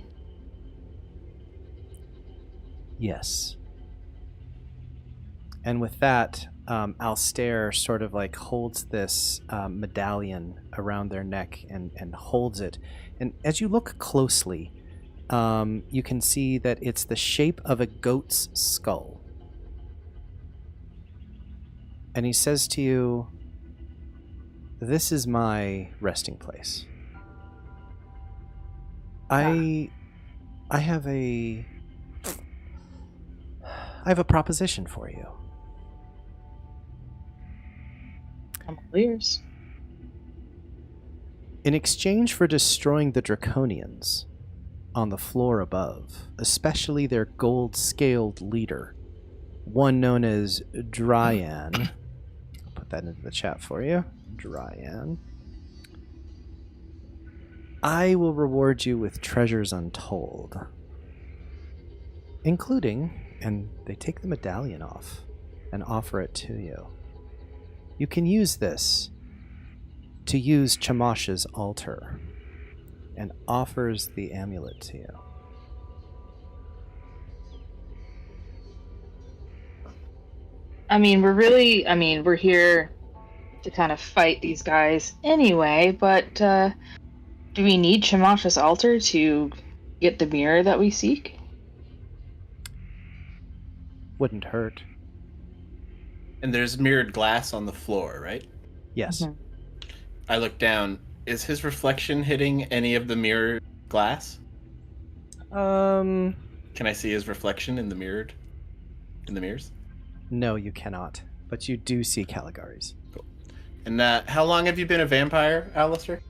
Yes. And with that, Alistair sort of like holds this medallion around their neck and holds it. And as you look closely, you can see that it's the shape of a goat's skull. And he says to you, "This is my resting place. I have a proposition for you." I'm all ears. In exchange for destroying the Draconians on the floor above, especially their gold-scaled leader, one known as Dryan, I'll put that into the chat for you, Dryan, I will reward you with treasures untold, including, and they take the medallion off and offer it to you. You can use this to use Chemosh's altar, and offers the amulet to you. We're here to kind of fight these guys anyway, but do we need Chemosh's altar to get the mirror that we seek? Wouldn't hurt. And there's mirrored glass on the floor, right? Yes. Mhm. I look down. Is his reflection hitting any of the mirrored glass? Can I see his reflection in the mirrors? No, you cannot. But you do see Caligari's. Cool. And how long have you been a vampire, Alistair?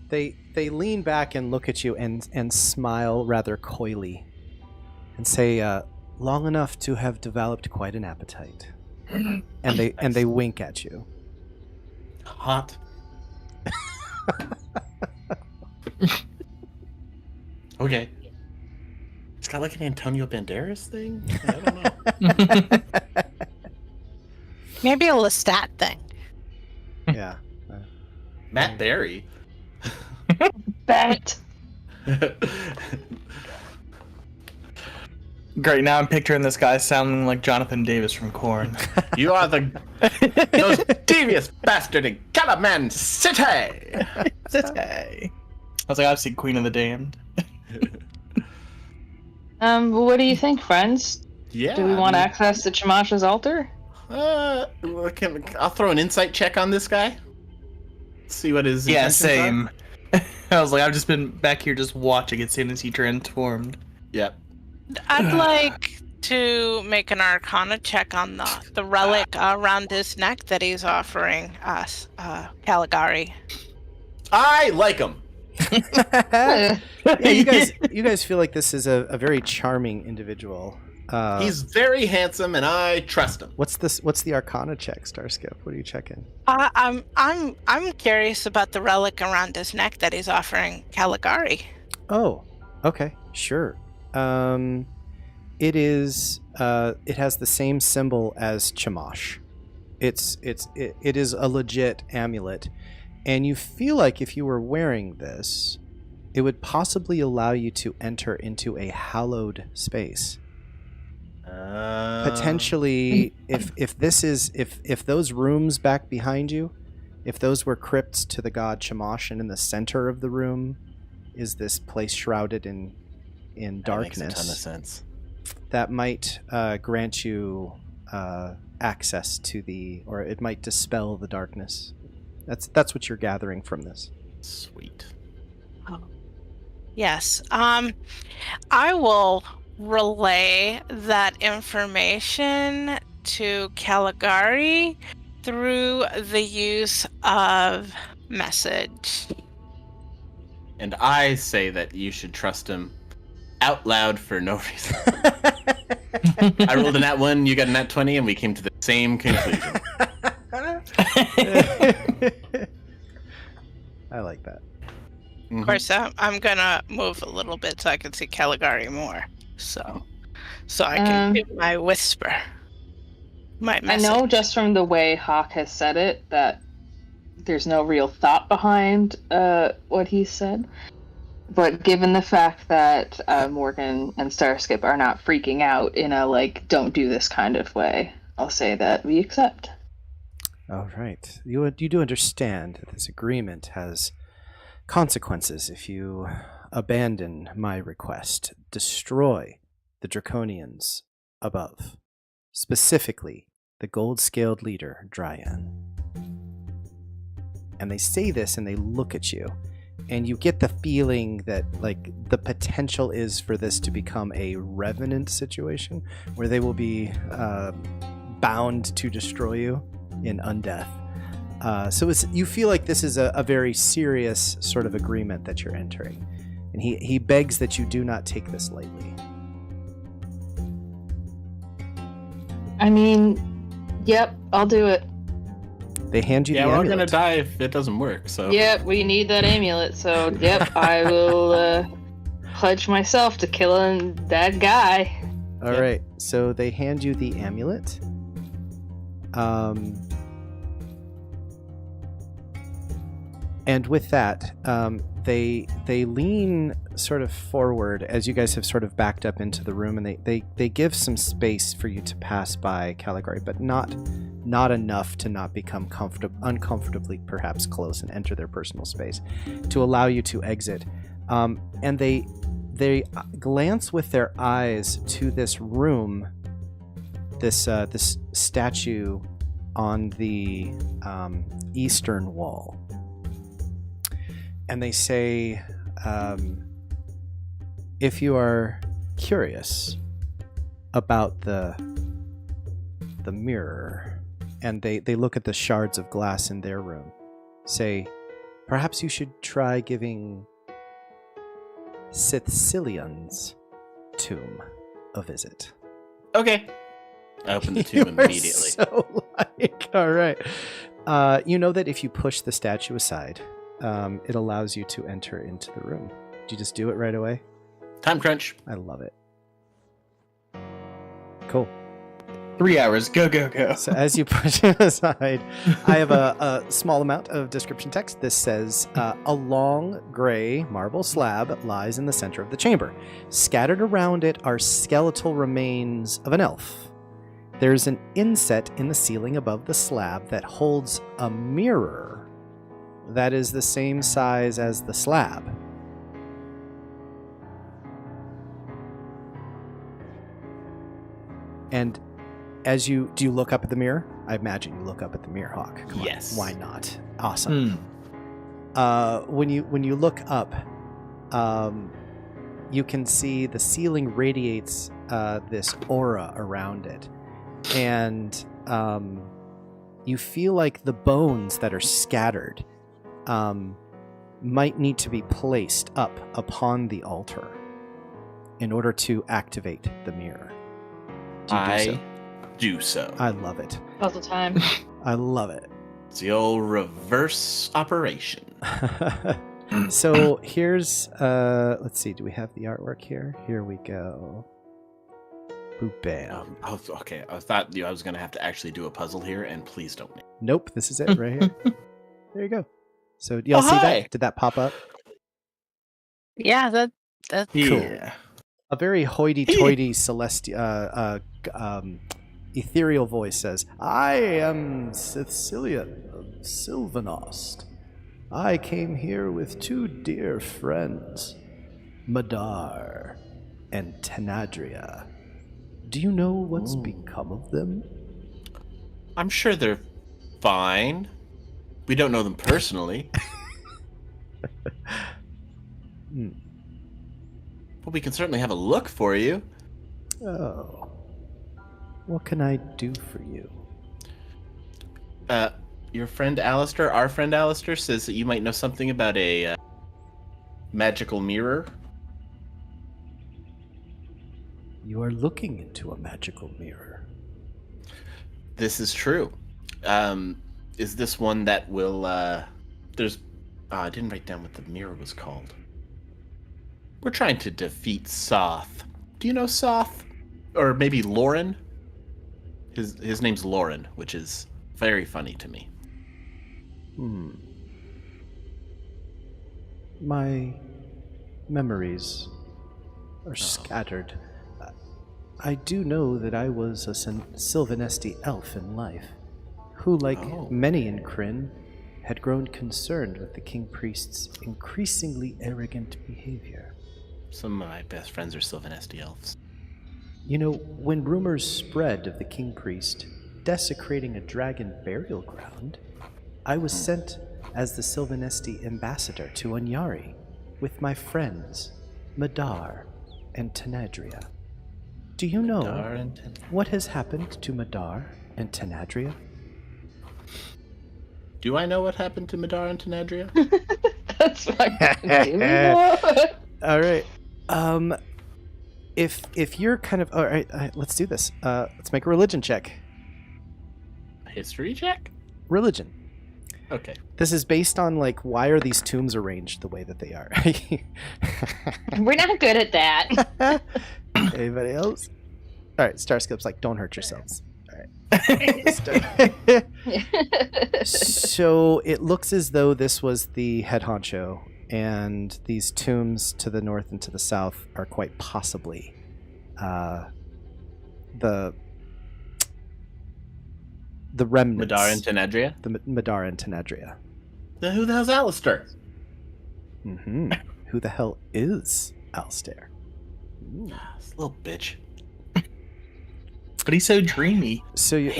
They lean back and look at you and smile rather coyly and say, long enough to have developed quite an appetite. and they wink at you. Hot. Okay. It's got like an Antonio Banderas thing? I don't know. Maybe a Lestat thing. Yeah. Matt Berry. Bet. Great, now I'm picturing this guy sounding like Jonathan Davis from Korn. You are the most devious bastard in Calaman City! I was like, I've seen Queen of the Damned. What do you think, friends? Yeah. Do we want access to Chemosh's altar? I'll throw an insight check on this guy. See what his Yeah, intentions same. I was like, I've just been back here just watching it soon as he transformed. Yep. I'd like to make an Arcana check on the relic around his neck that he's offering us, Kaligari. I like him. Yeah, you guys feel like this is a very charming individual. He's very handsome, and I trust him. What's the Arcana check, Starskip? What are you checking? I'm curious about the relic around his neck that he's offering Kaligari. Oh, okay, sure. It is. It has the same symbol as Chemosh. It is a legit amulet, and you feel like if you were wearing this, it would possibly allow you to enter into a hallowed space. Potentially, if those rooms back behind you, if those were crypts to the god Chemosh, and in the center of the room is this place shrouded in darkness. That makes a ton of sense. That might grant you access to or it might dispel the darkness. That's what you're gathering from this. Sweet. Oh. Yes. I will relay that information to Kaligari through the use of message. And I say that you should trust him out loud for no reason. I rolled a nat 1, you got a nat 20, and we came to the same conclusion. I like that. Mm-hmm. Of course, I'm gonna move a little bit so I can see Kaligari more. So I can do my whisper. My message. I know just from the way Hawk has said it that there's no real thought behind what he said. But given the fact that Morgan and Starskip are not freaking out in a, don't do this kind of way, I'll say that we accept. All right. You do understand that this agreement has consequences if you abandon my request, destroy the Draconians above, specifically the gold-scaled leader, Dryan. And they say this and they look at you. And you get the feeling that, the potential is for this to become a revenant situation where they will be bound to destroy you in undeath. So you feel like this is a very serious sort of agreement that you're entering. And he begs that you do not take this lightly. I mean, yep, I'll do it. They hand you the amulet. Yeah, we're amulet. gonna die if it doesn't work, so... Yep, we need that amulet, so yep, I will pledge myself to killing that guy. All right, so they hand you the amulet. And with that, they lean sort of forward as you guys have sort of backed up into the room, and they give some space for you to pass by Kaligari, but not enough to not become uncomfortably perhaps close and enter their personal space, to allow you to exit. And they glance with their eyes to this room, this statue on the eastern wall. And they say, if you are curious about the mirror, and they look at the shards of glass in their room, say, perhaps you should try giving Sicilian's tomb a visit. Okay. I open the tomb immediately. So all right. You know that if you push the statue aside, it allows you to enter into the room. Do you just do it right away? Time crunch. I love it. Cool. 3 hours. Go, go, go. So as you push it aside, I have a small amount of description text. This says, a long gray marble slab lies in the center of the chamber. Scattered around it are skeletal remains of an elf. There's an inset in the ceiling above the slab that holds a mirror that is the same size as the slab. And do you look up at the mirror? I imagine you look up at the mirror, Hawk. Come yes. on. Why not? Awesome. When you look up, you can see the ceiling radiates this aura around it. And you feel like the bones that are scattered might need to be placed up upon the altar in order to activate the mirror. Do so. I love it. Puzzle time. I love it. It's the old reverse operation. So here's, let's see, do we have the artwork here? Here we go. Boop-bam. Okay. I thought I was going to have to actually do a puzzle here, and please don't. Nope, this is it right here. There you go. So do y'all see hi. that? Did that pop up? Yeah, that's Yeah. A very hoity-toity ethereal voice says, "I am Sicilian of Sylvanost. I came here with 2 dear friends, Madar and Tenadria. Do you know what's become of them?" I'm sure they're fine. We don't know them personally. But we can certainly have a look for you. Oh. What can I do for you? Your friend Alistair, our friend Alistair, says that you might know something about a magical mirror. You are looking into a magical mirror. This is true. Is this one that will, there's, I didn't write down what the mirror was called. We're trying to defeat Soth. Do you know Soth? Or maybe Lauren? His name's Lauren, which is very funny to me. My memories are scattered. I do know that I was a Sylvanesti elf in life, who, like many in Kryn, had grown concerned with the King Priest's increasingly arrogant behavior. Some of my best friends are Sylvanesti elves. You know, when rumors spread of the King Priest desecrating a dragon burial ground, I was sent as the Sylvanesti ambassador to Anyari with my friends, Madar and Tenadria. Do you know what has happened to Madar and Tenadria? Do I know what happened to Madar and Tenadria? That's fucking All right. If you're kind of all right, let's do this. Let's make a religion check. A history check? Religion. Okay. This is based on like why are these tombs arranged the way that they are? We're not good at that. Anybody else? All right. Starskip's like, don't hurt yourselves. All right. So it looks as though this was the head honcho, and these tombs to the north and to the south are quite possibly the remnants. Madar and Tenadria? The Madar and Tenadria. Then who the hell's Alistair? Mm-hmm. Who the hell is Alistair? This little bitch. But he's so dreamy. So you.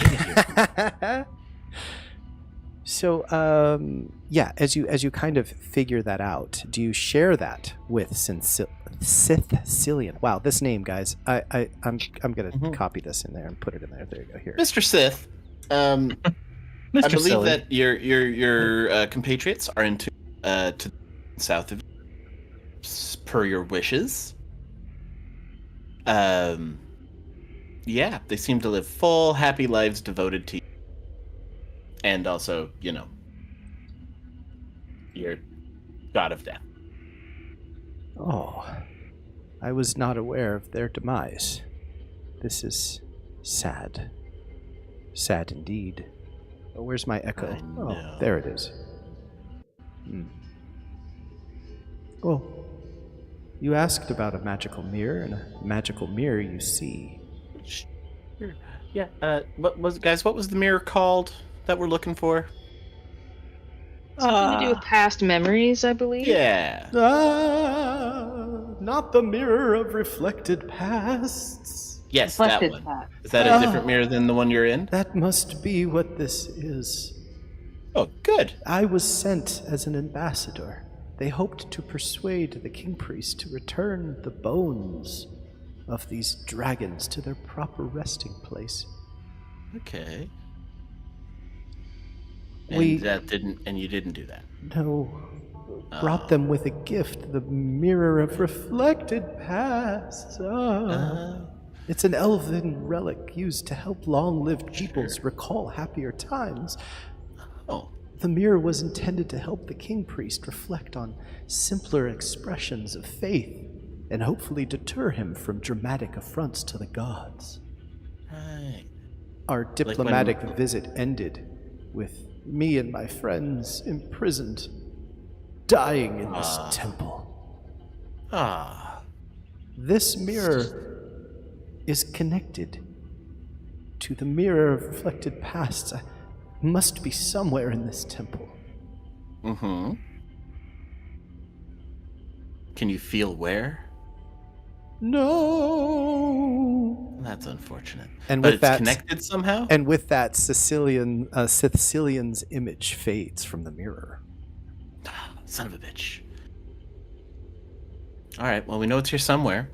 Yeah. As you kind of figure that out, do you share that with Sicilian? Wow, this name, guys. I'm gonna copy this in there and put it in there. There you go. Here, Mr. Sith. I believe Silly. that your compatriots are into to the south of you, per your wishes. Yeah, they seem to live full, happy lives devoted to you. And also, you know, your god of death. Oh, I was not aware of their demise. This is sad. Sad indeed. Oh, where's my echo? I know. Oh, there it is. Well, you asked about a magical mirror, and a magical mirror you see. Sure. Yeah. What was the mirror called that we're looking for? Something to do with past memories, I believe. Yeah. Not the mirror of reflected pasts. Yes, Reflected that one. that. Is that a different mirror than the one you're in? That must be what this is. Oh, good. I was sent as an ambassador. They hoped to persuade the King Priest to return the bones of these dragons to their proper resting place. Okay. And you didn't do that. No, brought them with a gift, the mirror of reflected past. It's an elven relic used to help long-lived peoples recall happier times. Oh. The mirror was intended to help the King Priest reflect on simpler expressions of faith and hopefully deter him from dramatic affronts to the gods. Right. Our diplomatic visit ended with me and my friends imprisoned, dying in this temple. Ah. This mirror is connected to the mirror of reflected pasts. I must be somewhere in this temple. Mm-hmm. Can you feel where? No. That's unfortunate. And but with it's that, connected somehow? And with that, Sicilian's image fades from the mirror. Son of a bitch. Alright, well, we know it's here somewhere.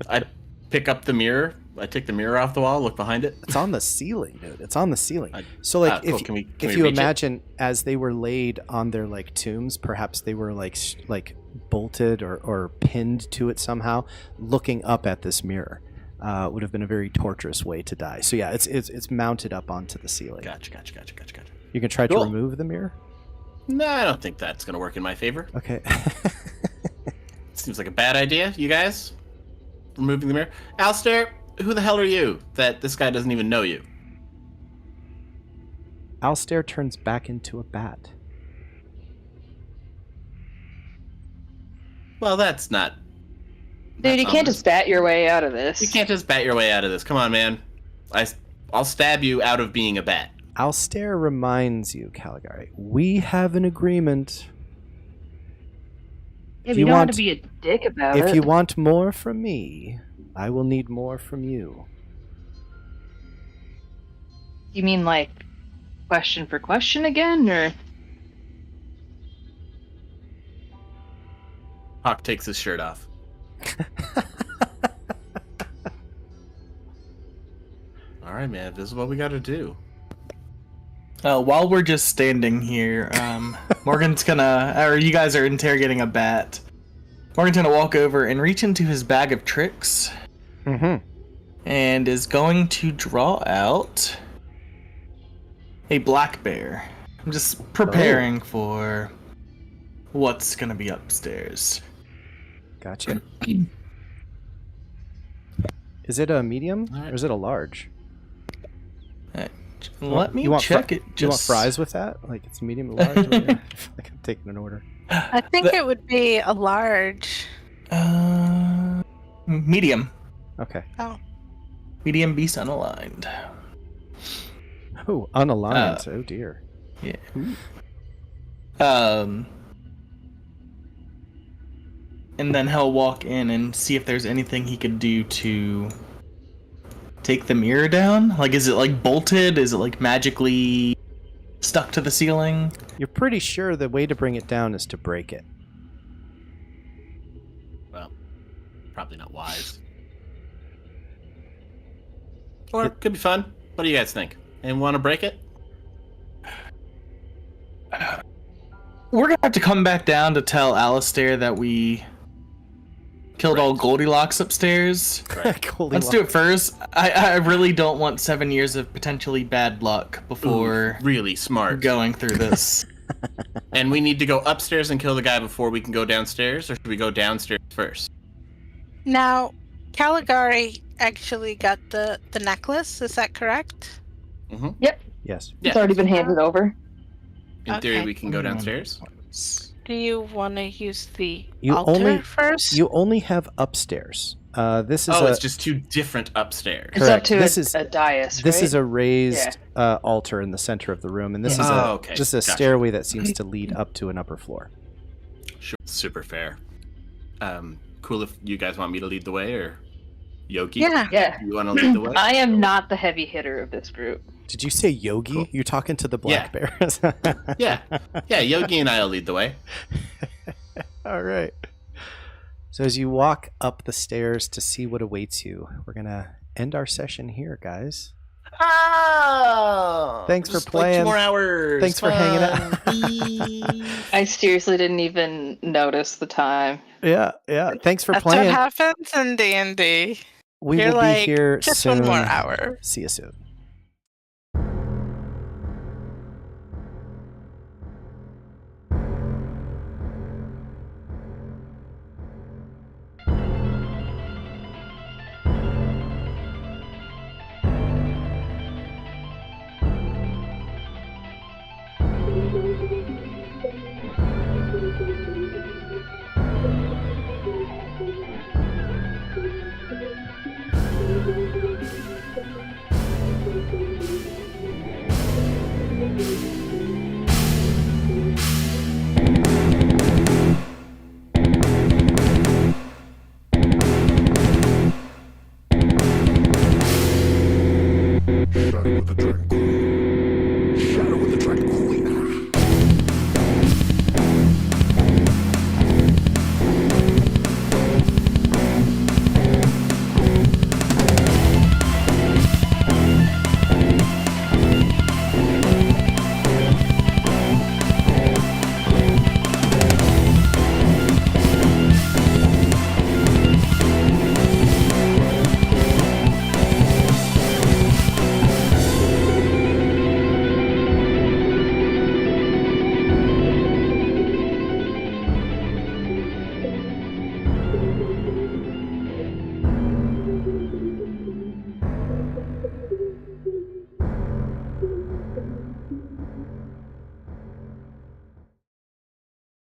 I pick up the mirror. I take the mirror off the wall, look behind it. It's on the ceiling, dude. It's on the ceiling. So, like, cool. if Can if we you reach imagine as they were laid on their like tombs, perhaps they were like bolted or pinned to it somehow. Looking up at this mirror would have been a very torturous way to die. So yeah, it's mounted up onto the ceiling. Gotcha. You can try to remove the mirror. No, I don't think that's going to work in my favor. Okay. Seems like a bad idea, you guys. Removing the mirror. Alistair, who the hell are you that this guy doesn't even know you? Alistair turns back into a bat. Well, that's not... Dude, you can't just bat your way out of this. You can't just bat your way out of this. Come on, man. I'll stab you out of being a bat. Alistair reminds you, Kaligari, we have an agreement. Yeah, but you don't want to be a dick about it. If you want more from me, I will need more from you. You mean like question for question again, or? Hawk takes his shirt off. All right, man. This is what we got to do. While we're just standing here, Morgan's gonna, or you guys are interrogating a bat. Morgan's gonna walk over and reach into his bag of tricks. Mm-hmm. And is going to draw out a black bear. I'm just preparing for what's gonna be upstairs. Gotcha. Is it a medium or is it a large? Let me check it. Do you want fries with that? Like it's medium or large? Like I'm taking an order. I think it would be a large. Medium. Okay. Oh. Medium beast unaligned. Oh, unaligned. Oh dear. Yeah. And then he'll walk in and see if there's anything he could do to take the mirror down. Like, is it like bolted? Is it like magically stuck to the ceiling? You're pretty sure the way to bring it down is to break it. Well, probably not wise. Or it could be fun. What do you guys think? And want to break it? We're gonna have to come back down to tell Alistair that we killed all Goldilocks upstairs. Goldilocks. Let's do it first. I really don't want 7 years of potentially bad luck before really smart going through this. And we need to go upstairs and kill the guy before we can go downstairs, or should we go downstairs first? Now, Kaligari actually got the necklace, is that correct? Mm-hmm. Yep. Yes. It's already been handed over. In theory, Okay. we can go downstairs. Do you want to use the altar first? You only have upstairs. This is it's just two different upstairs. It's up Correct. to a dais, This right? is a raised altar in the center of the room, and this is just a Gotcha. stairway that seems to lead up to an upper floor. Sure. Super fair. Cool if you guys want me to lead the way, or Yogi? Yeah. You want to lead the way? I am not the heavy hitter of this group. Did you say Yogi? Cool. You're talking to the black bears. Yeah, Yogi and I'll lead the way. All right. So as you walk up the stairs to see what awaits you, we're gonna end our session here, guys. Oh! Thanks for just playing. Like 2 more hours. Thanks for hanging out. I seriously didn't even notice the time. Yeah. Thanks for That's playing. what happens in D&D. We You're will like, be here just soon. 1 more hour. See you soon. Bye.